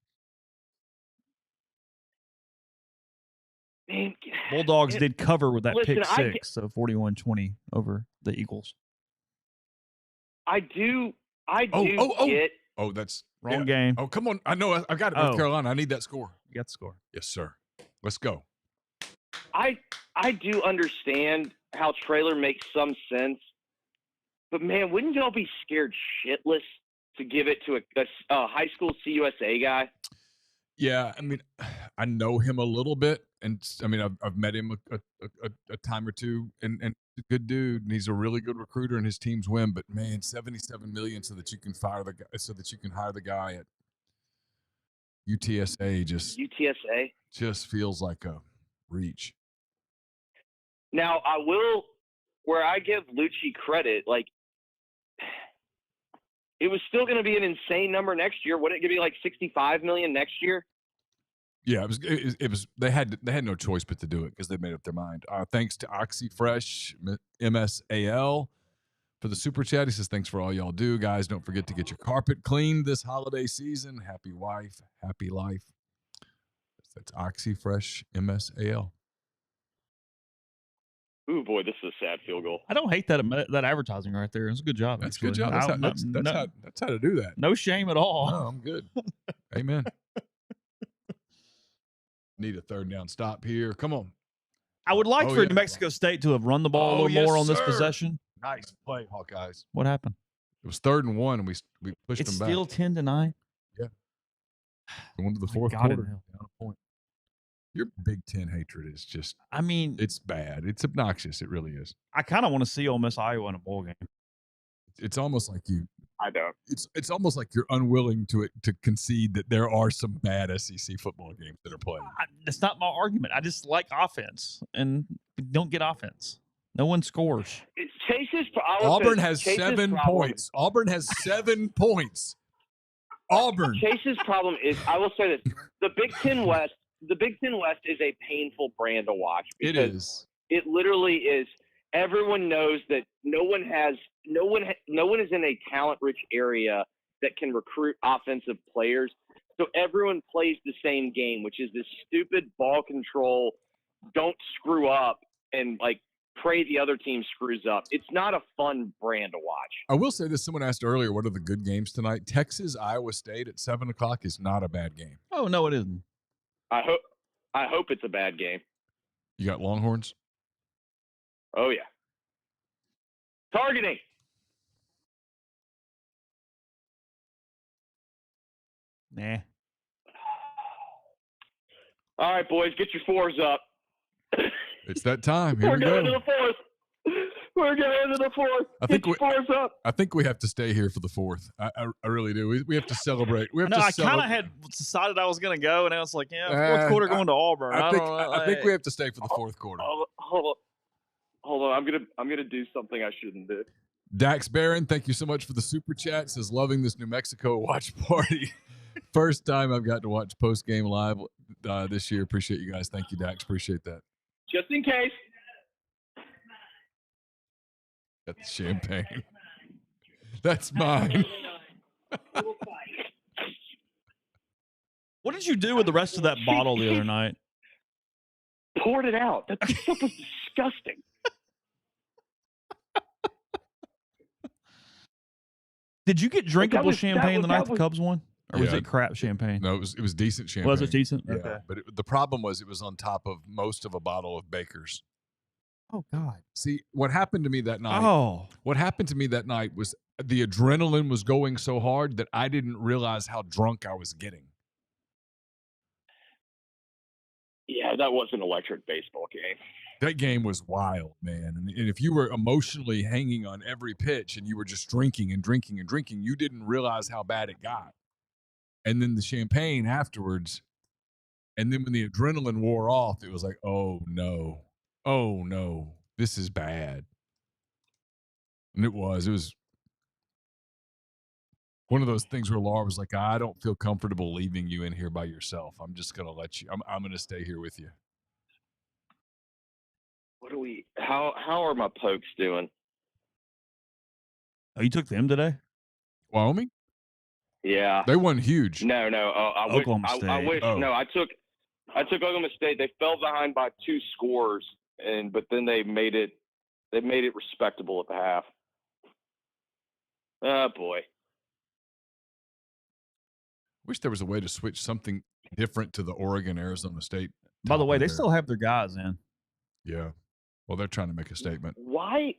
Man, Bulldogs did cover with that pick six, so 41-20 over the Eagles. I do get. Oh, that's wrong game. Oh, come on. I know. I've got it. North Carolina. I need that score. You got the score. Yes, sir. Let's go. I do understand how Traylor makes some sense, but man, wouldn't y'all be scared shitless to give it to a high school CUSA guy? Yeah, I mean, I know him a little bit, and I mean, I've met him a time or two, and he's a good dude, and he's a really good recruiter, and his teams win. But man, $77 million so that you can hire the guy at UTSA just feels like a reach. Now, where I give Lucci credit, it was still going to be an insane number next year. Wouldn't it be like $65 million next year? Yeah, it was. They had no choice but to do it because they made up their mind. Thanks to OxyFresh MSAL for the super chat. He says, "Thanks for all y'all do, guys. Don't forget to get your carpet cleaned this holiday season. Happy wife, happy life." That's OxyFresh MSAL. Ooh, boy, this is a sad field goal. I don't hate that advertising right there. It's a good job. That's a good job. That's how to do that. No shame at all. No, I'm good. Amen. Need a third down stop here. Come on. I would like for New Mexico State to have run the ball a little more on this possession. Nice play, Hawkeyes. What happened? It was 3rd and 1, and we pushed them back. It's still 10-9. Yeah. Going to the fourth quarter. Down a point. Your Big Ten hatred is just, I mean, it's bad. It's obnoxious. It really is. I kind of want to see Ole Miss Iowa in a bowl game. It's almost like I don't. It's almost like you're unwilling to concede that there are some bad SEC football games that are played. That's not my argument. I just like offense, and we don't get offense. No one scores. Auburn has 7 points. Auburn has 7 points. Auburn. Chase's problem is, I will say this: the Big Ten West is a painful brand to watch. It is. It literally is. Everyone knows that no one is in a talent-rich area that can recruit offensive players. So everyone plays the same game, which is this stupid ball control, don't screw up, and pray the other team screws up. It's not a fun brand to watch. I will say this. Someone asked earlier, what are the good games tonight? Texas, Iowa State at 7 o'clock is not a bad game. Oh, no, it isn't. I hope it's a bad game. You got Longhorns? Oh, yeah. Targeting. Nah. All right, boys, get your 4s up. It's that time. Here We're we go. going into the 4th. We're going into the 4th. Get your 4s up. I think we have to stay here for the 4th. I really do. We have to celebrate. I kind of had decided I was going to go, and I was like, fourth quarter going to Auburn. I think we have to stay for the fourth quarter. Hold on. I'm gonna do something I shouldn't do. Dax Barron, thank you so much for the super chat. Says loving this New Mexico watch party. First time I've got to watch post game live this year. Appreciate you guys. Thank you, Dax. Appreciate that. Just in case. Got the champagne. That's mine. What did you do with the rest of that bottle the other night? Poured it out. That stuff was disgusting. Did you get drinkable champagne the night the was- Cubs won? Or was Yeah. it crap champagne? No, it was decent champagne. Was it decent? Yeah, Okay. but the problem was it was on top of most of a bottle of Baker's. Oh, God. See, what happened to me that night? Oh. What happened to me that night was the adrenaline was going so hard that I didn't realize how drunk I was getting. Yeah, that was an electric baseball game. That game was wild, man. And if you were emotionally hanging on every pitch and you were just drinking and drinking and drinking, you didn't realize how bad it got. And then the champagne afterwards, and then when the adrenaline wore off, it was like, oh no, this is bad. And it was one of those things where Laura was like, I don't feel comfortable leaving you in here by yourself. I'm just gonna let you. I'm gonna stay here with you. How are my Pokes doing? Oh, you took them today? Wyoming? Yeah. They won huge. No. Oklahoma State. I wish. Oh. No, I took Oklahoma State. They fell behind by 2 scores, but then they made it respectable at the half. Oh boy. Wish there was a way to switch something different to the Oregon Arizona State. By the way, they there. still have their guys in. Yeah. Well, they're trying to make a statement. Why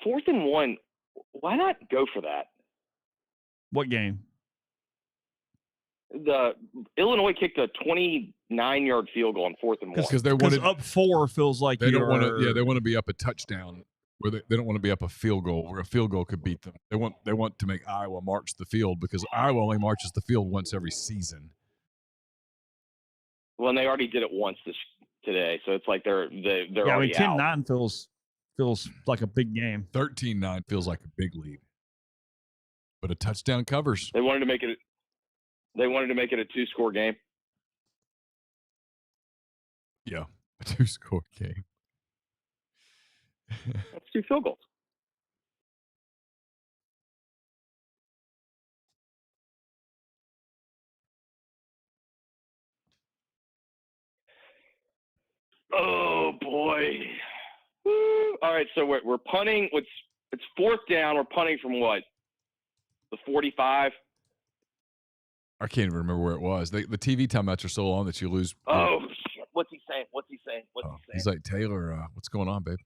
4th and 1? Why not go for that? What game? The Illinois kicked a 29-yard field goal on 4th and 1. Because they wanted up 4 feels like they don't want to. Yeah, they want to be up a touchdown. Where they don't want to be up a field goal where a field goal could beat them. They want to make Iowa march the field because Iowa only marches the field once every season. Well, and they already did it once today, so it's like they're Yeah, I already mean, out. 10-9 feels like a big game. 13-9 feels like a big lead. But a touchdown covers. They wanted to make it a 2-score game. Yeah, a 2-score game. That's 2 field goals. Oh boy! Woo. All right, so we're punting. It's 4th down. We're punting from what? The 45. I can't even remember where it was. The TV timeouts are so long that you lose. Oh shit! What's he saying? He's like, Taylor, what's going on, babe?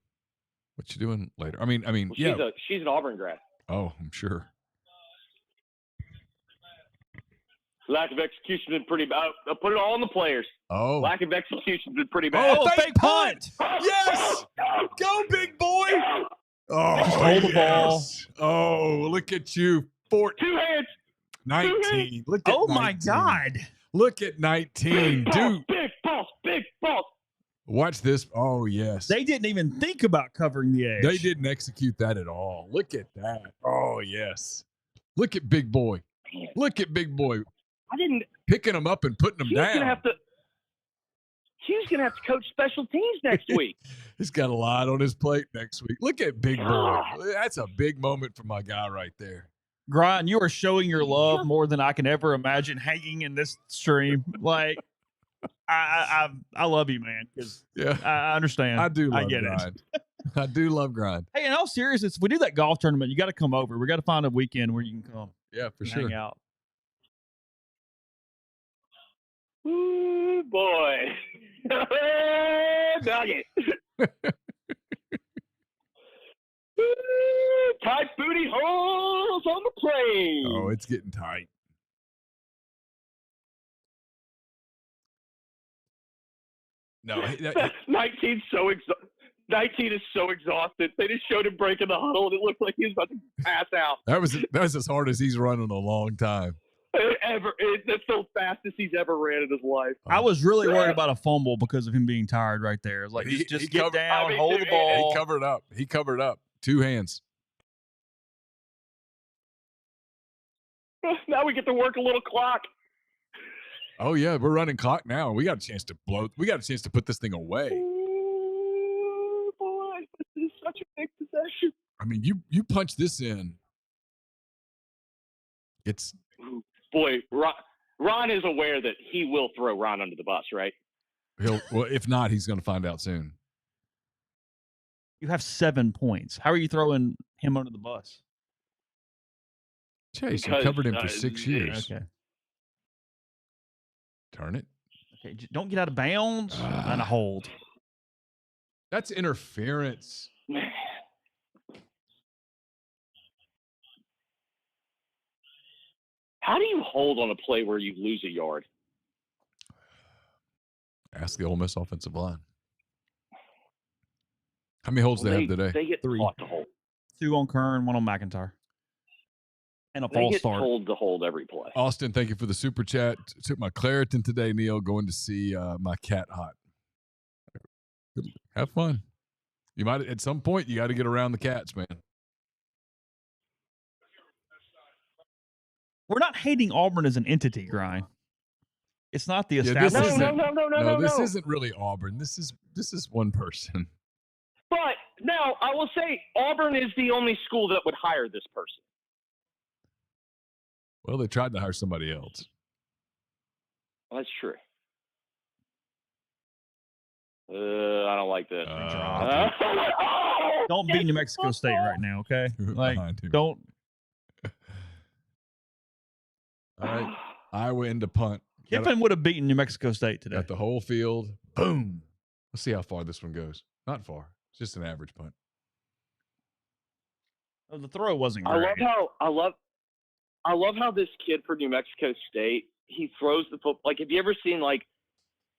What you doing later? I mean, Well, yeah. She's an Auburn grad. Oh, I'm sure. Lack of execution has been pretty bad. I'll put it all on the players. Oh. Lack of execution has been pretty bad. Oh, fake punt! Yes! Go, big boy! Oh, Just hold the ball. Oh, look at you. 2 hands. 19. Look at Oh, 19. my God. Look at 19. Dude. Big balls. Watch this. Oh, yes. They didn't even think about covering the edge. They didn't execute that at all. Look at that. Oh, yes. Look at big boy. Look at big boy. I didn't. Picking them up and putting them down. He's gonna have to coach special teams next week. He's got a lot on his plate next week. Look at big boy. That's a big moment for my guy right there. Grind, you are showing your love more than I can ever imagine hanging in this stream. Like, I love you, man, because Yeah, I understand. I do love get grind. I do love grind. Hey, in all seriousness, if we do that golf tournament, you got to come over. We got to find a weekend where you can come Yeah, for and sure. hang out. Ooh, boy. Nugget. Tight booty holes on the plane. Oh, it's getting tight. No, 19 is so exhausted. They just showed him breaking the huddle, and it looked like he was about to pass out. that was as hard as he's run in a long time. That's the fastest he's ever ran in his life. I was really worried about a fumble because of him being tired right there. Like, He just get covered- down, I mean, hold the ball. He covered up. 2 hands. Now we get to work a little clock. Oh yeah, we're running clock now. We got a chance to put this thing away. Ooh, boy, this is such a big possession. I mean, you punch this in. It's Boy, Ron is aware that he will throw Ron under the bus, right? well, if not, he's going to find out soon. You have 7 points. How are you throwing him under the bus? Chase, you covered him for 6 years. Okay. Turn it. Okay. Don't get out of bounds and a hold. That's interference. How do you hold on a play where you lose a yard? Ask the Ole Miss offensive line. How many holds they have today? They get 3. taught to hold. 2 on Kern, 1 on McIntyre. And a false start. They get told to hold every play. Austin, thank you for the super chat. Took my Claritin today, Neal, going to see my cat hot. Have fun. You might, at some point, you got to get around the cats, man. We're not hating Auburn as an entity, Grind. It's not the Yeah, this establishment. No. This isn't really Auburn. This is one person. But now I will say Auburn is the only school that would hire this person. Well, they tried to hire somebody else. Well, that's true. I don't like that. Don't beat New Mexico State right now, okay? Like, don't. All right. Iowa into punt. Kiffin would have beaten New Mexico State today. Got the whole field. Boom. Let's see how far this one goes. Not far. It's just an average punt. Oh, the throw wasn't great. I love how this kid for New Mexico State, he throws the football. Like, have you ever seen, like,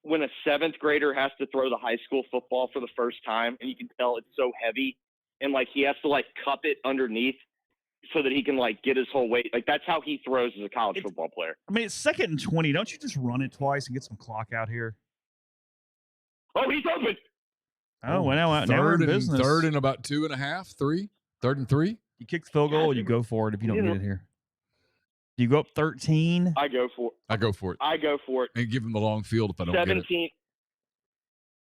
when a 7th grader has to throw the high school football for the first time, and you can tell it's so heavy, and, like, he has to, like, cup it underneath so that he can, like, get his whole weight. Like, that's how he throws as a college football player. I mean, it's 2nd and 20. Don't you just run it twice and get some clock out here? Oh, he's open. Oh, well, now we're in business. 3rd and about 2.5, 3. 3rd and 3. You kick the field goal, you go for it if you don't get it here. Do you go up 13? I go for it. And give him the long field if I don't 17.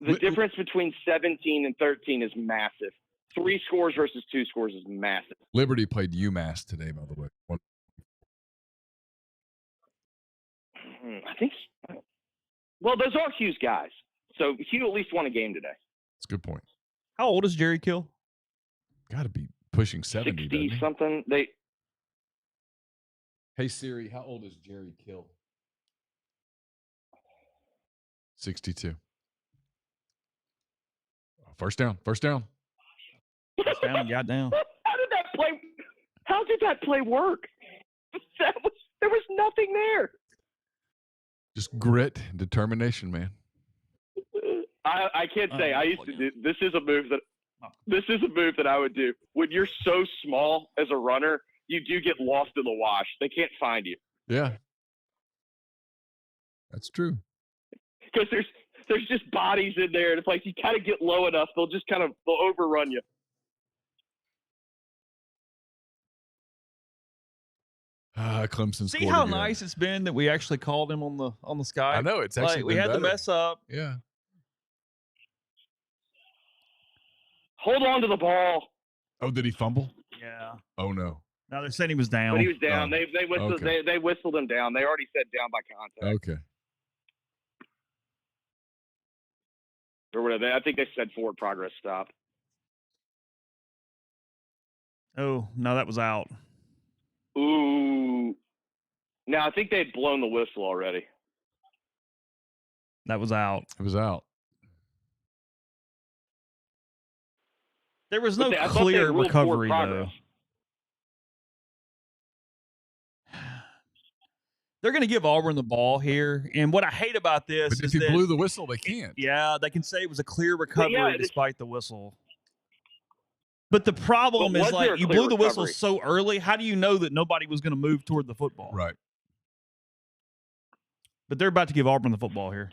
Get it. The difference between 17 and 13 is massive. 3 scores versus 2 scores is massive. Liberty played UMass today, by the way. I think. Well, those are Hugh's guys. So Hugh at least won a game today. That's a good point. How old is Jerry Kill? Got to be pushing 70. 60 something. Hey Siri, how old is Jerry Kill? 62. First down. First down, got down. How did that play work? There was nothing there. Just grit and determination, man. I can't say. I used to do. This is a move that I would do. When you're so small as a runner, you do get lost in the wash. They can't find you. Yeah, that's true. Because there's just bodies in there, and it's like you kind of get low enough, they'll overrun you. Clemson. See how nice it's been that we actually called him on the Skype. I know it's actually like, we had better. to mess up. Yeah. Hold on to the ball. Oh, did he fumble? Yeah. Oh no. No, they're saying he was down. But he was down. Oh. They whistled. Okay. They whistled him down. They already said down by contact. Okay. Or whatever. I think they said forward progress stop. Oh no, that was out. Ooh. Now I think they'd blown the whistle already. That was out. It was out. There was no clear recovery though. They're going to give Auburn the ball here, and what I hate about this but is if he that blew the whistle, they can't. Yeah, they can say it was a clear recovery despite the whistle. But the problem is, like, you blew the whistle so early. How do you know that nobody was going to move toward the football? Right. But they're about to give Auburn the football here.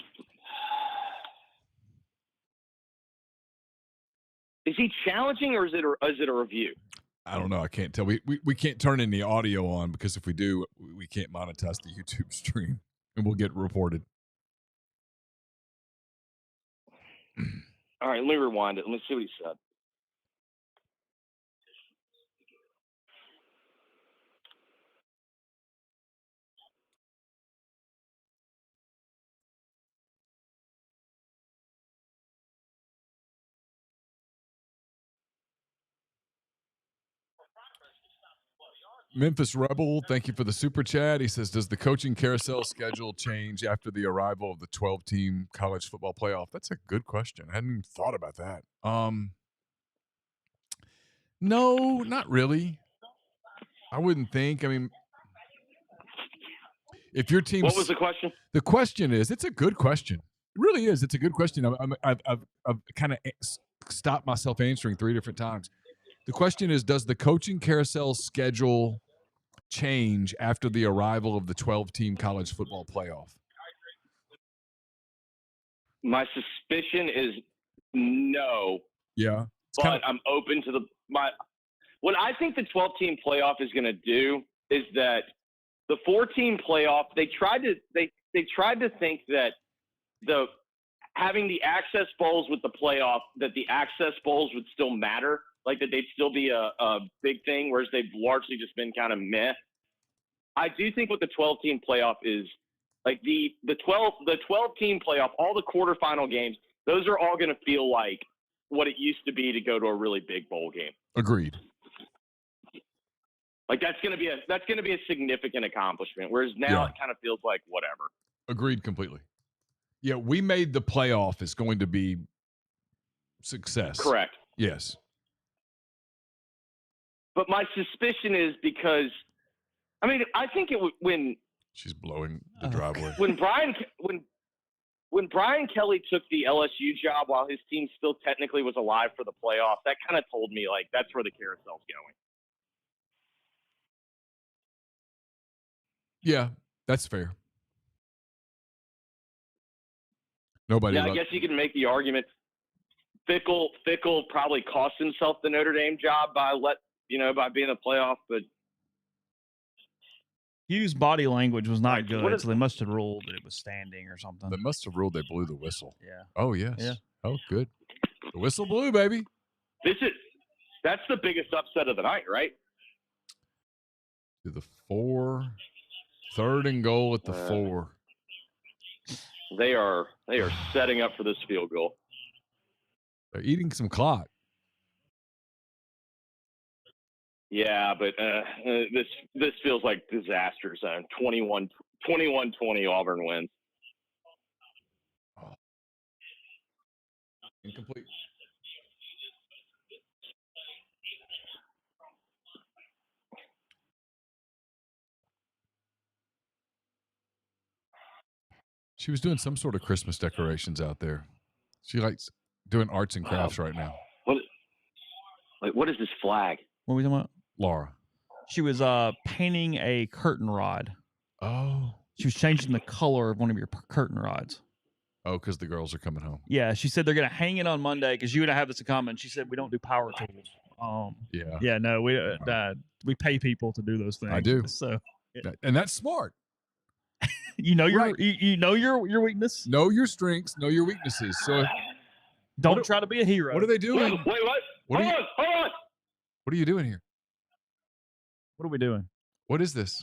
Is he challenging, or is it a review? I don't know. I can't tell. We can't turn any audio on because if we do, we can't monetize the YouTube stream, and we'll get reported. All right, let me rewind it. Let me see what he said. Memphis Rebel, thank you for the super chat. He says, does the coaching carousel schedule change after the arrival of the 12-team college football playoff? That's a good question. I hadn't even thought about that. No, not really. I wouldn't think. I mean, if your team. What was the question? The question is, it's a good question. It really is. It's a good question. I've kind of stopped myself answering 3 different times. The question is, does the coaching carousel schedule change after the arrival of the 12-team college football playoff? My suspicion is no. Yeah. But I'm open to what I think the 12-team playoff is going to do is that the 4-team playoff, they tried to think that having the access bowls with the playoff, that the access bowls would still matter, like that they'd still be a big thing, whereas they've largely just been kind of meh. I do think what the 12-team playoff is, like the 12-team playoff, all the quarterfinal games, those are all going to feel like what it used to be to go to a really big bowl game. Agreed. Like that's going to be a significant accomplishment, whereas now it kind of feels like whatever. Agreed completely. Yeah, we made the playoff is going to be success. Correct. Yes. But my suspicion is because, I mean, I think when she's blowing the driveway. When Brian Kelly took the LSU job while his team still technically was alive for the playoff, that kind of told me like that's where the carousel's going. Yeah, that's fair. Nobody. Yeah, I guess you can make the argument. Fickle probably cost himself the Notre Dame job by being a playoff, but Hugh's body language was not good, so they must have ruled that it was standing or something. They must have ruled they blew the whistle. Yeah. Oh yes. Yeah. Oh good. The whistle blew, baby. That's the biggest upset of the night, right? To the 4, 3rd and goal at the 4. They are setting up for this field goal. They're eating some clock. Yeah, but this feels like disaster zone. 21-20 Auburn wins. Oh. Incomplete. She was doing some sort of Christmas decorations out there. She likes doing arts and crafts right now. What is this flag? What are we talking about? Laura. She was painting a curtain rod. Oh. She was changing the color of one of your curtain rods. Oh, because the girls are coming home. Yeah, she said they're going to hang it on Monday because you and I have this in common. She said we don't do power tools. Yeah, no, we pay people to do those things. I do. So, and that's smart. You know your weakness. Know your strengths. Know your weaknesses. So don't try to be a hero. What are they doing? Wait, what? Hold on. What are you doing here? What are we doing? What is this?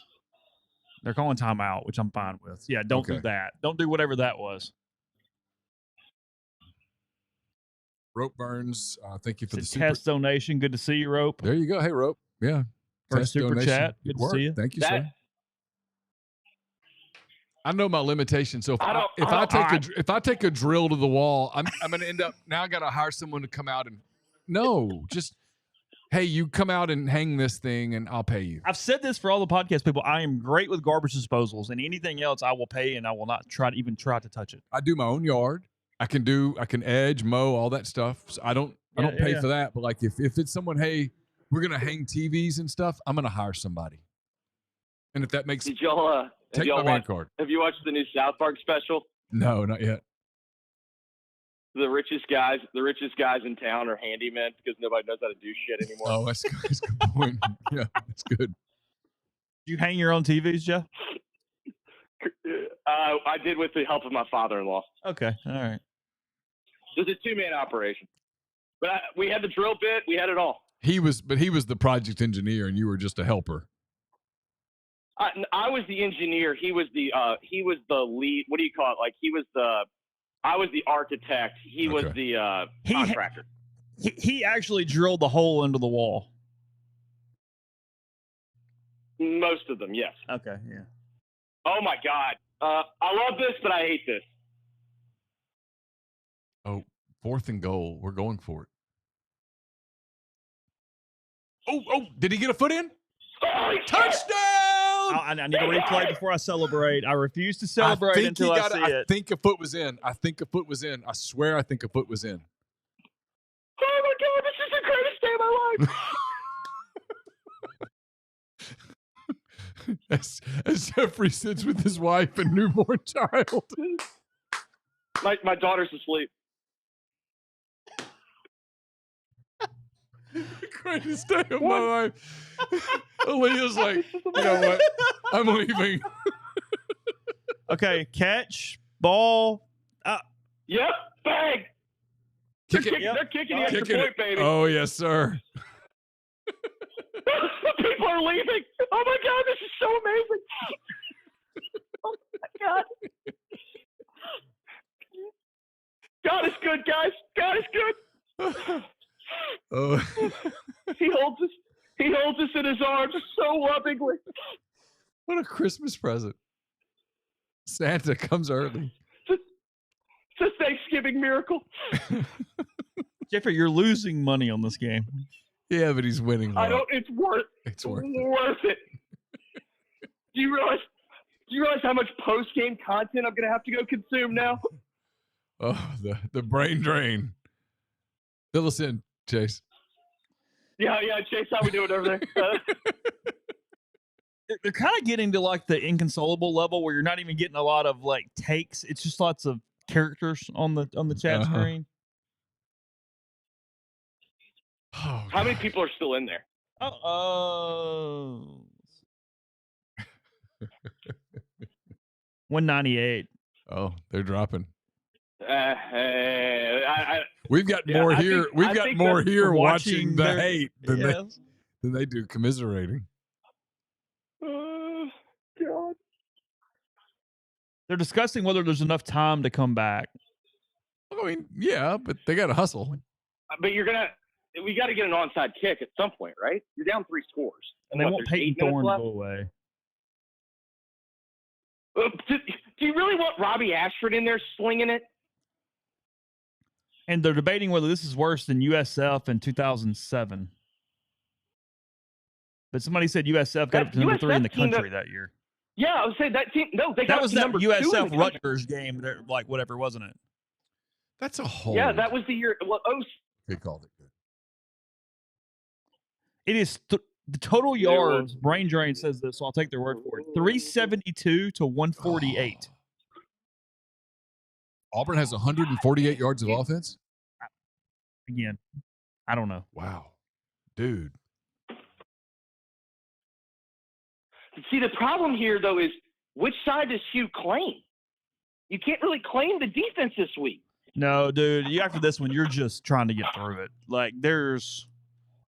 They're calling timeout, which I'm fine with. Yeah, don't do that. Don't do whatever that was. Rope Burns, thank you for the test donation. Good to see you, Rope. There you go. Hey, Rope. Yeah. First super donation. Chat. Good to see you. Thank you, sir. I know my limitations. So if I take a drill to the wall, I'm going to end up now. I got to hire someone to come out and hey, you come out and hang this thing, and I'll pay you. I've said this for all the podcast people. I am great with garbage disposals, and anything else I will pay, and I will not try to touch it. I do my own yard. I can edge, mow, all that stuff. So I don't pay for that. But like if it's someone, hey, we're gonna hang TVs and stuff, I'm gonna hire somebody. And if that makes Did y'all take my van card. Have you watched the new South Park special? No, not yet. The richest guys in town are handymen because nobody knows how to do shit anymore. Oh, that's a good point. Yeah, that's good. You hang your own TVs, Jeff? I did with the help of my father-in-law. Okay, all right. It was a 2-man operation, but we had the drill bit. We had it all. He was the project engineer, and you were just a helper. I was the engineer. He was the lead. What do you call it? Like I was the architect. He was the contractor. He actually drilled the hole into the wall. Most of them, yes. Okay, yeah. Oh my God. I love this, but I hate this. Oh, 4th and goal. We're going for it. Oh, did he get a foot in? Oh, Touchdown! I need a replay before I celebrate. I refuse to celebrate until I see it. I think a foot was in. I swear I think a foot was in. Oh my God, this is the greatest day of my life. As Jeffrey sits with his wife and newborn child. My daughter's asleep. The greatest day of my life. Aaliyah's like, you know what? I'm leaving. Okay, catch, ball. Yep, bang. They're kicking the extra point, baby. Oh, yes, sir. People are leaving. Oh my God, this is so amazing. Oh my God. God is good, guys. God is good. Oh. He holds us in his arms so lovingly. What a Christmas present. Santa comes early. It's a Thanksgiving miracle. Jeffrey, you're losing money on this game. Yeah, but he's winning. It's worth it. Do you realize how much post-game content I'm going to have to go consume now? Oh, the brain drain. Fill us in, Chase. Yeah, Chase, how we doing over there? They're kind of getting to like the inconsolable level where you're not even getting a lot of like takes. It's just lots of characters on the chat screen. Oh, how many people are still in there? 198. Oh, they're dropping. I We've got more here. We've got more here watching the hate than they do commiserating. God. They're discussing whether there's enough time to come back. I mean, yeah, but they got to hustle. But we got to get an onside kick at some point, right? You're down 3 scores. And they want Peyton Thorne to go away. Do you really want Robbie Ashford in there slinging it? And they're debating whether this is worse than USF in 2007. But somebody said USF got up to number 3 in the country that year. Yeah, I would say that team. No, they got that was that USF Rutgers game, like whatever, wasn't it? That's a whole. Yeah, that was the year. Well, they called it good. It is the total yards. Brain Drain says this, so I'll take their word for it. 372 to 148. Auburn has 148 yards of offense? Again, I don't know. Wow. Dude. See, the problem here, though, is which side does Hugh claim? You can't really claim the defense this week. No, dude. After this one, you're just trying to get through it. Like, there's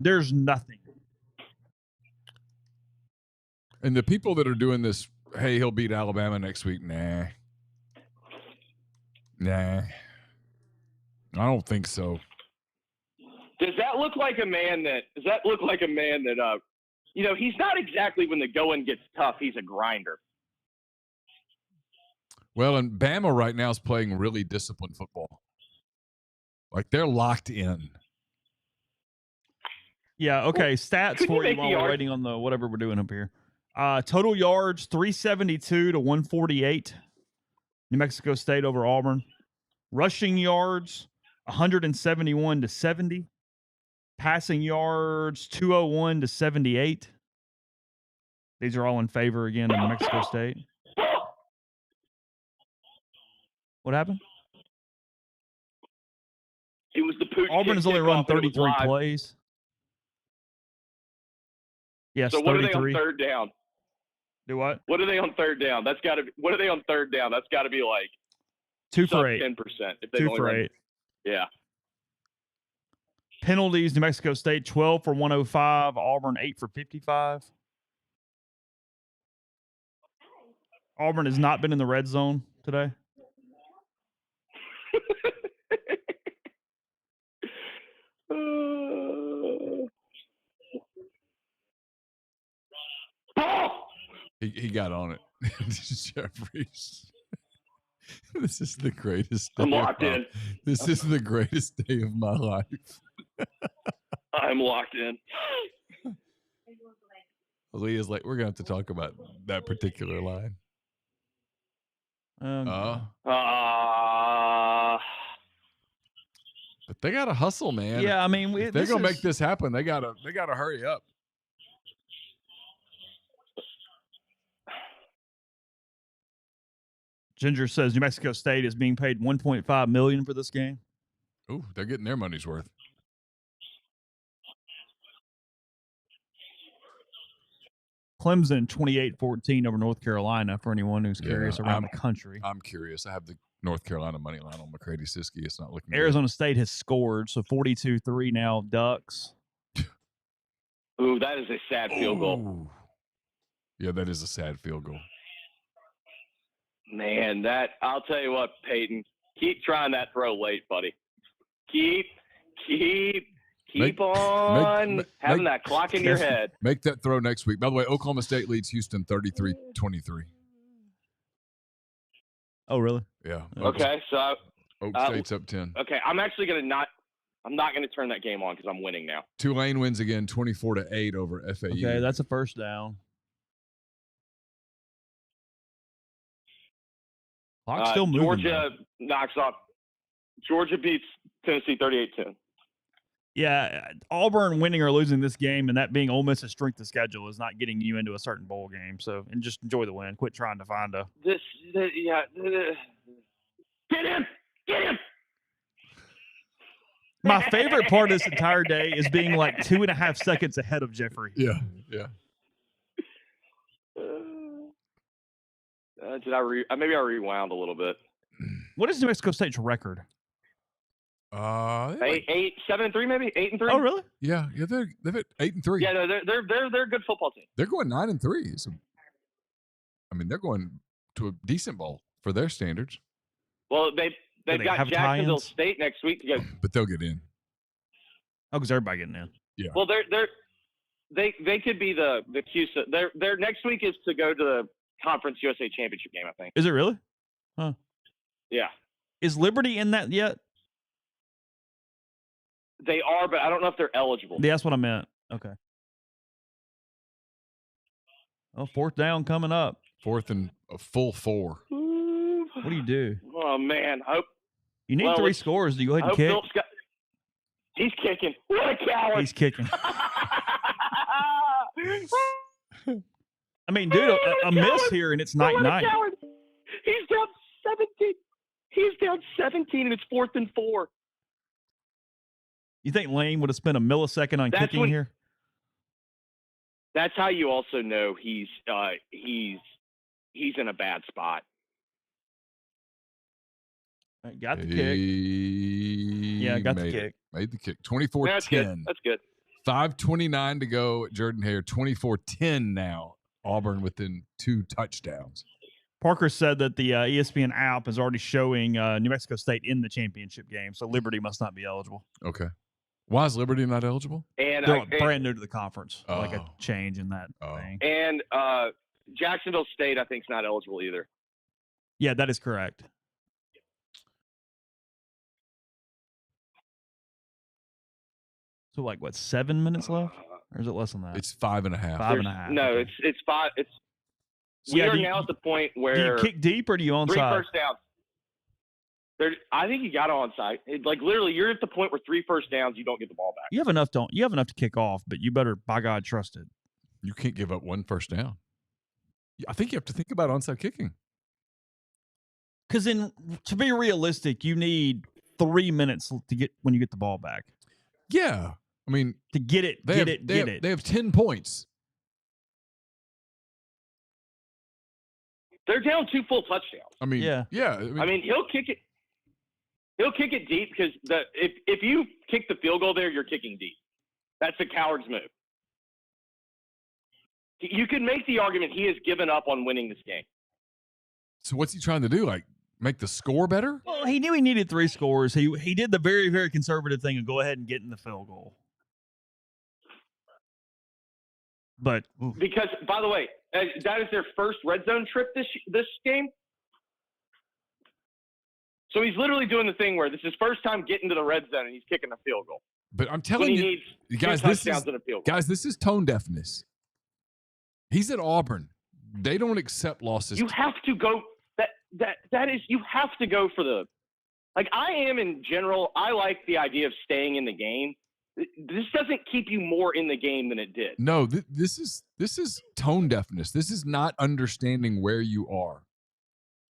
nothing. And the people that are doing this, hey, he'll beat Alabama next week. Nah. I don't think so. Does that look like a man that he's not exactly when the going gets tough, he's a grinder. Well, and Bama right now is playing really disciplined football. Like, they're locked in. Yeah, okay. Stats for you while we're waiting on the whatever we're doing up here. Total yards, 372 to 148. New Mexico State over Auburn. Rushing yards, 171 to 70. Passing yards, 201 to 78. These are all in favor again of New Mexico State. What happened? It was the pooch. Auburn has only run 33 plays. Yes, so what 33. are they on third down? Do what? What are they on third down? What are they on third down? That's got to be like 2 for 8. 10%. If they 2 for 8. Yeah. Penalties, New Mexico State 12 for 105. Auburn 8 for 55. Auburn has not been in the red zone today. He got on it. Jeffries. This is the greatest day. I'm locked in. This is the greatest day of my life. I'm locked in. Leah's like, we're gonna have to talk about that particular line. But they gotta hustle, man. Yeah, I mean, if they're gonna make this happen, they gotta hurry up. Ginger says New Mexico State is being paid $1.5 million for this game. Ooh, they're getting their money's worth. Clemson 28-14 over North Carolina for anyone who's curious around the country. I'm curious. I have the North Carolina money line on McCready Siskey. It's not looking Arizona good. State has scored, so 42-3 now Ducks. Ooh, that is a sad field goal. Yeah, that is a sad field goal. Man, I'll tell you what, Peyton, keep trying that throw late, buddy. Keep on having that clock in your head. Make that throw next week. By the way, Oklahoma State leads Houston 33-23. Oh, really? Yeah. Okay, so Oak State's up 10. Okay, I'm not going to turn that game on because I'm winning now. Tulane wins again, 24-8 over FAU. Okay, that's a first down. Clock's still moving. Georgia knocks off. Georgia beats Tennessee 38-10. Yeah, Auburn winning or losing this game and that being Ole Miss's strength of schedule is not getting you into a certain bowl game. So, and just enjoy the win. Quit trying to find a. Get him! My favorite part of this entire day is being like 2.5 seconds ahead of Jeffrey. Yeah. Maybe I rewound a little bit. What is New Mexico State's record? 7-3, maybe 8-3. Oh, really? Yeah. They're at 8-3. Yeah, no, they're a good football team. They're going 9-3. So, I mean, they're going to a decent bowl for their standards. Well, they've got Jacksonville State next week to go. But they'll get in. Oh, because everybody getting in. Yeah. Well, they could be the CUSA. Their next week is to go to the Conference USA Championship game, I think. Is it really? Huh. Yeah. Is Liberty in that yet? They are, but I don't know if they're eligible. Yeah, that's what I meant. Okay. Oh, fourth down coming up. Fourth and a full 4. What do you do? Oh, man. You need 3 scores. Do you go ahead and kick? He's kicking. What a coward. He's kicking. I mean, dude, a miss here, and it's 9-9. He's down 17. He's down 17, and it's 4th and 4. You think Lane would have spent a millisecond on kicking here? That's how you also know he's in a bad spot. Got the kick. Yeah, got the kick. Made the kick. 24-10. That's good. 5:29 to go at Jordan-Hare. 24-10 now. Auburn within 2 touchdowns. Parker said that the ESPN app is already showing New Mexico State in the championship game, so Liberty must not be eligible. Okay. Why is Liberty not eligible? And they're brand new to the conference, like a Oh. change in that thing. And Jacksonville State, I think, is not eligible either. Yeah, that is correct. So, like, what, 7 minutes left? Or is it less than that? It's 5.5. 5.5. No, okay. it's 5. We are now at the point where do you kick deep or do you onside? 3 first downs. I think you got onside. Like literally, you're at the point where 3 first downs, you don't get the ball back. You have enough to kick off, but you better, by God, trust it. You can't give up 1 first down. I think you have to think about onside kicking. Because to be realistic, you need 3 minutes to get when you get the ball back. Yeah, I mean to get it. They have 10 points. They're down 2 full touchdowns. I mean, yeah. I mean, he'll kick it. He'll kick it deep because if you kick the field goal there, you're kicking deep. That's a coward's move. You can make the argument he has given up on winning this game. So what's he trying to do? Like make the score better? Well, he knew he needed 3 scores. He did the very, very conservative thing and go ahead and get in the field goal. But Because, by the way, that is their first red zone trip this game. So he's literally doing the thing where this is his first time getting to the red zone and he's kicking a field goal. But I'm telling you, guys, this is tone deafness. He's at Auburn. They don't accept losses. You have to go. You have to go for the. Like I am in general. I like the idea of staying in the game. This doesn't keep you more in the game than it did. No, this is tone deafness. This is not understanding where you are.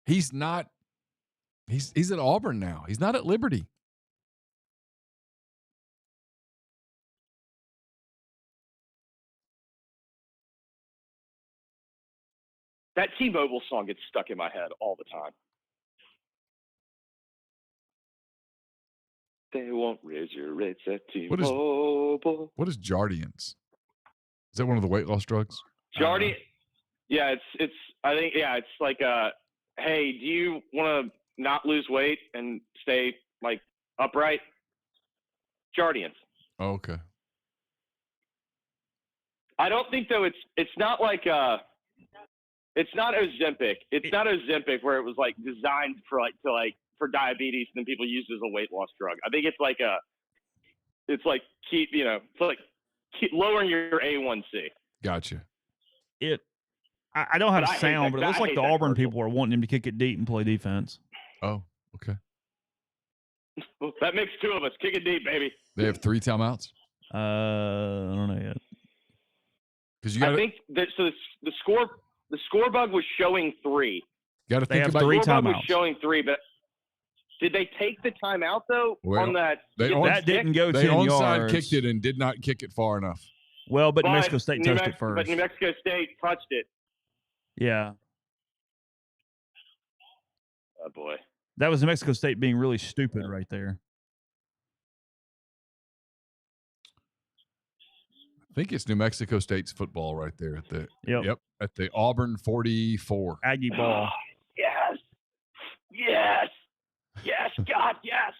He's not. He's at Auburn now. He's not at Liberty. That T-Mobile song gets stuck in my head all the time. They won't raise your rates at T-Mobile. What is Jardiance? Is that one of the weight loss drugs? Jardiance. Yeah, it's. I think it's like hey, do you want to not lose weight and stay like upright? Jardiance. Oh, okay. I don't think though. It's not like it's not Ozempic. It's not Ozempic where it was like designed for diabetes and then people use it as a weight loss drug. I think it's like lowering your A1C. Gotcha. I don't have sound, but it looks like the Auburn people are wanting him to kick it deep and play defense. Oh, okay. That makes two of us. Kick it deep, baby. They have 3 timeouts? I don't know yet. I think that the score bug was showing 3. Got to think about 3 timeouts. timeouts. Was showing 3, but did they take the timeout though on that? That didn't go 10 yards. They onside kicked it and did not kick it far enough. Well, but New Mexico State touched it first. But New Mexico State touched it. Yeah. Oh boy. That was New Mexico State being really stupid right there. I think it's New Mexico State's football right there at the at the Auburn 44. Aggie ball. Yes, God, yes.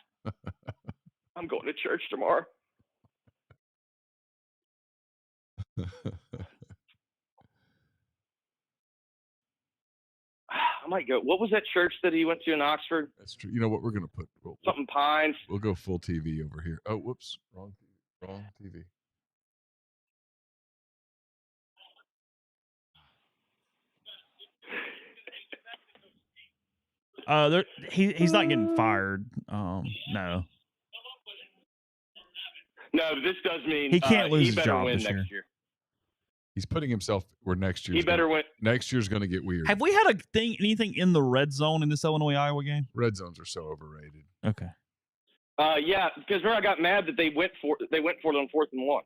I'm going to church tomorrow. I might go. What was that church that he went to in Oxford? That's true. You know what? We're going to put something Pines. We'll go full TV over here. Oh, whoops. Wrong TV. He's not getting fired. No. No, this does mean he can't lose his better job win this next year. He's putting himself where next year. He better win. Next year's going to get weird. Have we had anything in the red zone in this Illinois-Iowa game? Red zones are so overrated. Okay. Yeah, because remember I got mad that they went for it on 4th and 1.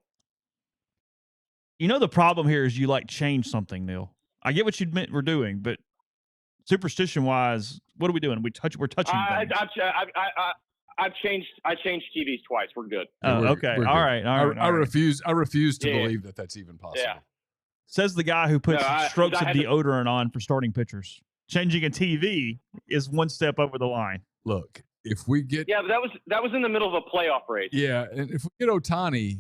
You know the problem here is you change something, Neal. I get what you meant we're doing, but superstition-wise, what are we doing? We're touching things. I changed TVs twice. We're good. Oh, okay. All right. I refuse to believe that that's even possible. Yeah. Says the guy who puts strokes of deodorant on for starting pitchers. Changing a TV is one step over the line. Look, if we get but that was in the middle of a playoff race. Yeah, and if we get Ohtani,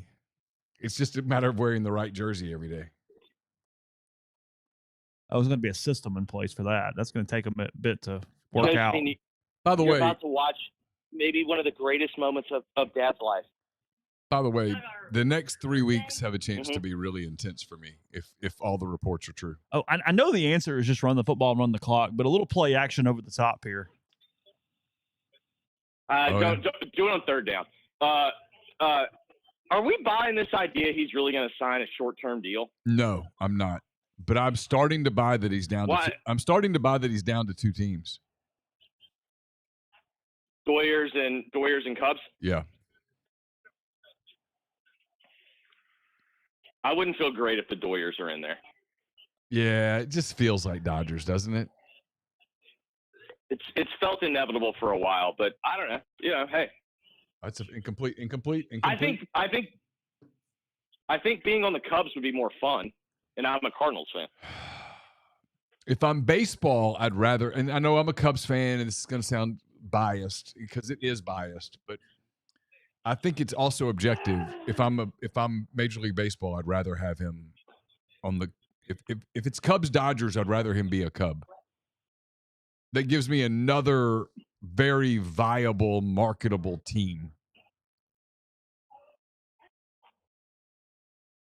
it's just a matter of wearing the right jersey every day. Oh, there's going to be a system in place for that. That's going to take a bit to work out. By the way, you're about to watch maybe one of the greatest moments of Dad's life. By the way, the next 3 weeks have a chance to be really intense for me if all the reports are true. Oh, I know the answer is just run the football and run the clock, but a little play action over the top here. Don't do it on 3rd down. Are we buying this idea he's really going to sign a short-term deal? No, I'm not. But I'm starting to buy that he's down. I'm starting to buy that he's down to 2 teams. Doyers and Cubs. Yeah. I wouldn't feel great if the Doyers are in there. Yeah, it just feels like Dodgers, doesn't it? It's felt inevitable for a while, but I don't know. Hey. That's incomplete. I think being on the Cubs would be more fun, and I'm a Cardinals fan. If I'm baseball, I'd rather, and I know I'm a Cubs fan, and this is going to sound biased because it is biased, but I think it's also objective. If I'm Major League Baseball, I'd rather have him on the if it's Cubs Dodgers, I'd rather him be a Cub. That gives me another very viable, marketable team.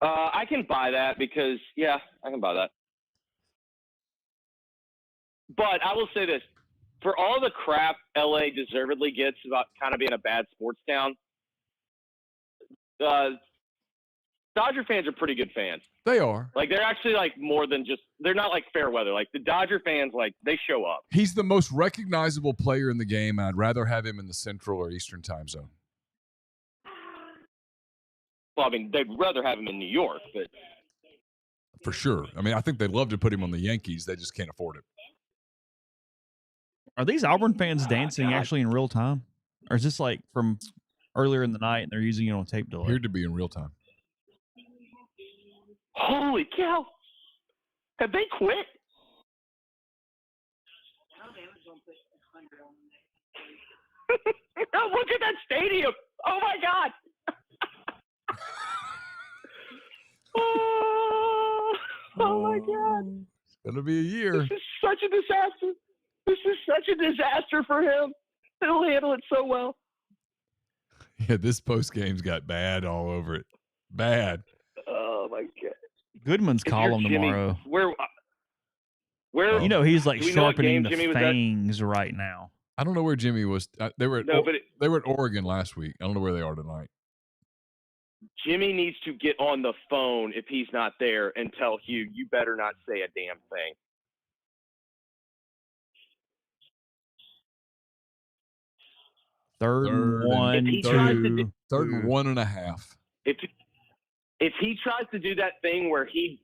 I can buy that because, yeah, I can buy that. But I will say this. For all the crap LA deservedly gets about kind of being a bad sports town, Dodger fans are pretty good fans. They are. Like, they're actually, like, more than just – they're not, like, fair weather. Like, the Dodger fans, like, they show up. He's the most recognizable player in the game. I'd rather have him in the Central or Eastern time zone. Well, I mean, they'd rather have him in New York, but – For sure. I mean, I think they'd love to put him on the Yankees. They just can't afford it. Are these Auburn fans dancing actually in real time? Or is this like from earlier in the night and they're using it on tape delay? Appeared to be in real time. Holy cow. Have they quit? Oh, look at that stadium. Oh, my God. Oh, my God. It's going to be a year. This is such a disaster. This is such a disaster for him. He'll handle it so well. Yeah, this post game's got bad all over it. Bad. Oh, my God. Goodman's If column you're Jimmy, tomorrow. Where You know, he's like do we know what sharpening game the Jimmy was at? fangs right now. I don't know where Jimmy was. They were at they were at Oregon last week. I don't know where they are tonight. Jimmy needs to get on the phone if he's not there and tell Hugh, you better not say a damn thing. Third and one, third and 1.5. If he tries to do that thing where he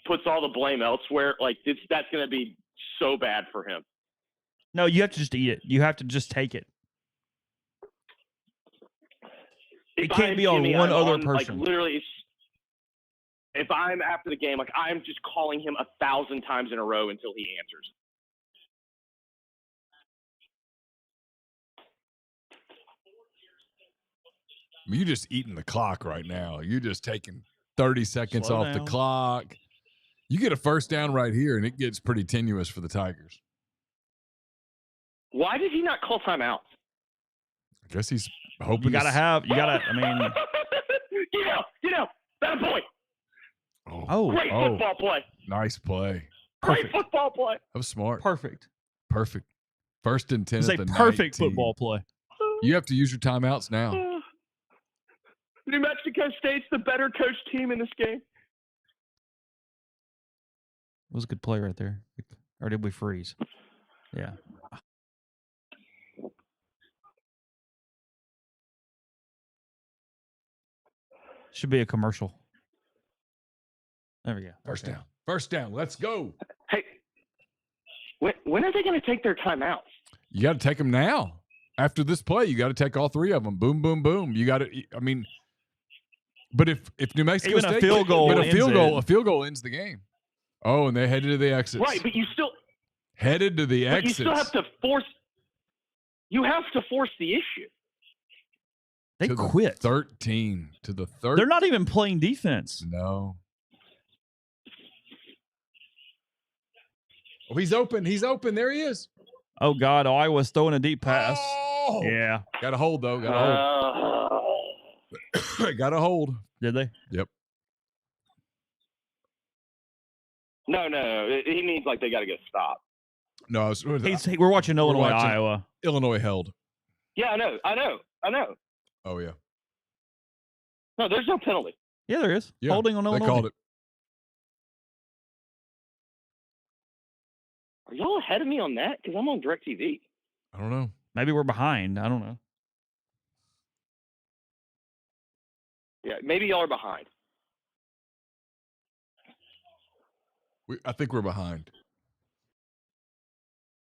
puts all the blame elsewhere, like that's going to be so bad for him. No, you have to just eat it. You have to just take it. It can't be on one other person. Like literally, if I'm after the game, like I'm just calling him 1,000 times in a row until he answers. You're just eating the clock right now. You're just taking 30 seconds off the clock. You get a first down right here, and it gets pretty tenuous for the Tigers. Why did he not call timeout? I guess he's hoping. You gotta. I mean, you know, that boy. Oh, great football play. Nice play. Great football play. That was smart. Perfect. First and 10 It's at a the perfect 19. football play. You have to use your timeouts now. New Mexico State's the better coached team in this game. It was a good play right there. Or did we freeze? Yeah. Should be a commercial. There we go. First down. Let's go. Hey, when are they going to take their timeouts? You got to take them now. After this play, you got to take all three of them. Boom, boom, boom. You got to. I mean, but if New Mexico State, a field goal ends the game. Oh, and they headed to the exits. Right, but you still headed to the exits. You still have to force. You have to force the issue. They quit. 13 to the 13. They're not even playing defense. No. Oh, he's open. There he is. Oh, God. Iowa's throwing a deep pass. Oh! Yeah. Got to hold, though. Got to hold. Did they? Yep. No. He means like they got to get stopped. No, we're watching Illinois, Iowa. Illinois held. Yeah, I know. Oh, yeah. No, there's no penalty. Yeah, there is. Yeah, holding on Illinois. They called it. Are y'all ahead of me on that? Because I'm on DirecTV. I don't know. Maybe we're behind. I don't know. Yeah, maybe y'all are behind. I think we're behind.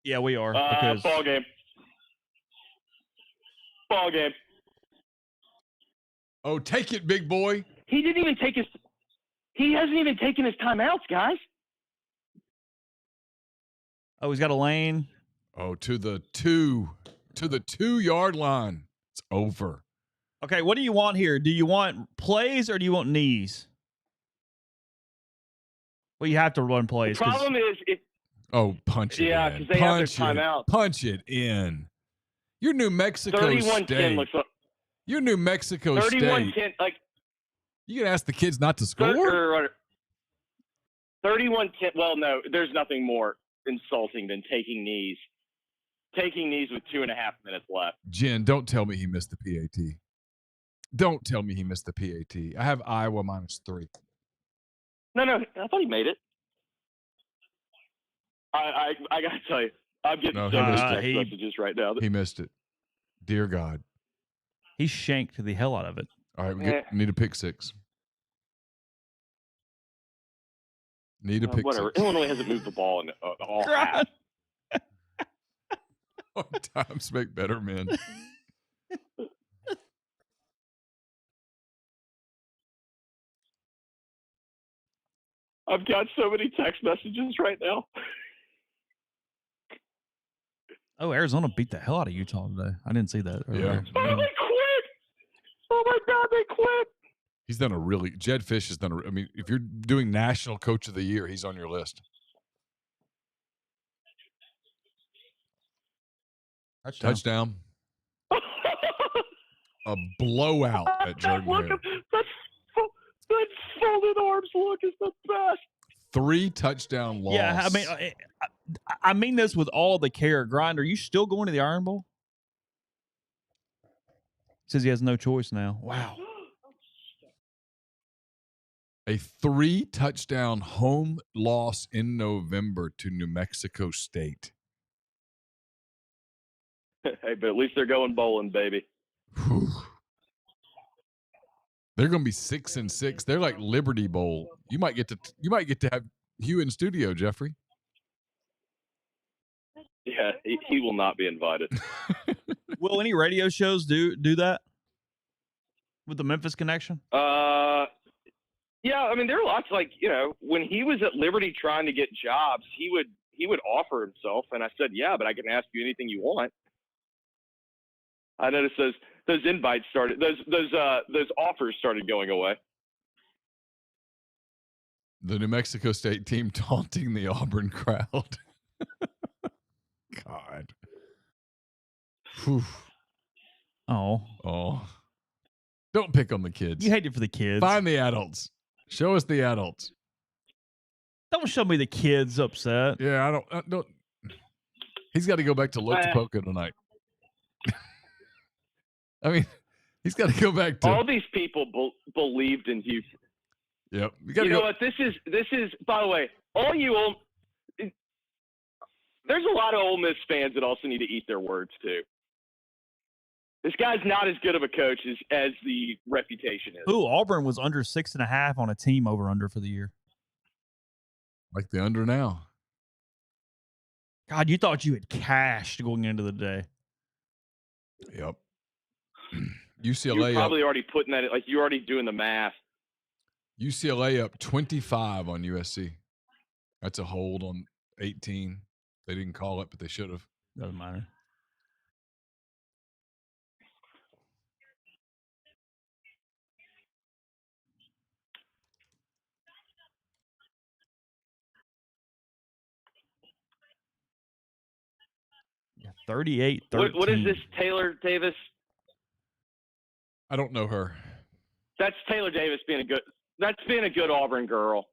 Yeah, we are. Ball game. Oh, take it, big boy. He hasn't even taken his timeouts, guys. Oh, he's got a lane. Oh, to the 2-yard line. It's over. Okay, what do you want here? Do you want plays or do you want knees? Well, you have to run plays. The problem is, punch it yeah, in. because they have their Punch timeout. Punch it in. You're New Mexico 31-10 State. looks like You're New Mexico 31-10. State. Like You can ask the kids not to score. 31-10. Well, no, there's nothing more insulting than taking knees. Taking knees with 2.5 minutes left. Jen, don't tell me he missed the PAT. Don't tell me he missed the PAT. I have Iowa -3. No, I thought he made it. I gotta tell you, I'm getting so many text messages right now. He missed it. Dear God. He shanked the hell out of it. All right, we need a pick 6. Need a pick whatever. 6. Illinois hasn't moved the ball in all half. Times make better men. I've got so many text messages right now. Oh, Arizona beat the hell out of Utah today. I didn't see that. Yeah. Oh, they quit! Oh my God, they quit! He's done Jed Fish has done I mean, if you're doing National Coach of the Year, he's on your list. Touchdown. A blowout at Jordan Hare. That folded arms look is the best. 3 touchdown loss. Yeah, I mean this with all the care. Grinder, are you still going to the Iron Bowl? Says he has no choice now. Wow. A 3 touchdown home loss in November to New Mexico State. Hey, but at least they're going bowling, baby. Whew. They're going to be 6-6. They're like Liberty Bowl. You might get to have Hugh in studio, Jeffrey. Yeah, he will not be invited. Will any radio shows do that with the Memphis connection? Yeah, I mean there are lots when he was at Liberty trying to get jobs, he would offer himself, and I said, yeah, but I can ask you anything you want. I noticed those invites started, those offers started going away. The New Mexico State team taunting the Auburn crowd. God. Whew. Oh. Don't pick on the kids. You hate it for the kids. Find the adults. Show us the adults. Don't show me the kids upset. Yeah, I don't. He's got to go back to Lotopoca tonight. I mean, he's got to go back to. All these people believed in Houston. Yep. You know what? This is. By the way, all you there's a lot of Ole Miss fans that also need to eat their words too. This guy's not as good of a coach as the reputation is. Ooh, Auburn was under 6.5 on a team over/under for the year. Like the under now. God, you thought you had cashed going into the day. Yep. UCLA You're probably already putting that, like you're already doing the math. UCLA up 25 on USC. That's a hold on 18. They didn't call it, but they should have. Doesn't matter. Yeah, 38-13. What is this, Taylor Davis? I don't know her. That's Taylor Davis being a good. That's being a good Auburn girl.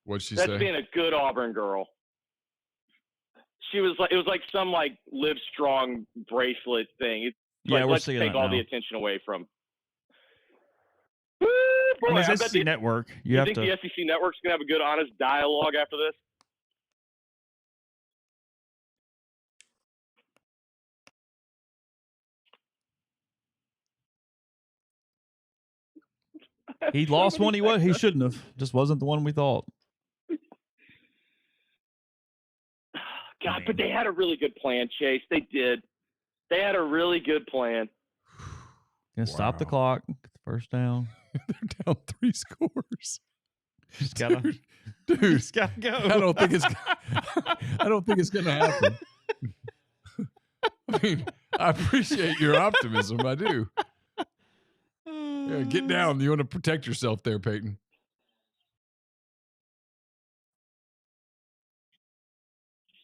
What'd she say? That's being a good Auburn girl. She was like, it was like some Live Strong bracelet thing. It's we're let's seeing take that all now. the attention away from. On Boy, the SEC network, you think the SEC network's gonna have a good, honest dialogue after this? He lost one. He shouldn't have. Just wasn't the one we thought. God, but they had a really good plan, Chase. They did. They had a really good plan. Gonna stop the clock. Get the first down. They're down 3 scores. Just gotta, dude, just gotta go. I don't think it's gonna happen. I mean, I appreciate your optimism. I do. Yeah, get down. You want to protect yourself there, Peyton.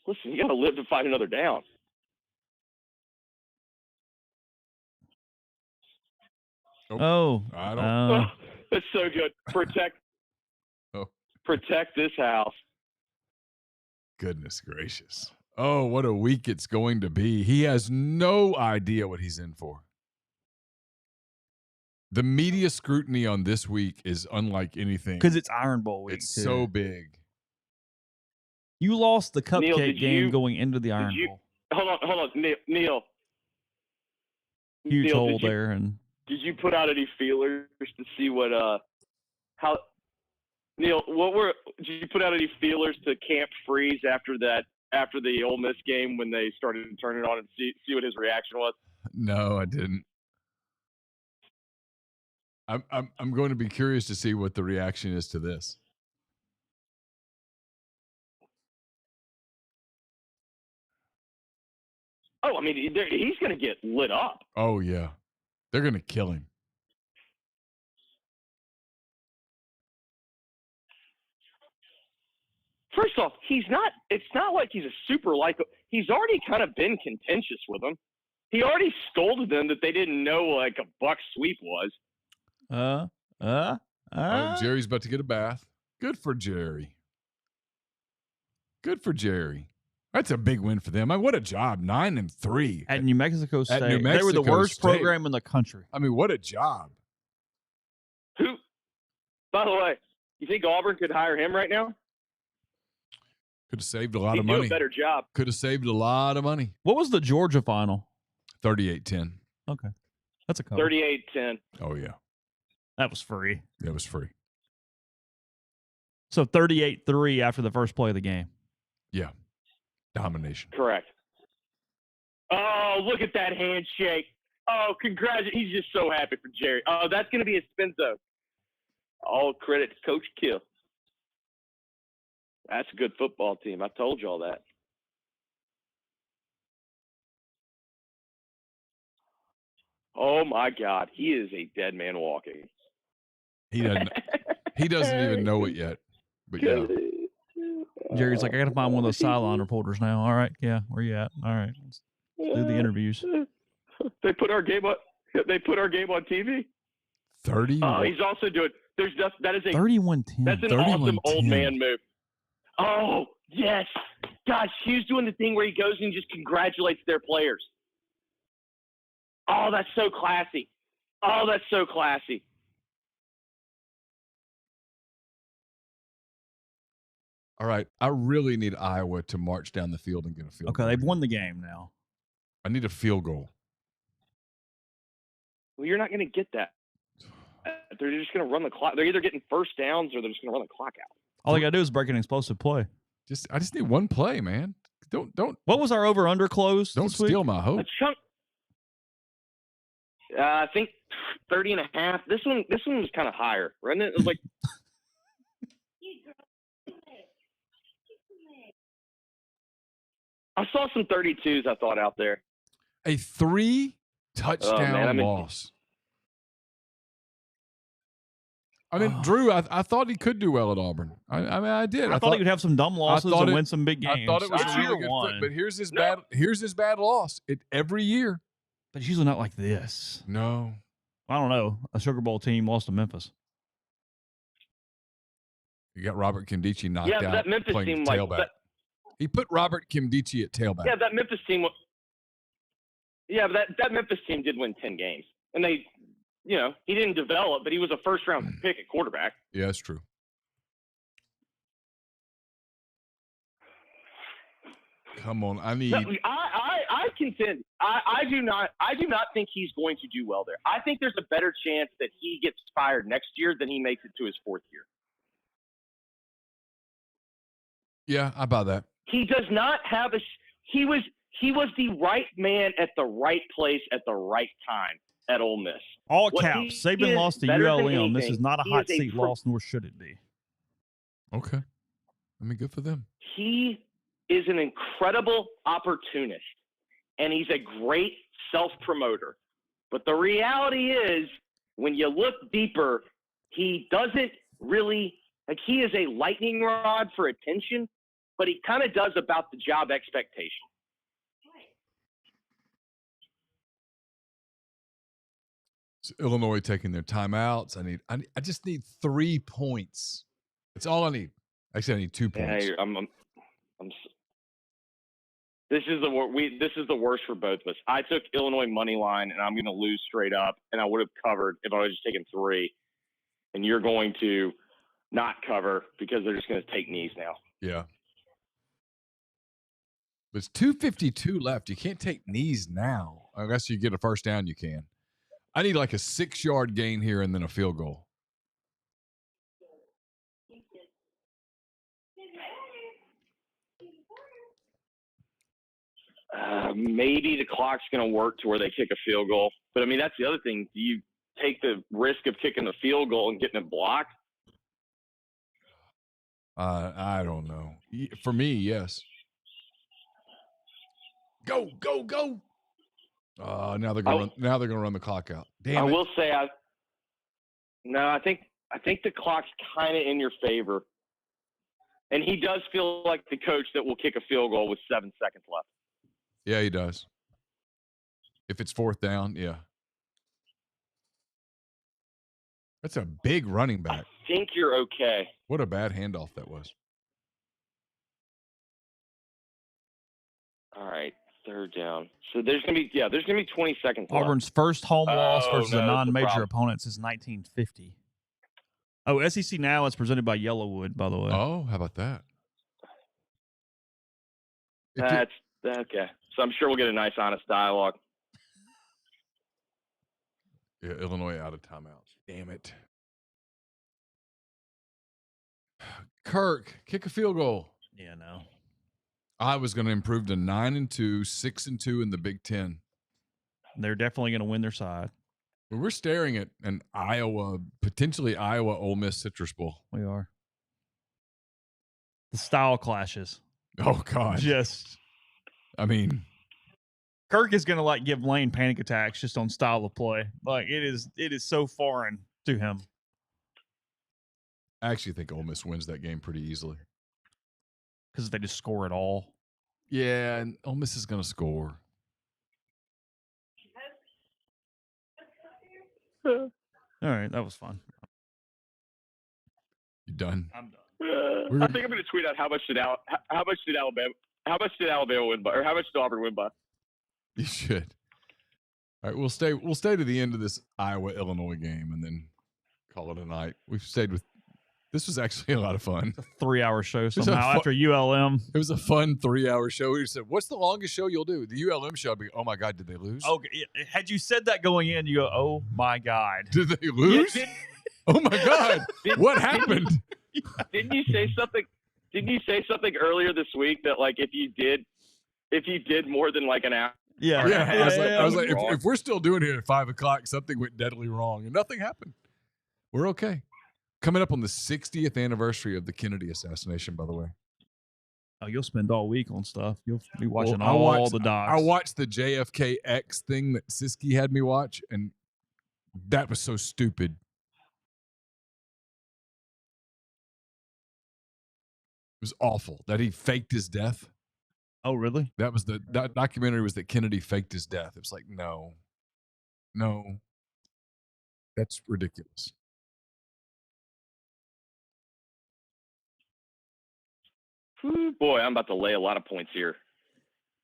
Listen, you got to live to fight another down. Oh, I don't. That's so good. Protect this house. Goodness gracious. Oh, what a week it's going to be. He has no idea what he's in for. The media scrutiny on this week is unlike anything. because it's Iron Bowl week. It's too. so big. You lost the Neal, cupcake game going into the Iron Bowl. Hold on, Neal. Huge Neal, hole there, and did you put out any feelers to see what how Neal? Did you put out any feelers to Camp Freeze after the Ole Miss game when they started to turn it on and see what his reaction was? No, I didn't. I'm going to be curious to see what the reaction is to this. Oh, I mean, he's going to get lit up. Oh yeah, they're going to kill him. First off, he's not. It's not like he's a super he's already kind of been contentious with them. He already scolded them that they didn't know like a buck sweep was. Oh, Jerry's about to get a bath. Good for Jerry. Good for Jerry. That's a big win for them. What a job. 9-3. at New Mexico State. New They were the Mexico worst State. program in the country. I mean, what a job. Who? By the way, you think Auburn could hire him right now? Could have saved a lot He'd of do money. a better job. Could have saved a lot of money. What was the Georgia final? 38-10. Okay. That's a cover. 38-10. Oh, yeah. That was free. That was free. So 38-3 after the first play of the game. Yeah. Domination. Correct. Oh, look at that handshake. Oh, congratulations. He's just so happy for Jerry. Oh, that's going to be a spin zone. All credit to Coach Kill. That's a good football team. I told you all that. Oh, my God. He is a dead man walking. He doesn't even know it yet. But yeah. Jerry's like, I got to find one of those sideline reporters now. All right. Yeah. Where you at? All right. Let's do the interviews. They put our game on TV. 30. Oh, he's also doing. That is a 31-10. That's an awesome old man move. Oh yes, gosh, he's doing the thing where he goes and just congratulates their players. Oh, that's so classy. Oh, that's so classy. All right. I really need Iowa to march down the field and get a field Okay. goal. They've won the game now. I need a field goal. Well, you're not going to get that. They're just going to run the clock. They're either getting first downs or they're just going to run the clock out. All they got to do is break an explosive play. I just need one play, man. Don't. What was our over-under close? Don't steal my hope. A chunk. I think 30.5. This one was kind of higher, wasn't it? It was like. I saw some 32s. I thought out there. A 3-touchdown loss. I mean, Drew, I thought he could do well at Auburn. I mean, I did. I thought he would have some dumb losses and win some big games. I thought it was It's really year good one. but here's his bad loss. Every year. But it's usually not like this. No. I don't know. A Sugar Bowl team lost to Memphis. You got Robert Kimdichie knocked out that Memphis playing team, tailback. He put Robert Kimdichie at tailback. Yeah, that Memphis team. Yeah, but that Memphis team did win 10 games, and they, he didn't develop, but he was a first-round pick at quarterback. Yeah, that's true. Come on, I need. No, I contend. I do not think he's going to do well there. I think there's a better chance that he gets fired next year than he makes it to his fourth year. Yeah, I buy that. He does not have he was the right man at the right place at the right time at Ole Miss. All caps. Saban lost to ULM. This is not a hot seat loss, nor should it be. Okay. I mean, good for them. He is an incredible opportunist, and he's a great self-promoter. But the reality is, when you look deeper, he doesn't really – he is a lightning rod for attention, but he kind of does about the job expectation. So Illinois taking their timeouts. I just need 3 points. That's all I need. Actually, I need 2 points. Yeah, this is the worst for both of us. I took Illinois money line, and I'm going to lose straight up, and I would have covered if I was just taking 3. And you're going to not cover because they're just going to take knees now. Yeah. There's 2:52 left. You can't take knees now. Unless you get a first down, you can. I need like a 6-yard gain here and then a field goal. Maybe the clock's going to work to where they kick a field goal. But, I mean, that's the other thing. Do you take the risk of kicking the field goal and getting it blocked? I don't know. For me, yes. Go, go, go. Now they're gonna run the clock out. Damn I it. will say I think the clock's kind of in your favor. And he does feel like the coach that will kick a field goal with 7 seconds left. Yeah, he does. If it's 4th down, yeah. That's a big running back. I think you're okay. What a bad handoff that was. All right, 3rd down. So there's gonna be 20 seconds left. Auburn's first home loss versus a no, non-major opponent since 1950. Oh, SEC Now is presented by Yellowwood, by the way. Oh, how about that? That's okay. So I'm sure we'll get a nice, honest dialogue. Yeah, Illinois out of timeouts. Damn it. Kirk, kick a field goal. Yeah, no. I was going to improve to 9-2, 6-2 in the Big Ten. They're definitely going to win their side. We're staring at an potentially Iowa Ole Miss Citrus Bowl. We are. The style clashes. Oh, God. I mean, Kirk is going to give Lane panic attacks just on style of play. It is so foreign to him. I actually think Ole Miss wins that game pretty easily. Because they just score it all. Yeah, and Ole Miss is going to score. All right, that was fun. You done? I'm done. I think I'm going to tweet out how much did Alabama win by, or how much did Auburn win by? You should. All right, we'll stay to the end of this Iowa-Illinois game and then call it a night. We've stayed with. This was actually a lot of fun. A 3-hour show somehow after ULM. It was a fun 3-hour show. We said, "What's the longest show you'll do?" The ULM show. I'd be, oh my God, did they lose? Okay, had you said that going in, you go, "Oh my God, did they lose?" Oh my God, what happened? Didn't you say something? Didn't you say something earlier this week that if you did more than an hour? Yeah. I was like, if we're still doing it at 5:00, something went deadly wrong, and nothing happened. We're okay. Coming up on the 60th anniversary of the Kennedy assassination, by the way. Oh, you'll spend all week on stuff. You'll be watching I all the docs. I watched the JFK X thing that Siski had me watch, and that was so stupid. It was awful that he faked his death. Oh, really? That documentary was that Kennedy faked his death. It was like, no, that's ridiculous. Ooh, boy, I'm about to lay a lot of points here.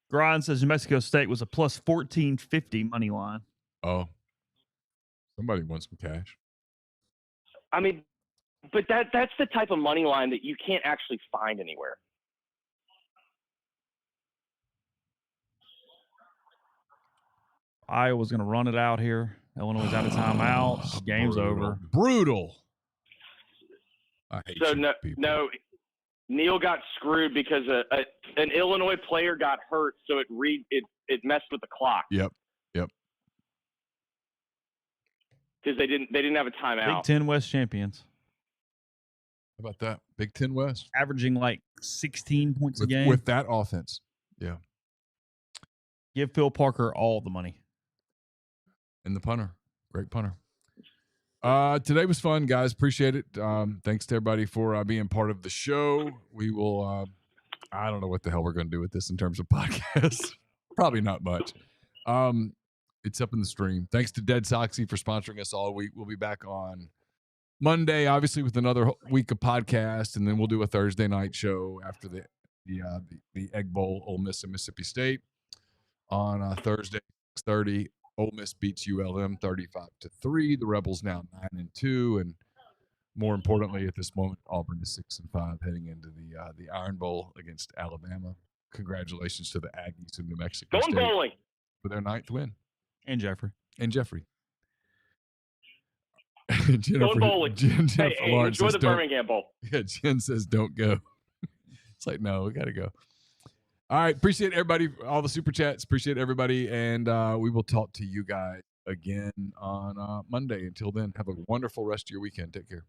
Grind says New Mexico State was a plus 1450 money line. Oh, somebody wants some cash. I mean, but that's the type of money line that you can't actually find anywhere. Iowa's going to run it out here. Illinois out of timeouts. Game's over. Brutal. I hate no. Neal got screwed because an Illinois player got hurt, so it messed with the clock. Yep. Because they didn't have a timeout. Big Ten West champions. How about that? Big Ten West. Averaging 16 points a game. With that offense. Yeah. Give Phil Parker all the money. And the punter. Great punter. Today was fun, guys. Appreciate it. Thanks to everybody for being part of the show. We will I don't know what the hell we're going to do with this in terms of podcasts. Probably not much. It's up in the stream. Thanks to Dead Soxy for sponsoring us all week. We'll be back on Monday, obviously, with another week of podcast, and then we'll do a Thursday night show after the Egg Bowl, Ole Miss and Mississippi State on Thursday, 6:30. Ole Miss beats ULM 35-3. The Rebels now 9-2, and more importantly, at this moment, Auburn is 6-5, heading into the Iron Bowl against Alabama. Congratulations to the Aggies of New Mexico Going State bowling for their 9th win. And Jeffrey. Jennifer, going bowling. Jennifer Hey, Lawrence enjoy says, the Birmingham Bowl. Yeah, Jen says don't go. It's like, no, we got to go. All right. Appreciate everybody, all the super chats. Appreciate everybody. And we will talk to you guys again on Monday. Until then, have a wonderful rest of your weekend. Take care.